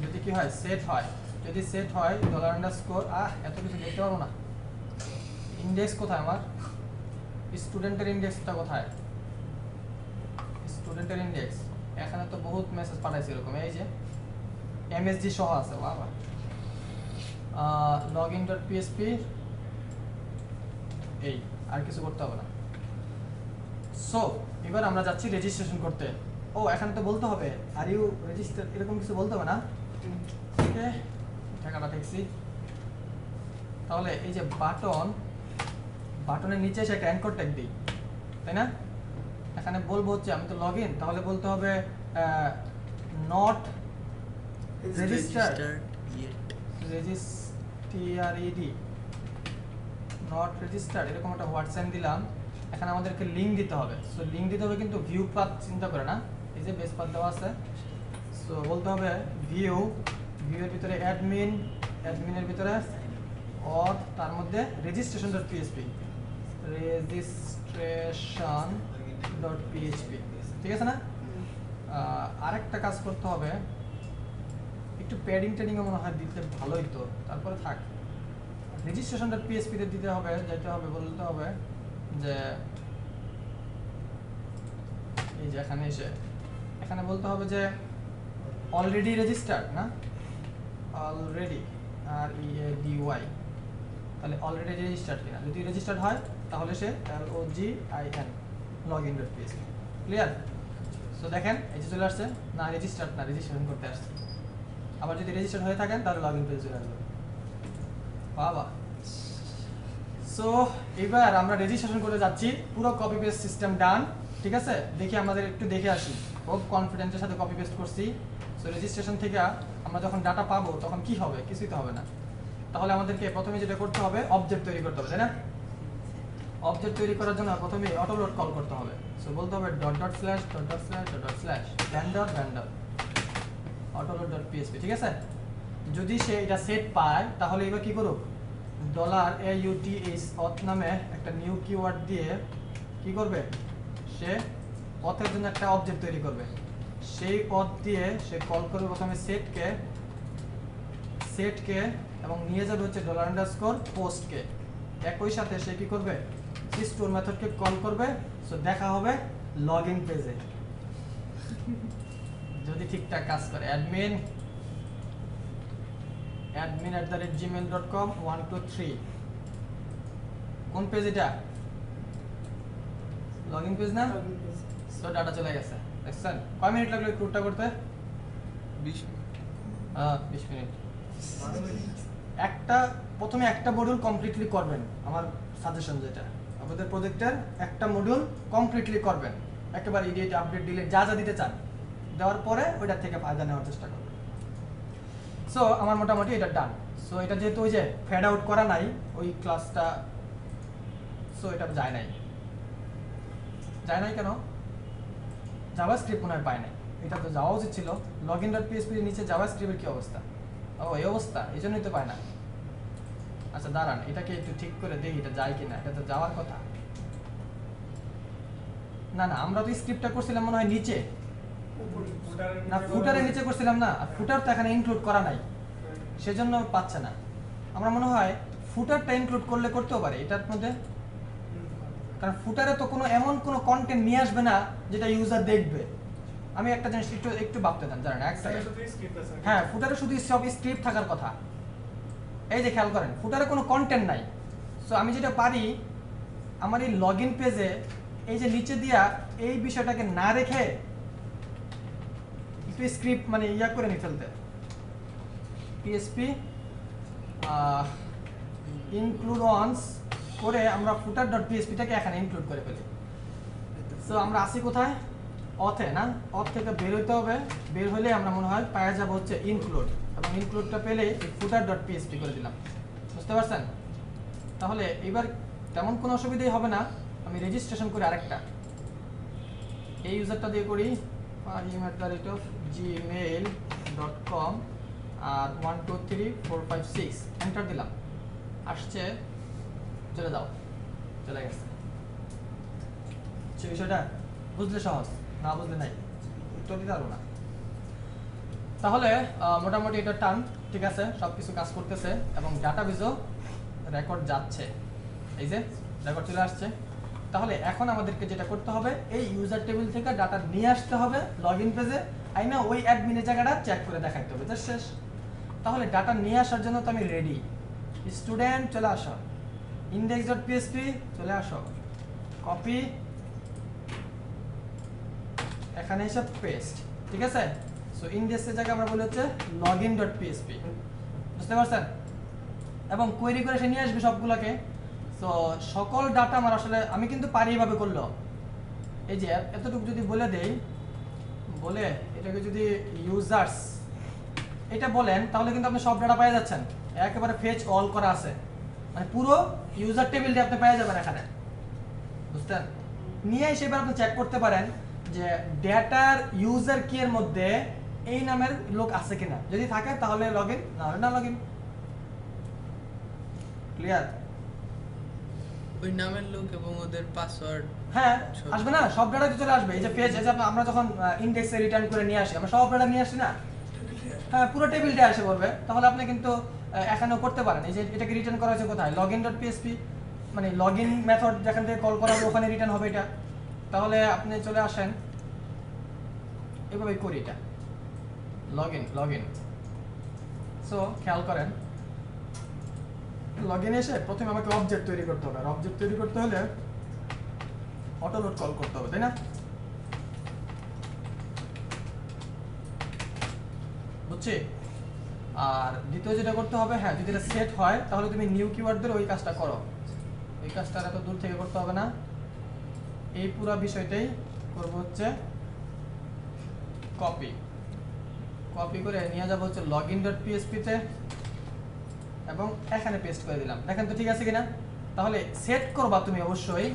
[SPEAKER 1] যদি কি হয়, সেট হয়, যদি সেট হয় $_ এত কিছু দেখতে পারবো না। ইন্ডেক্স কোথায় আমার, স্টুডেন্টের ইন্ডেক্সটা কোথায়, স্টুডেন্টের ইন্ডেক্স, এখানে তো বহুত মেসেজ পাঠাইছে এরকম, এই যে MSG সহ আছে, বাবা। login.php, এই আর কিছু করতে হবে না। সো এবার আমরা যাচ্ছি রেজিস্ট্রেশন করতে। ও এখানে তো বলতে হবে আর ইউ রেজিস্টার, এরকম কিছু বলতে হবে না। ওকে, টাকাটা দেখছি। তাহলে এই যে বাটনের নিচে এসে একটা অ্যাঙ্কর ট্যাগ দিই, তাই না? এখানে বলবো হচ্ছে আমি তো লগইন, তাহলে বলতে হবে নট রেজিস্টার্ড নট রেজিস্টার্ড, এরকম একটা হোয়াটসঅ্যাপ দিলাম। এখানে আমাদেরকে লিঙ্ক দিতে হবে। সো লিঙ্ক দিতে হবে কিন্তু ভিউ পাথ চিন্তা করে না, এই যে বেস পাথ দেওয়া আছে। সো বলতে হবে ভিউ এর ভিতরে অ্যাডমিনের ভিতরে অর, তার মধ্যে registration.php, ঠিক আছে না? আরেকটা কাজ করতে হবে, একটু প্যাডিং মনে হয় দিতে ভালো হইতো, তারপরে থাক। registration.php তে দিতে হবে, যেতে হবে, বলতে হবে যে এই যে এখানে বলতে হবে যে অলরেডি রেজিস্টার্ড না, অলরেডি, READY, তাহলে অলরেডি রেজিস্টার্ড কিনা, যদি রেজিস্টার্ড হয় তাহলে সে LOGIN login.php, ক্লিয়ার? সো দেখেন এই যে চলে আসছে, না রেজিস্টার্ড না, রেজিস্ট্রেশন করতে আসছে। আবার যদি রেজিস্টার্ড হয়ে থাকেন তাহলে লগইন পেজে চলে আসবে, বাবা। সো এবার আমরা রেজিস্ট্রেশন করে যাচ্ছি, পুরো কপি পেস্ট সিস্টেম ডান, ঠিক আছে। দেখি আমাদের একটু দেখে আসি, খুব কনফিডেন্সের সাথে কপি পেস্ট করছি। সো রেজিস্ট্রেশন থেকে আমরা যখন ডাটা পাবো তখন কি হবে, কিছুই তো হবে না। তাহলে আমাদেরকে প্রথমে যেটা করতে হবে, অবজেক্ট তৈরি করতে হবে, তাই না? অবজেক্ট তৈরি করার জন্য প্রথমে অটোলোড কল করতে হবে। সো বলতে হবে $vendor autoload.php, ঠিক আছে। যদি সে এটা সেট পায় তাহলে এবার কি করুক, $auth নামে একটা নিউ কিওয়ার্ড দিয়ে কি করবে, সে অথের জন্য একটা অবজেক্ট তৈরি করবে। সেই অথ দিয়ে সে কল করবে প্রথমে সেটকে এবং নিয়ে যাবে হচ্ছে $_postকে। একই সাথে সে কি করবে, স্টোর মেথডকে কল করবে। সো দেখা হবে লগইন পেজে, যদি ঠিকঠাক কাজ করে। admin@gmail.com 1 2 3, কোন পেজ এটা, লগইন পেজ না? সো ডাটা চলে গেছে দেখছেন কয় মিনিট লাগলো এই কোডটা করতে
[SPEAKER 2] 20
[SPEAKER 1] 20 মিনিট একটা প্রথমে একটা মডিউল কমপ্লিটলি করবেন আমার সাজেশন যেটা আপনাদের প্রজেক্টের একটা মডিউল কমপ্লিটলি করবেন একেবারে এডিট আপডেট ডিলিট যা যা দিতে চান দেওয়ার পরে ওইটা থেকে ফায়দা নেওয়ার চেষ্টা করবেন সো আমার মোটামুটি এটা ডান সো এটা যেহেতু ওই যে ফেড আউট করা নাই ওই ক্লাসটা সো এটা যায় নাই কেন জাভাস্ক্রিপ্ট মনে হয় পায় নাই এটা তো যাওয়া উচিত ছিল login.php এর নিচে জাভাস্ক্রিপ্টের কি অবস্থা ও এই অবস্থা এই জন্যই তো পায় না আচ্ছা দাঁড়ান এটাকে একটু ঠিক করে দেখি এটা যায় কিনা এটা তো যাওয়ার কথা না আমরা তো স্ক্রিপ্টটা করছিলাম মনে হয় নিচে না ফুটারের নিচে করছিলাম না আর ফুটার তো এখানে ইনক্লুড করা নাই সেজন্য পাচ্ছে না আমরা মনে হয় ফুটারটা ইনক্লুড করলে করতেও পারে এটার মধ্যে কারণ ফুটারে তো কোনো এমন কোনো কন্টেন্ট নিয়ে আসবে না যেটা ইউজার দেখবে আমি একটা জিনিস একটু ভাবতে দেন জানেন এক সেকেন্ড হ্যাঁ ফুটারে শুধু সব স্ক্রিপ্ট থাকার কথা এই যে খেয়াল করেন ফুটারে কোনো কন্টেন্ট নাই সো আমি যেটা পারি আমার এই লগইন পেজে এই যে নিচে দিয়া এই বিষয়টাকে না রেখে একটু স্ক্রিপ্ট মানে ইয়া করে নি ফেলতে পিএসপি ইনক্লুড অনস করে আমরা footer.php-টাকে এখানে ইনক্লুড করে ফেলি সো আমরা আসি কোথায় অথে না অথ থেকে বের হইতে হবে বের হলে আমরা মনে হয় পাওয়া যাব হচ্ছে ইনক্লুড এবং ইনক্লুডটা পেলে footer.php করে দিলাম বুঝতে পারছেন তাহলে এবার তেমন কোনো অসুবিধাই হবে না আমি রেজিস্ট্রেশন করি আরেকটা এই ইউজারটা দিয়ে করি fahim@gmail.com আর 123456 এন্টার দিলাম আসছে চলে যাও চলে গেছে সে বিষয়টা বুঝলে সহজ না বুঝলে নাই উত্তর দিতে পারবো না তাহলে মোটামুটি এটা টান ঠিক আছে সবকিছু কাজ করতেছে এবং ডাটাবেজও রেকর্ড যাচ্ছে এই যে রেকর্ড চলে আসছে তাহলে এখন আমাদেরকে যেটা করতে হবে এই ইউজার টেবিল থেকে ডাটা নিয়ে আসতে হবে লগইন পেজে আইনা ওই অ্যাডমিনের জায়গাটা চেক করে দেখাইতে হবে জাস্ট শেষ তাহলে ডাটা নিয়ে আসার জন্য তো আমি রেডি স্টুডেন্ট চলে আসো index.php চলে আসো কপি এখানে এসে পেস্ট ঠিক আছে সো ইনডেক্সের জায়গায় আমরা বলি হচ্ছে login.php বুঝতে পারছেন এবং কোয়েরি করে সে নিয়ে আসবে সবগুলোকে সো সকল ডাটা আমার আসলে আমি কিন্তু পারি এইভাবে করলো এই যে এতটুকু যদি বলে দেই বলে এটাকে যদি ইউজার্স এটা বলেন তাহলে কিন্তু আপনি সব ডাটা পেয়ে যাচ্ছেন একেবারে ফেচ অল করা আছে মানে পুরো ইউজার টেবিলটা আপনি পেয়ে যাবেন এখানে বুঝছেন নিয়ে এসে এবার আপনি চেক করতে পারেন যে ডেটার ইউজার কি এর মধ্যে এই নামের লোক আছে কিনা যদি থাকে তাহলে লগইন না হলে না লগইন ক্লিয়ার
[SPEAKER 2] ওই নামের লোক এবং ওদের পাসওয়ার্ড
[SPEAKER 1] হ্যাঁ আসবে না সব ডাটা চলে আসবে এই যে পেজ এই যে আমরা যখন ইনডেক্সে রিটার্ন করে নিয়ে আসি আমরা সব ডাটা নিয়ে আসি না হ্যাঁ পুরো টেবিলটা এসে পড়বে তাহলে আপনি কিন্তু এখানেও করতে পারেন এই যে এটাকে রিটার্ন করা হয়েছে কোথায় login.php মানে লগইন মেথড যেখান থেকে কল করা হবে ওখানে রিটার্ন হবে এটা তাহলে আপনি চলে আসেন এভাবে করি এটা লগইন সো খেয়াল করেন লগইন এসে প্রথমে আমাকে অবজেক্ট তৈরি করতে হবে আর অবজেক্ট তৈরি করতে হলে অটো লোড কল করতে হবে তাই না বুঝছি আর দ্বিতীয় যেটা করতে হবে হ্যাঁ যদি এটা সেট হয় তাহলে তুমি নিউ কিওয়ার্ড দিয়ে ওই কাজটা করো এই কাজটা এত দূর থেকে করতে হবে না এই পুরো বিষয়টাই করব হচ্ছে কপি করে নিয়ে যাব হচ্ছে login.php তে এবং এখানে পেস্ট করে দিলাম দেখেন তো ঠিক আছে কিনা তাহলে সেট করবা তুমি অবশ্যই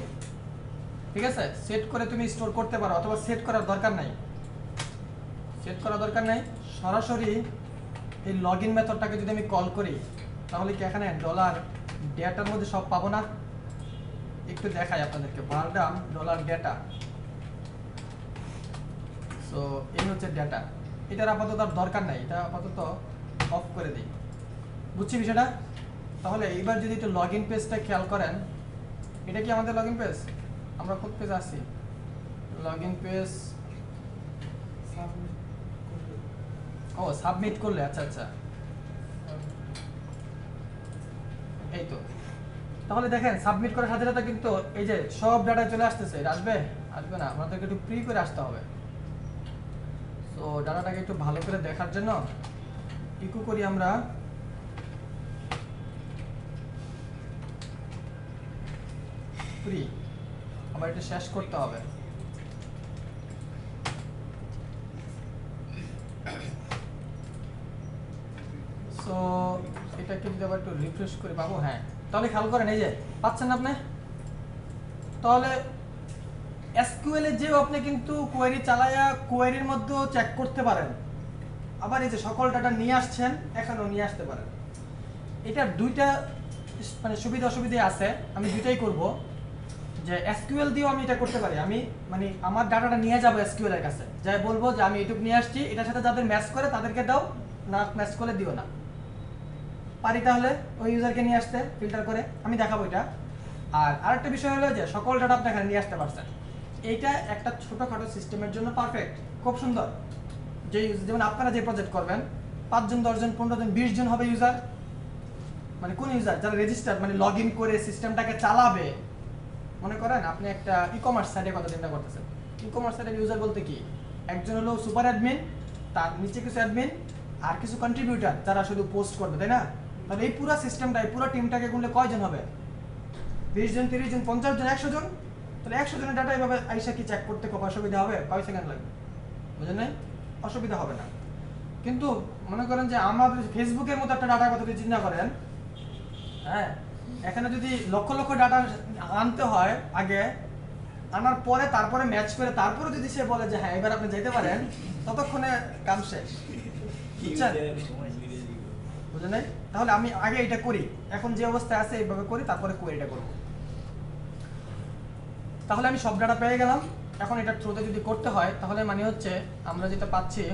[SPEAKER 1] ঠিক আছে সেট করে তুমি স্টোর করতে পারো অথবা সেট করার দরকার নাই সরাসরি এই লগইন মেথডটাকে যদি আমি কল করি তাহলে কি এখানে ডলার ডেটার মধ্যে সব পাবো না একটু দেখাই আপনাদেরকে varchar $data সো এই হচ্ছে ডেটা এটার আপাতত আর দরকার নাই এটা আপাতত অফ করে দিই বুঝছি বিষয়টা তাহলে এইবার যদি একটু লগইন পেজটা খেয়াল করেন এটা কি আমাদের লগইন পেজ আমরা কোন পেজ আছি লগইন পেজ ও সাবমিট করলে আচ্ছা এই তো তাহলে দেখেন সাবমিট করার সাথে সাথে কিন্তু এই যে সব ডাটা চলে আসতেছে এটা আসবে আসবে না, আপনাদেরকে একটু প্রি করে আসতে হবে। তো ডাটাটাকে একটু ভালো করে দেখার জন্য ইকো করি আমরা প্রি, আবার এটা শেষ করতে হবে। সো এটাকে যদি আবার একটু রিফ্রেশ করে পাবো, হ্যাঁ তাহলে খেয়াল করেন এই যে পাচ্ছেন না আপনি, তাহলে এসকিউএল এ যেও আপনি কিন্তু কোয়েরি চালায়া কোয়েরির মধ্যেও চেক করতে পারেন, আবার এই যে সকল ডাটা নিয়ে আসছেন এখানেও নিয়ে আসতে পারেন। এটা দুইটা মানে সুবিধা অসুবিধা আছে, আমি দুইটাই করব। যে এসকিউএল দিয়েও আমি এটা করতে পারি, আমি মানে আমার ডাটাটা নিয়ে যাব এসকিউএল এর কাছে, যাই বলবো যে আমি এটুকু নিয়ে আসছি, এটার সাথে যাদের ম্যাচ করে তাদেরকে দাও, না ম্যাচ করে দিও না। পারি তাহলে ওই ইউজারকে নিয়ে আসতে ফিল্টার করে, আমি দেখাবো এটা। আর আরেকটা বিষয় হলো যে সকল ডাটা আপনি এখানে নিয়ে আসতে পারছেন, এইটা একটা ছোটখাটো সিস্টেমের জন্য পারফেক্ট, খুব সুন্দর। যে যেমন আপনারা যে প্রজেক্ট করবেন 5 জন 10 জন 15 জন 20 জন হবে ইউজার, মানে কোন ইউজার যারা রেজিস্টার মানে লগ ইন করে সিস্টেমটাকে চালাবে। মনে করেন আপনি একটা ই কমার্স সাইটে কথা চিন্তা করতেছেন, ই কমার্স সাইটের ইউজার বলতে কি, একজন হলো সুপার অ্যাডমিন, তার নিচে কিছু অ্যাডমিন আর কিছু কন্ট্রিবিউটার যারা শুধু পোস্ট করবে, তাই না? তাহলে এই পুরো সিস্টেমটা এই পুরো টিমটাকে গুনলে কয়জন হবে? 20 জন 30 জন 50 জন 100 জন। তাহলে 100 জনের ডাটা এভাবে আইসা কি চেক করতে খুব অসুবিধা হবে? কয় সেকেন্ড লাগবে? বুঝেন নাই? অসুবিধা হবে না। কিন্তু মনে করেন যে আমাদের ফেসবুকের মতো একটা ডাটা কথা যদি চিন্তা করেন, হ্যাঁ এখানে যদি লক্ষ লক্ষ ডাটা আনতে হয় আগে, আনার পরে তারপরে ম্যাচ করে তারপরে যদি সে বলে যে হ্যাঁ এবার আপনি যেতে পারেন, ততক্ষণে কাম শেষ। বুঝছেন? বুঝলেন নাই? তাহলে আমি আগে এটা করি, এখন যে অবস্থায় আছে এইভাবে করি, তারপরে কোয়েরিটা করব। তাহলে আমি সব ডাটা পেয়ে গেলাম। এখন এটা থ্রুতে যদি করতে হয় তাহলে মানে হচ্ছে আমরা যেটা পাচ্ছি,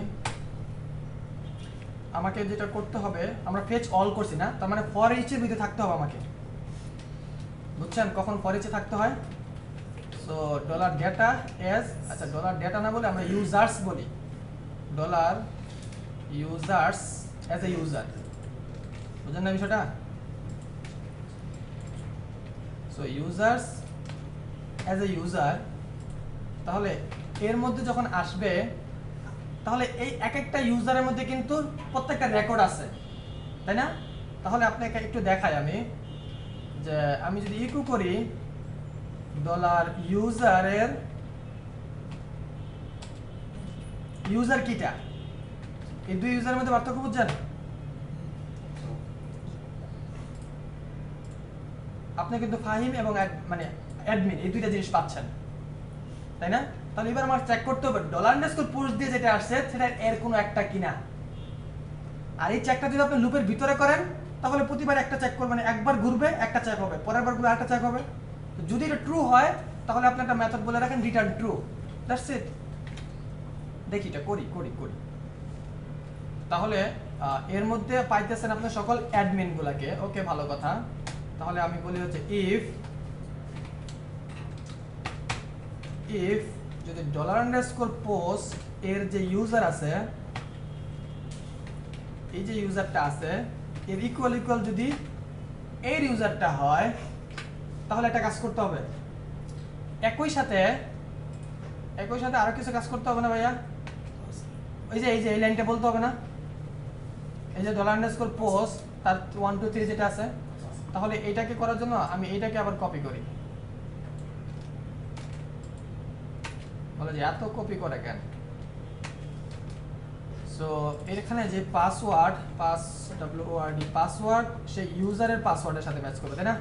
[SPEAKER 1] আমাকে যেটা করতে হবে, আমরা ফেচ অল করছি না, তার মানে ফর ইচের ভিতরে থাকতে হবে আমাকে। বুঝছেন কখন ফর ইচে থাকতে হয়? সো ডলার ডেটা এজ, আচ্ছা ডলার ডেটা না বলে আমরা ইউজার্স বলি, dollar users as a user. বুঝলেন না বিষয়টা? So users as a user, তাহলে এর মধ্যে যখন আসবে তাহলে এই এক একটা ইউজারের মধ্যে কিন্তু প্রত্যেকটা রেকর্ড আছে, তাই না? তাহলে আপনাকে একটু দেখাই আমি, যে আমি যদি ইকো করি ডলার ইউজারের ইউজার কিটা, এই দুই ইউজারের মধ্যে পার্থক্য বুঝছেন? আপনি কিন্তু ফাহিম এবং মানে অ্যাডমিন এই দুইটা জিনিস পাচ্ছেন, তাই না? তাহলে এবার আমার চেক করতে হবে ডলার আন্ডারস্কোর পোস্ট দিয়ে যেটা আসছে সেটা এর কোনো একটা কিনা। আর এই চেকটা যদি আপনি লুপের ভিতরে করেন তাহলে প্রতিবার একটা চেক করবেন, একবার ঘুরবে একটা চেক হবে, পরের বার ঘুরবে আরেকটা চেক হবে। যদি এটা ট্রু হয় তাহলে আপনি একটা মেথড বলে রাখেন রিটার্ন ট্রু, দ্যাটস ইট। দেখি এটা করি করি করি। তাহলে এর মধ্যে পাইতেছেন আপনি সকল অ্যাডমিন গুলাকে, ওকে ভালো কথা। তাহলে আমি বলি হচ্ছে ইফ যদি ডলার আন্ডারস্কোর পোস্ট এর যে ইউজার আছে, এই যে ইউজারটা আছে এর ইকুয়াল ইকুয়াল যদি এর ইউজারটা হয়, তাহলে একটা কাজ করতে হবে। একই সাথে আরো কিছু কাজ করতে হবে না ভাইয়া? এই যে এই লাইনটা বলতে হবে না, এই যে ডলার আন্ডারস্কোর পোস্ট তার 1 2 3 যেটা আছে, তাহলে এইটাকে করার জন্য আমি এইটাকে আবার কপি করি। বলে যে এত কপি করে কেন? সো এখানে যে পাসওয়ার্ড পাসওয়ার্ড সেই ইউজারের পাসওয়ার্ডের সাথে ম্যাচ করবে, তাই না?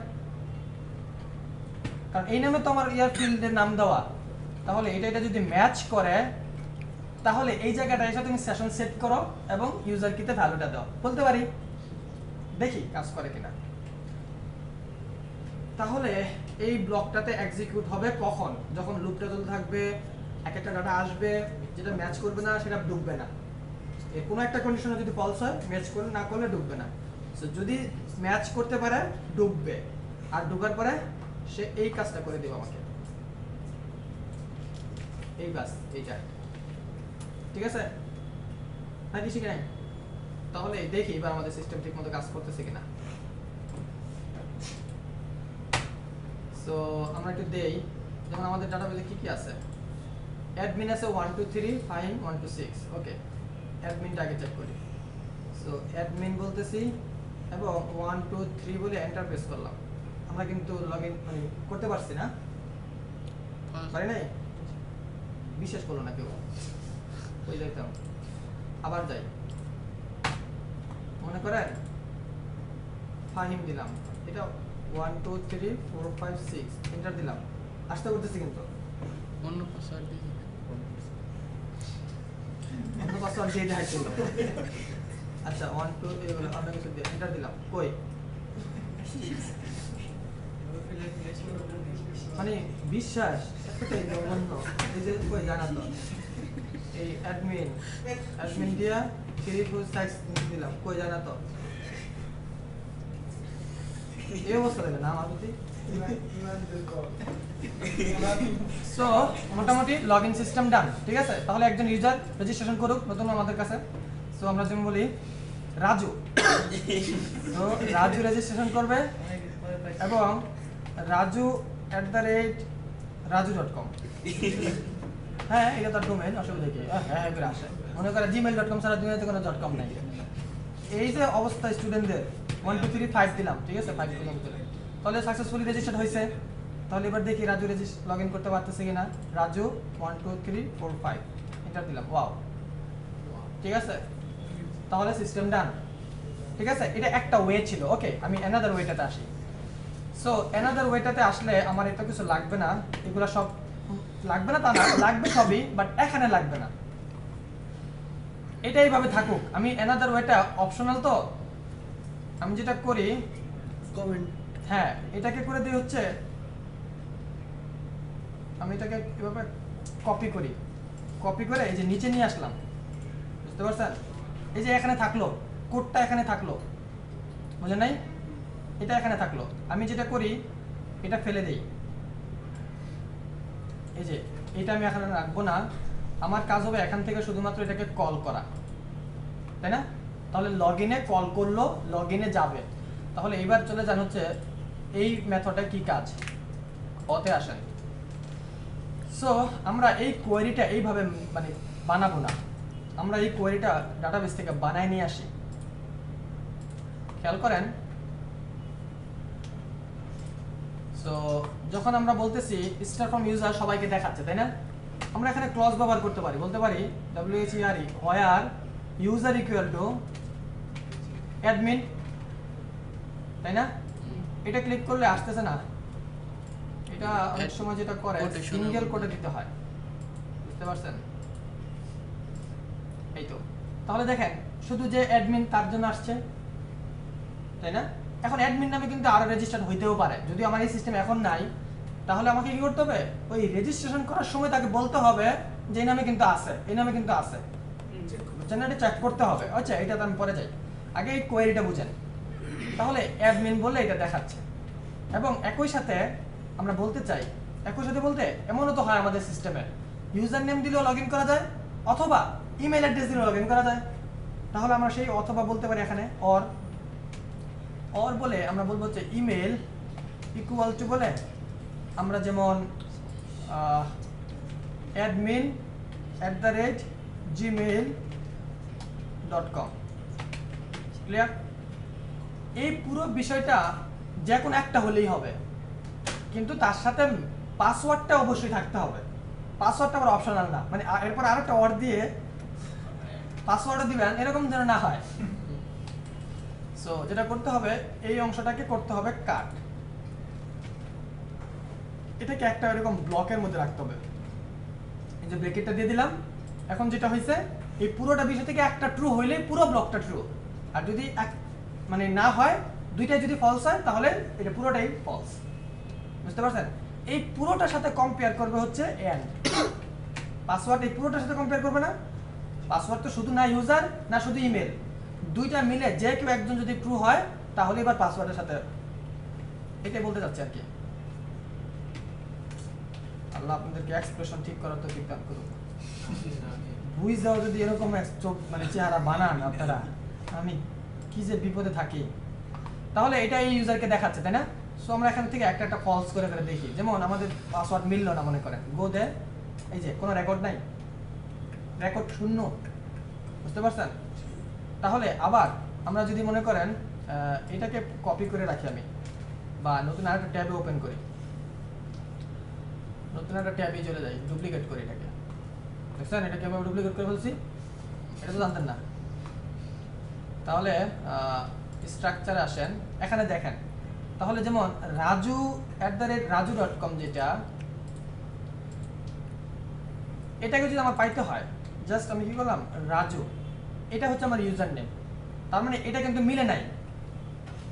[SPEAKER 1] কারণ এই নামে তো আমার ইয়ার ফিল্ডের নাম দেওয়া, তাহলে এটা যদি ম্যাচ করে তাহলে এই জায়গাটা এসে তুমি সেশন সেট করো এবং ইউজার কিতে ভ্যালুটা দাও, বলতে পারি। দেখি কাজ করে কিনা। তাহলে এই ব্লকটাতে এক্সিকিউট হবে কখন? যখন লুপটা চলতে থাকবে, এক একটা ডাটা আসবে, যেটা ম্যাচ করবে না সেটা ডুববে না। এর কোনো একটা কন্ডিশনে যদি ফলস হয়, ম্যাচ করলে না করলে ডুববে না। সো যদি ম্যাচ করতে পারে ডুববে, আর ডুবার পরে সে এই কাজটা করে দেবে আমাকে, এই বাস এইটা। ঠিক আছে নাকি শিখে নাই? তাহলে দেখি এবার আমাদের সিস্টেম ঠিক মতো কাজ করতেছে কিনা। সো আমরা একটু দেই যেমন আমাদের ডাটাবেসে কি কি আছে, অ্যাডমিন আছে 1 2 3 ফাইন 1 2 6, ওকে অ্যাডমিনটা আগে চেক করি। সো অ্যাডমিন বলতেছি এবং 1 2 3 বলে এন্টার প্রেস করলাম। আমরা কিন্তু লগইন মানে করতে পারছি না, পারি নাই, বিশেষ করলো না কেউ, ওই যাইতাম আবার যাই, মনে করেন ফাহিম দিলাম, এটা 1 2 3 4 5 6 এন্টার দিলাম, আসতে করতেছি কিন্তু
[SPEAKER 2] অন্য পাসওয়ার্ড দিয়ে
[SPEAKER 1] অন্য পাসওয়ার্ড দিয়ে দেখাইছিল। আচ্ছা 1 2 এগুলো অন্য কিছু দিয়ে এন্টার দিলাম, কই মানে বিশ্বাস এতটাই নগণ্য, এই যে কই জানা তো, এই অ্যাডমিন দিয়া 3 4 6 দিলাম, কই জানা তো, এই অবস্থা দেবে না আমার প্রতি। সো মোটামুটি লগইন সিস্টেম ডান, ঠিক আছে। তাহলে একজন ইউজার রেজিস্ট্রেশন করুক নতুন আমাদের কাছে। সো আমরা যেমন বলি রাজু, তো রাজু রেজিস্ট্রেশন করবে এবং raju@raju.com, হ্যাঁ এটা তার ডোমেইন, অসুবিধা কি, হ্যাঁ এগুলো আসে, মনে করে gmail.com ছাড়া দুনিয়াতে কোনো .com নাই। এই যে অবস্থা স্টুডেন্টদের 1 2 3 5 দিলাম, ঠিক আছে 5 দিলাম, তাহলে সাকসেসফুলি রেজিস্টার্ড হয়েছে। তাহলে এবার দেখি রাজু লগইন করতে পারতেছে কিনা। রাজু 1 2 3 4 5 এন্টার দিলাম, ওয়াও, ঠিক আছে। তাহলে সিস্টেম ডান, ঠিক আছে। এটা একটা ওয়ে ছিল, ওকে। আমি অ্যানাদার ওয়েটাতে আসি। সো অ্যানাদার ওয়েটাতে আসলে আমার এত কিছু লাগবে না, এগুলা সব লাগবে না তা না, লাগবে সবই, বাট এখানে লাগবে না, এটা এইভাবে থাকুক। আমি অ্যানাদার ওয়েটা অপশনাল, তো আমি যেটা করি
[SPEAKER 2] কমেন্ট,
[SPEAKER 1] হ্যাঁ এটাকে করে দিই হচ্ছে, আমি এটাকে এভাবে কপি করি, কপি করে এই যে নিচে নিয়ে আসলাম, বুঝতে পারছেন। এই যে এখানে থাকলো, কোডটা এখানে থাকলো, বুঝলেন নাই, এটা এখানে থাকলো। আমি যেটা করি এটা ফেলে দেই, এই যে এটা আমি এখানে রাখবো না। আমার কাজ হবে এখান থেকে শুধুমাত্র এটাকে কল করা, তাই না। তাহলে লগইনে কল করলো, লগইনে যাবে। তাহলে এইবার চলে যান হচ্ছে এই মেথডে কি কাজ, অতে আসেন। সো আমরা এই কোয়েরিটা এইভাবে মানে বানাবো না, আমরা এই কোয়েরিটা ডাটাবেস থেকে বানায় নিয়ে আসি। খেয়াল করেন, সো যখন আমরা বলতেছি স্টার ফ্রম ইউজার সবাইকে দেখাচ্ছে, তাই না, আমরা এখানে ক্লজ ব্যবহার করতে পারি, বলতে পারি where user equal to admin, তাই না। এটা ক্লিক করলে আসতেছে না, এটা অনেক সময় যেটা করে সিঙ্গেল কোডে দিতে হয়, বুঝতে পারছেন। এই তো, তাহলে দেখেন শুধু যে অ্যাডমিন তার জন্য আসছে, তাই না। এখন অ্যাডমিন নামে কিন্তু আরো রেজিস্টার্ড হইতেও পারে, যদি আমার এই সিস্টেম এখন নাই, তাহলে আমাকে কি করতে হবে, ওই রেজিস্ট্রেশন করার সময় তাকে বলতে হবে যে এই নামে কিন্তু আছে, এই নামে কিন্তু আছে, জেনারেটে চেক করতে হবে। আচ্ছা এটা তো আমি পরে যাই, আগে এই কোয়েরিটা বুঝেন। তাহলে অ্যাডমিন বললে এটা দেখাচ্ছে, এবং একই সাথে আমরা বলতে চাই, একই সাথে বলতে এমনও তো হয় আমাদের সিস্টেমে ইউজার নেম দিলেও লগইন করা যায়, অথবা ইমেল অ্যাড্রেস দিলেও লগইন করা যায়। তাহলে আমরা সেই অথবা বলতে পারি এখানে অর বলে আমরা বলবো হচ্ছে ইমেল ইকুয়াল টু বলে আমরা যেমন admin@gmail.com, ক্লিয়ার। এই পুরো বিষয়টা যে কোনো একটা হলেই হবে, কিন্তু তার সাথে পাসওয়ার্ডটা অবশ্যই থাকতে হবে। পাসওয়ার্ডটা আবার অপশনাল না, মানে এরপর আরেকটা ওয়ার্ড দিয়ে পাসওয়ার্ডও দিবেন এরকম যেন না হয়। সো যেটা করতে হবে, এই অংশটাকে করতে হবে কাট, এটাকে একটা এরকম ব্লকের মধ্যে রাখতে হবে। এই যে ব্র্যাকেটটা দিয়ে দিলাম। এখন যেটা হয়েছে, এই পুরোটা বিষয় থেকে একটা ট্রু হইলে পুরো ব্লকটা ট্রু, আর যদি এক মানে না হয়, দুইটাই যদি ফলস হয়, তাহলে এটা পুরোটাই ফলস, বুঝতে পারছেন। এই পুরোটার সাথে কম্পেয়ার করবে হচ্ছে এন্ড পাসওয়ার্ড, এই পুরোটার সাথে কম্পেয়ার করবে না। পাসওয়ার্ড তো শুধু না ইউজার না শুধু ইমেল, দুইটা মিলে যে কেউ একজন যদি ট্রু হয়, তাহলে এবার পাসওয়ার্ডের সাথে, এটাই বলতে চাচ্ছি আর কি। আল্লাহ আপনাদেরকে এক্সপ্রেশন ঠিক করার তো ঠিক দান করুন। বুঝ যাও যদি এরকম মানে চেহারা বানান আপনারা, আমি কি যে বিপদে থাকি। তাহলে এটা এই ইউজারকে দেখাচ্ছে, তাই না। সো আমরা এখান থেকে একটা একটা ফলস করে করে দেখি, যেমন আমাদের পাসওয়ার্ড মিললো না মনে করেন, গো দে, এই যে কোনো রেকর্ড নাই, রেকর্ড শূন্য, বুঝতে পারছেন? তাহলে আবার আমরা যদি মনে করেন এটাকে কপি করে রাখি আমি, বা নতুন আরেকটা ট্যাবে ওপেন করি, নতুন একটা ট্যাবে চলে যাই, ডুপ্লিকেট করি এটাকে, দেখছেন এটা কিভাবে ডুপ্লিকেট করে ফেলছি, এটা তো জানতেন না। তাহলে স্ট্রাকচারে আসেন, এখানে দেখেন, তাহলে যেমন raju@raju.com যেটা, এটাকে যদি আমার পাইতে হয়, জাস্ট আমি কি করলাম রাজু, এটা হচ্ছে আমার ইউজার নেম, তার মানে এটা কিন্তু মিলে নাই,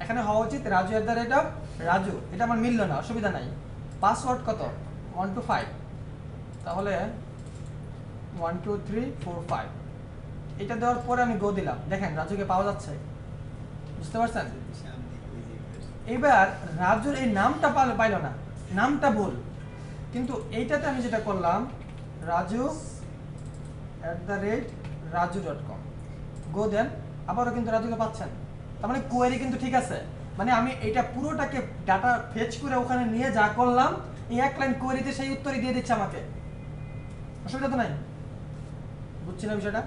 [SPEAKER 1] এখানে হওয়া উচিত raju@raju, এটা আমার মিললো না, অসুবিধা নাই। পাসওয়ার্ড কত 1 to 5, তাহলে 1 2 3 4 5, এটা দেওয়ার পরে আমি গো দিলাম, দেখেন রাজুকে পাওয়া যাচ্ছে, বুঝতে পারছেন? এবার রাজুর এই নামটা পাইলো না, নামটা ভুল, কিন্তু এইটাতে আমি যেটা করলাম raju@raju.com, গো দেন, আবারও কিন্তু রাজুকে পাচ্ছেন, তার মানে কোয়েরি কিন্তু ঠিক আছে, মানে আমি এটা পুরোটাকে ডাটা ফেচ করে ওখানে নিয়ে যা করলাম, এই এক লাইন কোয়েরিতে সেই উত্তরই দিয়ে দিচ্ছে আমাকে, অসুবিধা তো নাই, বুঝছি না বিষয়টা?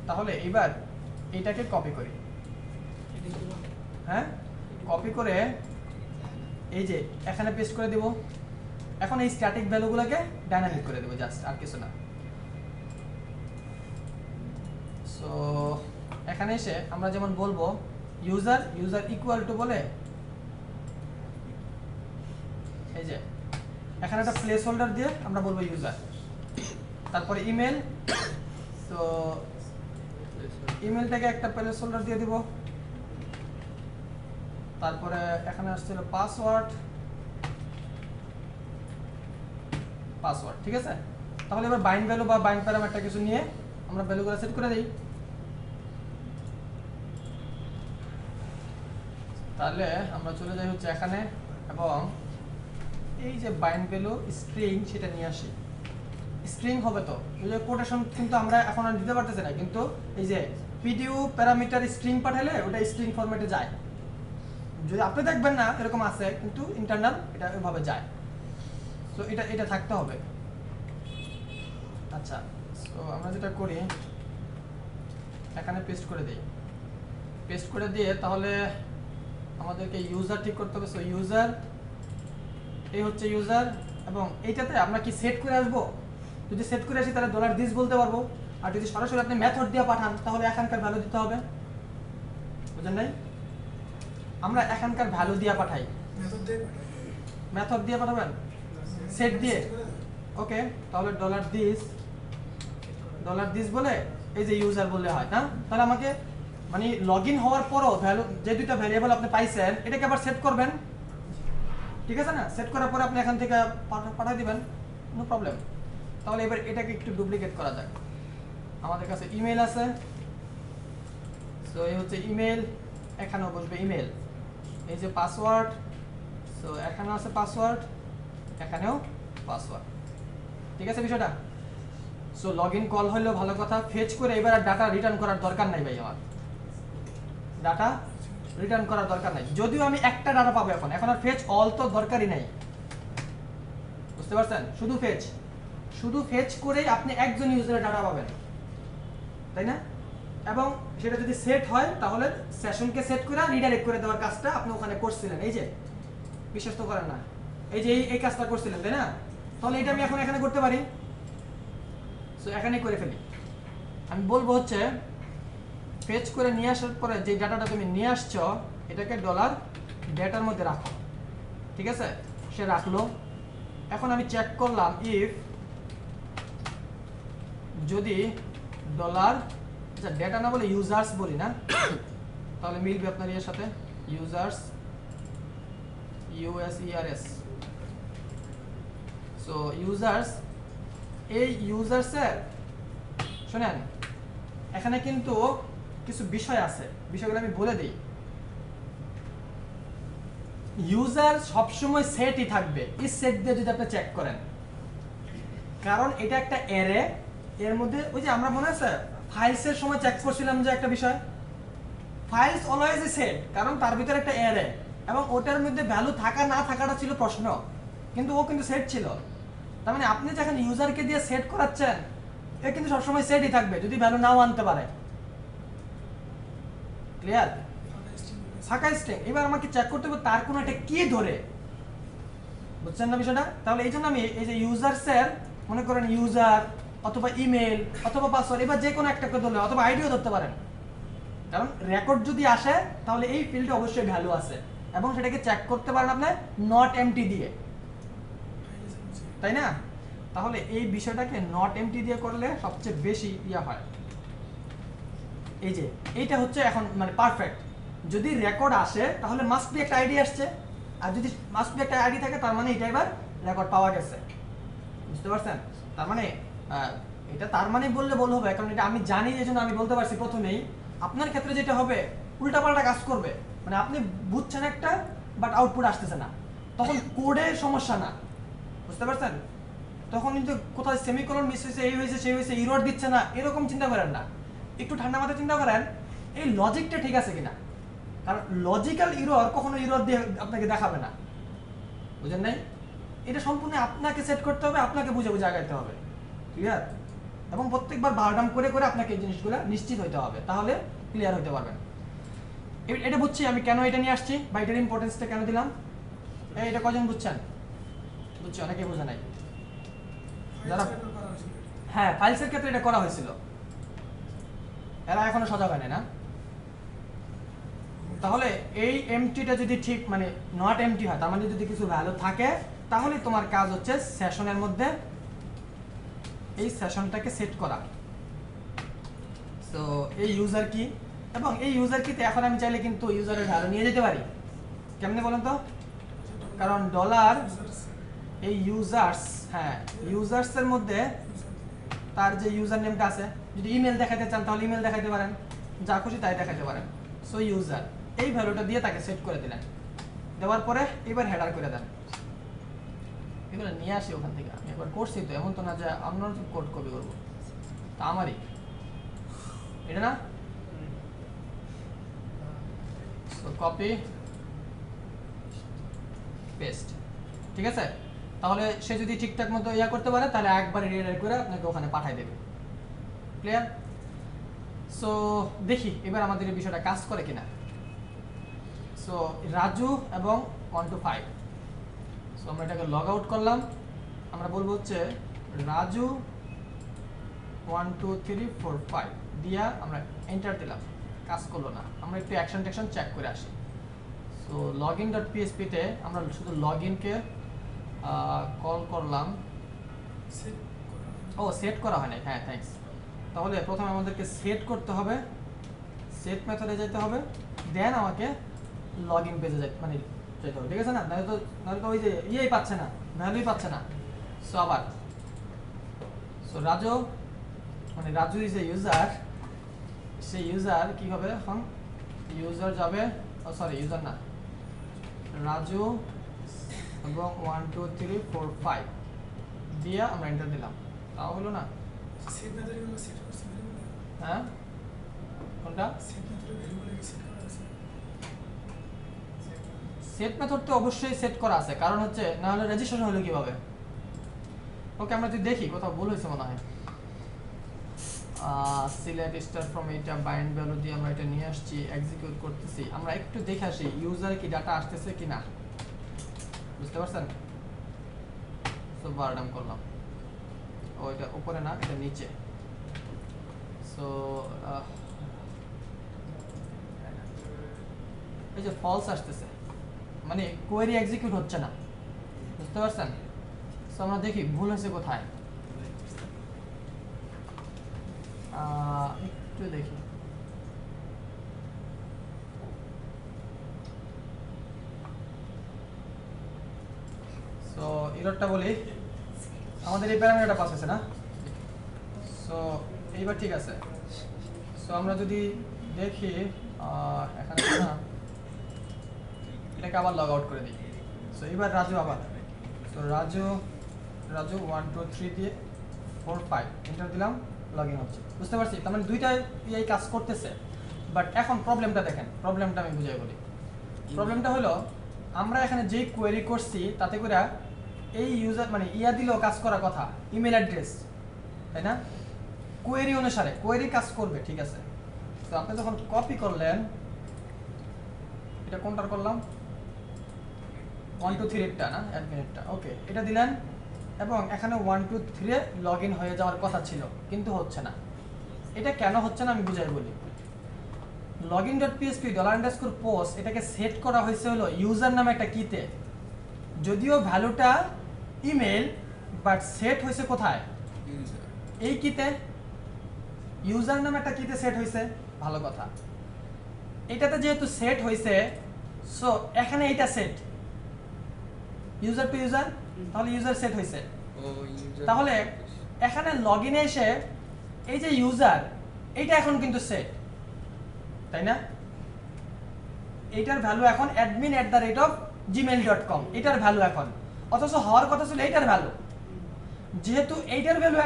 [SPEAKER 1] তাহলে এবার এইটাকে কপি করি, হ্যাঁ কপি করে এই যে এখানে পেস্ট করে দেব, এখন এই স্ট্যাটিক ভ্যালুগুলোকে ডাইনামিক করে দেব, জাস্ট আর কিছু না। সো এখানে এসে আমরা যেমন বলবো ইউজার ইকুয়াল টু বলে, এই যে এখানে একটা প্লেস হোল্ডার দিয়ে আমরা বলবো ইউজার, তারপরে ইমেল, তো ইমেলটাকে একটা প্লেস হোল্ডার দিয়ে দিব, তারপরে এখানে আসছিল পাসওয়ার্ড, ঠিক আছে? তাহলে এবার বাইন্ড ভ্যালু বা বাইন্ড প্যারামিটার কিছু নিয়ে আমরা ভ্যালুগুলো সেট করে দেই, তাহলে আমরা চলে যাই হচ্ছে এখানে, এবং এই যে বাইন্ড ভ্যালু স্ট্রিং সেটা নিয়ে আসি, স্ট্রিং হবে তো, এই যে কোটেশন কিন্তু আমরা এখন আর দিতে পারতেছি না, কিন্তু এই যে পিডিউ প্যারামিটার স্ট্রিং পাঠালে ওটা স্ট্রিং ফরম্যাটে যায়, যদি আপনি দেখবেন না এরকম আছে, কিন্তু ইন্টারনাল এটা ওইভাবে যায়, তো এটা থাকতে হবে। আচ্ছা, তো আমরা যেটা করি এখানে পেস্ট করে দিই, পেস্ট করে দিয়ে তাহলে আমাদেরকে ইউজার ঠিক করতে হবে, সো ইউজার, এই হচ্ছে ইউজার, এবং এইটাতে আমরা কি সেট করে আসবো, যদি সেট করে আসি তাহলে $this বলতে পারবো, আর যদি সরাসরি আপনি মেথড দিয়ে পাঠান তাহলে এখানকার ভ্যালু দিতে হবে, বুঝলেন নাই? আমরা এখানকার ভ্যালু দিয়ে পাঠাই, মেথড দিয়ে পাঠাবেন, সেট দিয়ে, ওকে, তাহলে $this বলে এই যে ইউজার বললে হয় না, তাহলে আমাকে মানে লগইন হওয়ার পরও ভ্যালু, যে দুইটা ভ্যারিয়েবল আপনি পাইছেন এটাকে আবার সেট করবেন, ঠিক আছে না? সেট করার পরে আপনি এখান থেকে পাঠিয়ে দিবেন, নো প্রবলেম। তাহলে এবার এটাকে একটু ডুপ্লিকেট করা যাক, আমাদের কাছে ইমেল আছে, সো এই হচ্ছে ইমেল, এখানেও বসবে ইমেল, এই যে পাসওয়ার্ড, সো এখানেও আছে পাসওয়ার্ড, এখানেও পাসওয়ার্ড, ঠিক আছে বিষয়টা? সো লগইন কল হলো ভালো কথা, ফেচ করে এবার আর ডাটা রিটার্ন করার দরকার নাই ভাই, আমার ডাটা রিটার্ন করার দরকার নাই, যদিও আমি একটা ডাটা পাবো এখন আর ফেচ অল তো দরকারই নাই, বুঝতে পারছেন? শুধু ফেচ করেই আপনি একজন ইউজারের ডাটা পাবেন, তাই না? এবং সেটা যদি সেট হয় তাহলে সেশনকে সেট করে রিডাইরেক্ট করে দেওয়ার কাজটা আপনি ওখানে করছিলেন, এই যে বিশ্বাস তো করেন না, এই যে এই কাজটা করছিলেন, তাই না? তাহলে এটা আমি এখন এখানে করতে পারি, সো এখানে করে ফেলি, আমি বলবো হচ্ছে ফেচ করে নিয়ে আসার পরে যে ডাটাটা তুমি নিয়ে আসছো এটাকে $ডেটার মধ্যে রাখো, ঠিক আছে? সে রাখলো, এখন আমি চেক করলাম ইফ যদি আচ্ছা ডেটা না বলে ইউজার্স বলি না, তাহলে মিলবে আপনার এর সাথে, ইউজার্স, USERS, সো ইউজার্স, এই ইউজার্সের শুনেন এখানে কিন্তু কিছু বিষয় আছে, বিষয়গুলো আমি বলে দিই। ইউজার সবসময় সেটই থাকবে, এই সেট দিয়ে যদি আপনি চেক করেন, কারণ এটা একটা অ্যারে, এর মধ্যে ওই যে আমরা মনে আছে ফাইলসের সময় চেক করছিলাম যে একটা বিষয়, ফাইলস অলওয়েজ এ সেট, কারণ তার ভিতরে একটা অ্যারে, এবং ওটার মধ্যে ভ্যালু থাকা না থাকাটা ছিল প্রশ্ন, কিন্তু ও কিন্তু সেট ছিল। তার মানে আপনি যখন ইউজারকে দিয়ে সেট করাচ্ছেন, এ কিন্তু সবসময় সেটই থাকবে যদি ভ্যালু নাও আনতে পারে। ক্লিয়ার? ফাঁকা স্ট্রিং। এবার আমাকে চেক করতে হবে তার কোনো একটা কি ধরে, বুঝছেন না বিষয়টা? তাহলে এই জন্য আমি এই যে ইউজারসের, মনে করেন ইউজার অথবা ইমেল অথবা পাসওয়ার্ড, এবার যে কোনো একটাকে ধরলে, অথবা আইডিও ধরতে পারেন, কারণ রেকর্ড যদি আসে তাহলে এই ফিল্ডে অবশ্যই ভ্যালু আছে এবং সেটাকে চেক করতে পারেন আপনি নট এমটি দিয়ে, তাই না? তাহলে এই বিষয়টাকে নট এমটি দিয়ে করলে সবচেয়ে বেশি ইয়া হয়। এই যে এইটা হচ্ছে এখন মানে পারফেক্ট। যদি রেকর্ড আসে তাহলে মাস্ট বি একটা আইডি আসছে, আর যদি মাস্ট বি একটা আইডি থাকে তার মানে এটা এবার রেকর্ড পাওয়া গেছে। বুঝতে পারছেন? তার মানে এটা তার মানে বললে ভুল হবে, কারণ এটা আমি জানি, এই জন্য আমি বলতে পারছি প্রথমেই। আপনার ক্ষেত্রে যেটা হবে উল্টাপাল্টা কাজ করবে, মানে আপনি বুঝছেন একটা বাট আউটপুট আসতেছে না, তখন কোডের সমস্যা না। বুঝতে পারছেন? তখন কিন্তু কোথায় সেমিকোলন মিস হয়েছে, এই হয়েছে সেই হয়েছে, এরর দিচ্ছে না, এরকম চিন্তা করেন না। একটু ঠান্ডা মাথায় চিন্তা করেন এই লজিকটা ঠিক আছে কিনা, কারণ লজিক্যাল এরর কখনো এরর দিয়ে আপনাকে দেখাবে না। বুঝেন নাই? এটা সম্পূর্ণ আপনাকে সেট করতে হবে, আপনাকে বুঝে বুঝে আগাইতে হবে। ক্লিয়ার? এবং প্রত্যেকবার বারডাম করে করে আপনাকে এই জিনিসগুলো নিশ্চিত হতে হবে, তাহলে ক্লিয়ার হতে পারবেন। এটা বুঝছি আমি কেন এটা নিয়ে আসছি বা এটার ইম্পর্টেন্সটা কেন দিলাম। এটা কজন বুঝছেন? বুঝছি, অনেকে বোঝে নাই। যারা হ্যাঁ ফাইলসের ক্ষেত্রে এটা করা হয়েছিল, এরা এখনো সজাগ হয় না। তাহলে এই এমটিটা যদি ঠিক মানে নট এমটি হয়, তার মানে যদি কিছু ভ্যালু থাকে, তাহলে তোমার কাজ হচ্ছে সেশনের মধ্যে এই সেশনটাকে সেট করা। সো এই ইউজার কি, এবং এই ইউজার কিতে এখন আমি চাইলে কিন্তু ইউজারের ভ্যালু নিয়ে যেতে পারি। কেমনে বলেন তো? কারণ ডলার এই ইউজার্স, হ্যাঁ ইউজার্সের মধ্যে তার যে ইউজার নেমটা আছে, যদি ইমেল দেখাতে চান তাহলে ইমেল দেখাতে পারেন, যা খুশি তাই দেখাতে পারেন। সো ইউজার এই ভ্যালুটা দিয়ে তাকে সেট করে দিলেন, দেওয়ার পরে এবার হেডার করে দেন। এগুলো নিয়ে আসি ওখান থেকে, আমি একবার করছি তো, এমন তো না যে আমরা কোড কপি করবো, তা আমারই এটা না। সো কপি পেস্ট, ঠিক আছে? তাহলে সে যদি ঠিকঠাক মতো ইয়া করতে পারে তাহলে একবার রিডাইরেক্ট করে আপনাকে ওখানে পাঠিয়ে দেবে। ক্লিয়ার? সো দেখি এবার আমাদের এই বিষয়টা কাজ করে কিনা। সো রাজু এবং 1 to 5, সো আমরা এটাকে লগ আউট করলাম। আমরা বলবো হচ্ছে রাজু 1 2 3 4 5 দিয়া আমরা এন্টার দিলাম, কাজ করলো না। আমরা একটু অ্যাকশন ট্যাকশন চেক করে আসি। সো login.php তে আমরা শুধু লগইনকে কল করলাম। ও সেট করা হয় না, হ্যাঁ থ্যাঙ্কস। তাহলে প্রথমে আমাদেরকে সেট করতে হবে, সেট মেথডে যেতে হবে, দেন আমাকে লগইন পেজে মানে যেতে হবে, ঠিক আছে না? নাহলে তো ওই যে ইয়েই পাচ্ছে না, ভ্যালুই পাচ্ছে না। সো আবার সো রাজু মানে রাজু ইজ এ ইউজার, সেই ইউজার কি হবে এখন? ইউজার যাবে, ও সরি ইউজার না, রাজু এবং 1 2 3 4 5 দিয়ে আমরা এন্টার দিলাম, তাও হলো না।
[SPEAKER 3] সেট মেথডগুলো সেট করছি ভ্যালুগুলো,
[SPEAKER 1] হ্যাঁ কোনটা?
[SPEAKER 3] সেট মেথডের ভ্যালুগুলো কি সেট করা আছে?
[SPEAKER 1] সেট মেথড তো অবশ্যই সেট করা আছে, কারণ হচ্ছে না হলে রেজিস্ট্রেশন হলো কিভাবে? ওকে আমরা যদি দেখি কোথাও ভুল হয়েছে মনে হয়। সিলেক্ট স্টার ফ্রম এটা বাইন্ড ভ্যালু দিয়ে আমরা এটা নিয়ে আসছি, এক্সিকিউট করতেছি। আমরা একটু দেখে আসি ইউজার কি ডাটা আসতেছে কিনা, বুঝতে পারছেন? সো বারডাম করলাম, ও এটা উপরে না, এটা নিচে। সো এই যে ফলস আসতেছে, মানে কোয়েরি এক্সিকিউট হচ্ছে না, বুঝতে পারছেন? সো আমরা দেখি ভুল হয়েছে কোথায়, একটু দেখি। সো এররটা বলি, আমাদের এই প্যারামিটারটা পাস হয়েছে না। সো এইবার ঠিক আছে। সো আমরা যদি দেখি এখানে না, এটাকে আবার লগ আউট করে দিই। সো এবার রাজু আবার, সো রাজু 1 2 3 দিয়ে 4 5 এন্টার দিলাম, লগ ইন হচ্ছে। বুঝতে পারছি? তার মানে দুইটা এই কাজ করতেছে। বাট এখন প্রবলেমটা দেখেন, প্রবলেমটা আমি বুঝাই বলি। প্রবলেমটা হলো আমরা এখানে যেই কোয়েরি করছি তাতে করে এই ইউজার মানে ইয়া দিলেও কাজ করার কথা, ইমেল অ্যাড্রেস, তাই না? কোয়েরি অনুসারে কোয়েরি কাজ করবে, ঠিক আছে। তো আপনি যখন কপি করলেন, এটা কোনটার করলাম 1 2 3 টা না, অ্যাডমিনেরটা, ওকে, এটা দিলেন এবং এখানে 1 2 3 লগ ইন হয়ে যাওয়ার কথা ছিল কিন্তু হচ্ছে না। এটা কেন হচ্ছে না আমি বুঝাই বলি। login.php $_post এটাকে সেট করা হয়েছে হলো ইউজার নামে একটা কিতে, যদিও ভ্যালুটা ইমেল, বাট সেট হয়েছে কোথায়? এই কিতে, ইউজার নামে একটা কিতে সেট হয়েছে, ভালো কথা। এটাতে যেহেতু সেট হয়েছে, সো এখানে এইটা সেট ইউজার টু ইউজার, তাহলে ইউজার সেট হয়েছে। তাহলে এখানে লগইনে এসে এই যে ইউজার, এইটা এখন কিন্তু সেট, তাই না? এইটার ভ্যালু এখন admin@gmail.com, এটার ভ্যালু এখন, অথচ হওয়ার কথা ছিল এইটার ভ্যালু। যেহেতু এইটার ভ্যালু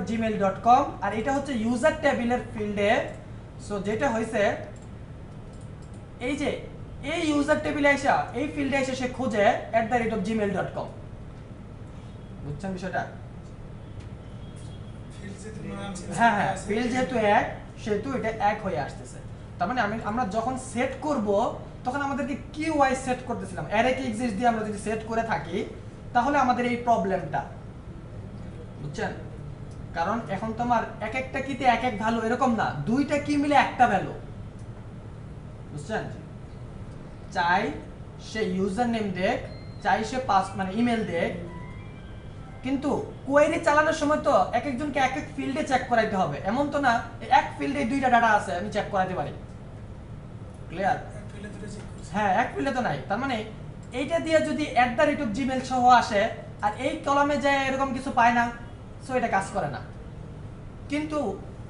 [SPEAKER 1] @gmail.com আর এটা হচ্ছে ইউজার টেবিলের ফিল্ডে, সো যেটা হয়েছে এই যে এই ইউজার টেবিলে এসে এই ফিল্ডে এসে সে খোঁজে @gmail.com। বুঝছেন বিষয়টা? হ্যাঁ হ্যাঁ, ফিল্ড যেহেতু এক, সেহেতু এটা এক হয়ে আসতেছে। তার মানে আমরা যখন সেট করব তখন আমাদেরকে কি ওয়াইজ সেট করতেছিলাম, অ্যারে কি এক্সিস্ট দিয়ে আমরা যদি সেট করে থাকি তাহলে আমাদের এই প্রবলেমটা, বুঝছেন? কারণ এখন তোমার এক একটা কিতে এক এক ভ্যালু এরকম না, দুইটা কি মিলে একটা ভ্যালু, বুঝছেন? চাই সে ইউজার নেম দেখ, চাই সে পাস মানে ইমেল দেখ, কিন্তু কোয়েরি চালানোর সময় তো এক একজনকে এক এক ফিল্ডে চেক করাইতে হবে। এমন তো না এক ফিল্ডে দুইটা ডাটা আছে আমি চেক করাইতে পারি, ক্লিয়ার? হ্যাঁ, এক ফিল্ডে তো নাই। তার মানে এইটা দিয়ে যদি @gmail সহ আসে আর এই কলামে যায় এরকম কিছু পায় না, সো এটা কাজ করে না। কিন্তু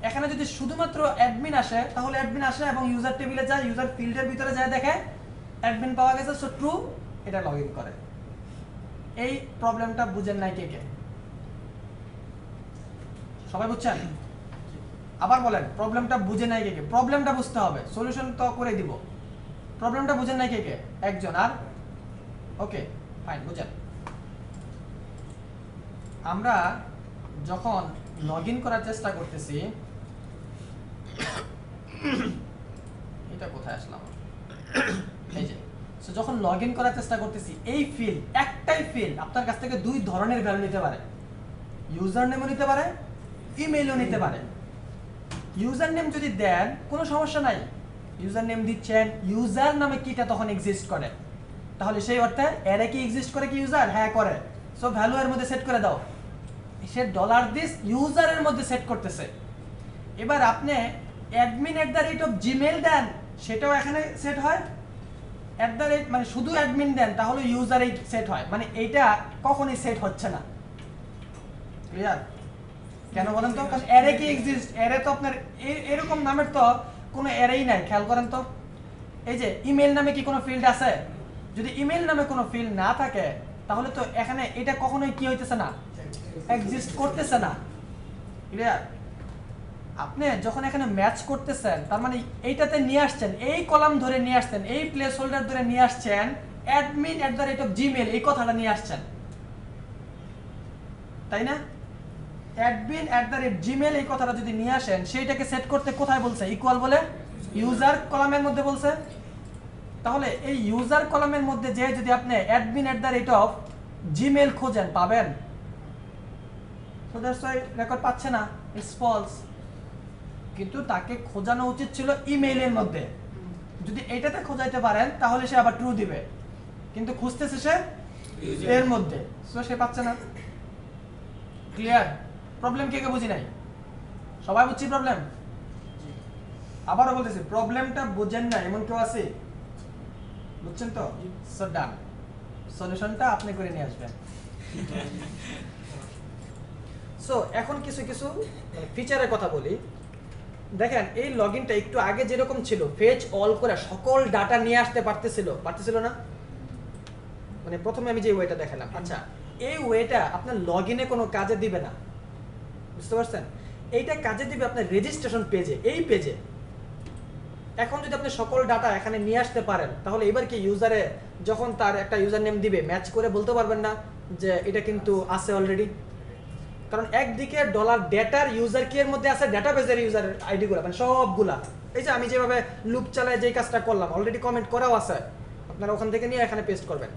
[SPEAKER 1] এখানে যদি শুধুমাত্র অ্যাডমিন আসে, তাহলে অ্যাডমিন আসে এবং ইউজার টেবিলে যায়, ইউজার ফিল্ডের ভিতরে যায় দেখে অ্যাডমিন পাওয়া গেছে, সো ট্রু, এটা লগ ইন করে। এই প্রবলেমটা বুঝেন নাই কে কে? সবাই বুঝছেন? আবার বলেন, প্রবলেমটা বুঝে নাই কে কে? প্রবলেমটা বুঝতে হবে, সলিউশন তো করে দিব। প্রবলেমটা বুঝেন নাই কে কে? একজন, আর ওকে ফাইন, বুঝেন। আমরা যখন লগ ইন করার চেষ্টা করতেছি, এটা কোথায় আসলাম, এই যে, সো যখন লগ ইন করার চেষ্টা করতেছি, এই ফিল্ড একটাই ফিল্ড আপনার কাছ থেকে দুই ধরনের ভ্যালু নিতে পারে, ইউজার নেমও নিতে পারে, ইমেইলও নিতে পারে। ইউজার নেম যদি দেন কোনো সমস্যা নাই, ইউজার নেম দিচ্ছেন, ইউজার নামে কিটা তখন এক্সিস্ট করে, তাহলে সেই অর্থে অ্যারে কি এক্সিস্ট করে কি ইউজার? হ্যাঁ করে। সো ভ্যালু এর মধ্যে সেট করে দাও, সে $this ইউজারের মধ্যে সেট করতেছে। এবার আপনি admin@gmail দেন, সেটাও এখানে সেট হয়, মানে শুধু অ্যাডমিন দেন তাহলে ইউজারই সেট হয়, মানে এইটা কখনোই সেট হচ্ছে না, ক্লিয়ার? কেন বলেন তো? কারণ অ্যারে কি এক্সিস্ট, অ্যারে তো আপনার এরকম নামের তো কোনো অ্যারেই নাই, খেয়াল করেন তো। এই যে ইমেল নামে কি কোনো ফিল্ড আছে? যদি ইমেল নামে কোনো ফিল্ড না থাকে তাহলে তো এখানে এটা কখনোই কি হইতেছে না, এক্সিস্ট করতেছে না, ক্লিয়ার? আপনি যখন এখানে ম্যাচ করতেছেন তার মানে এইটাতে নিয়ে আসছেন, এই কলাম ধরে নিয়ে আসছেন, এই প্লেস হোল্ডার ধরে নিয়ে আসছেন, admin@gmail এই কথাটা নিয়ে আসছেন, তাই না? admin@gmail এই কথাটা যদি নিয়ে আসেন, সেইটাকে সেট করতে কোথায় বলছে? ইকুয়াল বলে ইউজার কলামের মধ্যে বলছে। তাহলে এই ইউজার কলামের মধ্যে যে যদি আপনি admin@gmail খোঁজেন, পাবেন? সো দ্যাটস ওয়াই রেকর্ড পাচ্ছে না, ইটস ফলস। কিন্তু তাকে খোঁজানো উচিত ছিল ইমেইলের মধ্যে, যদি এটাতে খোঁজাইতে পারেন তাহলে সে আবার ট্রু দিবে, কিন্তু খুঁজতেছে সে এর মধ্যে, সো সে পাচ্ছে না, ক্লিয়ার? প্রবলেম কে কে বুঝি নাই? সবাই বুঝছি প্রবলেম? আবারও বলতেছি, প্রবলেমটা বুঝেন না এমন কেউ আছে? বুঝছেন তো? সো ডান, সলিউশনটা আপনি করে নিয়ে আসবেন। সো এখন কিছু কিছু ফিচারের কথা বলি। দেখেন এই লগইনটা একটু আগে যেরকম ছিল, ফেচ অল করে সকল ডাটা নিয়ে আসতে পারতেছিল না? মানে প্রথমে আমি যে ওয়েটা দেখালাম, আচ্ছা এই ওয়েটা আপনার লগইনে কোনো কাজে দিবে না, বুঝতে পারছেন? এইটা কাজে দিবে আপনার রেজিস্ট্রেশন পেজে, এই পেজে। এখন যদি আপনি সকল ডাটা এখানে নিয়ে আসতে পারেন তাহলে এবার কি ইউজারে যখন তার একটা ইউজার নেম দিবে ম্যাচ করে বলতে পারবেন না যে এটা কিন্তু আছে অলরেডি, কারণ একদিকে ডলার ডেটার ইউজার কি এর মধ্যে আছে ডেটাবেজের ইউজার আইডিগুলো মানে সবগুলা। এই যে আমি যেভাবে লুপ চালায় যেই কাজটা করলাম অলরেডি কমেন্ট করাও আছে, আপনারা ওখান থেকে নিয়ে এখানে পেস্ট করবেন।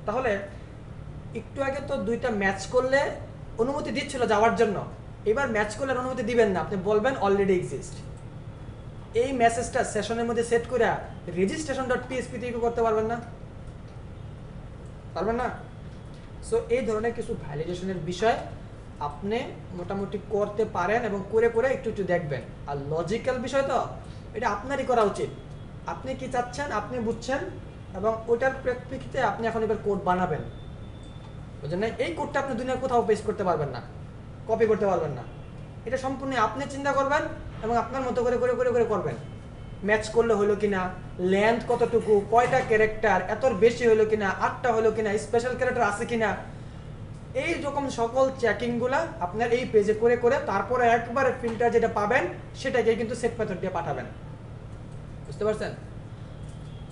[SPEAKER 1] তাহলে একটু আগে তো দুইটা ম্যাচ করলে অনুমতি দিচ্ছিল যাওয়ার জন্য, এবার ম্যাচ করলে অনুমতি দিবেন না, আপনি বলবেন অলরেডি এক্সিস্ট। এই মেসেজটা সেশনের মধ্যে সেট করে registration.php তে ইকো করতে পারবেন না, পারবেন না। সো এই ধরনের কিছু ভ্যালিডেশনের বিষয় আপনি মোটামুটি করতে পারেন এবং করে করে একটু একটু দেখবেন। আর লজিক্যাল বিষয় তো এটা আপনারই করা উচিত, আপনি কি চাচ্ছেন আপনি বুঝছেন এবং ওইটার প্রেক্ষিতে আপনি এখন এবার কোড বানাবেন, বুঝলেন না? এই কোডটা আপনি দুনিয়ার কোথাও পেস্ট করতে পারবেন না, কপি করতে পারবেন না, এটা সম্পূর্ণ আপনি চিন্তা করবেন এবং আপনার মতো করে করে করে করে করবেন। ম্যাচ করলে হলো কিনা, লেন্থ কতটুকু, কয়টা ক্যারেক্টার, এতর বেশি হলো কিনা, 8টা হলো কিনা, স্পেশাল ক্যারেক্টার আছে কিনা, এই রকম সকল চেকিংগুলা আপনার এই পেজে করে করে তারপরে একবারে ফিল্টার যেটা পাবেন সেটাকে কিন্তু সেট মেথড দিয়ে পাঠাবেন, বুঝতে পারছেন?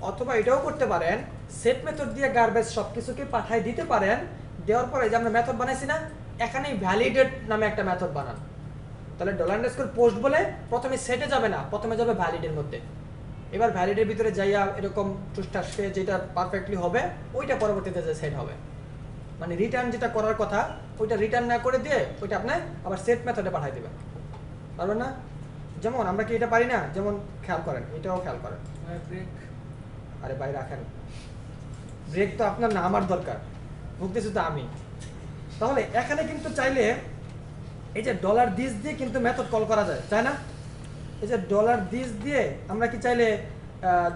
[SPEAKER 1] অথবা এটাও করতে পারেন সেট মেথড দিয়ে গার্বেজ সবকিছুকে পাঠিয়ে দিতে পারেন, দেওয়ার পরে যে আমরা মেথড বানাইছি না এখানেই ভ্যালিডেট নামে একটা মেথড বানান। তাহলে $পোস্ট বলে প্রথমে সেটে যাবে না, প্রথমে যাবে ভ্যালিডের মধ্যে। এবার ভ্যালিডের ভিতরে যাইয়া এরকম টুসটাসে যেটা পারফেক্টলি হবে ওইটা পরবর্তীতে যে সেট হবে, মানে রিটার্ন যেটা করার কথা ওইটা রিটার্ন না করে দিয়ে ওইটা আপনি আবার সেট মেথডে পাঠিয়ে দেবেন, পারবেন না? যেমন আমরা কি এটা পারি না, যেমন খেয়াল করেন, এটাও খেয়াল করেন,
[SPEAKER 2] ব্রেক
[SPEAKER 1] আরে ভাই রাখেন, ব্রেক তো আপনার না আমার দরকার, ভুগতেছি তো আমি। তাহলে এখানে কিন্তু চাইলে এই যে $this দিয়ে কিন্তু মেথড কল করা যায়, তাই না? এই যে $this দিয়ে আমরা কি চাইলে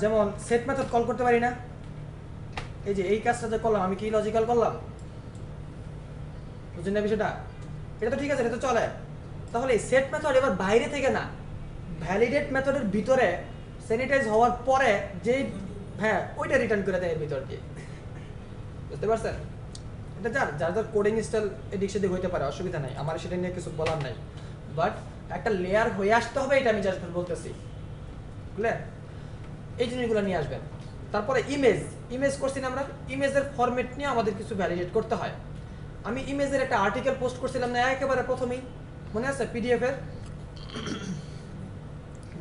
[SPEAKER 1] যেমন সেট মেথড কল করতে পারি না? এই যে এই কাজটা যে করলাম আমি কি লজিক্যাল করলাম, বুঝছেন না বিষয়টা? এটা তো ঠিক আছে, এটা তো চলে। তাহলে এই সেট মেথড এবার বাইরে থেকে না, ভ্যালিডেট মেথডের ভিতরে স্যানিটাইজ হওয়ার পরে যেই হ্যাঁ ওইটা রিটার্ন করে দেয় এর ভিতর দিয়ে, বুঝতে পারছেন? এটা যার যার যার কোডিং স্টাইল এদিক সেদিক হইতে পারে, অসুবিধা নাই, আমার সেটা নিয়ে কিছু বলার নাই, বাট একটা লেয়ার হয়ে আসতে হবে, এটা আমি জাস্ট বলতেছি, বুঝলেন? এই জিনিসগুলো নিয়ে আসবেন। তারপরে ইমেজ করছি না আমরা, ইমেজের ফরম্যাট নিয়ে আমাদের কিছু ভ্যালিডেট করতে হয়। আমি ইমেজের একটা আর্টিকেল পোস্ট করছিলাম না একেবারে প্রথমেই, মনে আছে? পিডিএফ এর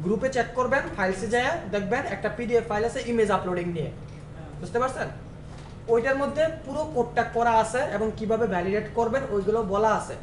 [SPEAKER 1] গ্রুপে চেক করবেন, ফাইলসে যায় দেখবেন একটা পিডিএফ ফাইল আছে ইমেজ আপলোডিং নিয়ে, বুঝতে পারছেন? ওইটার মধ্যে পুরো কোডটা করা আছে এবং কিভাবে ভ্যালিডেট করবেন ওইগুলো বলা আছে।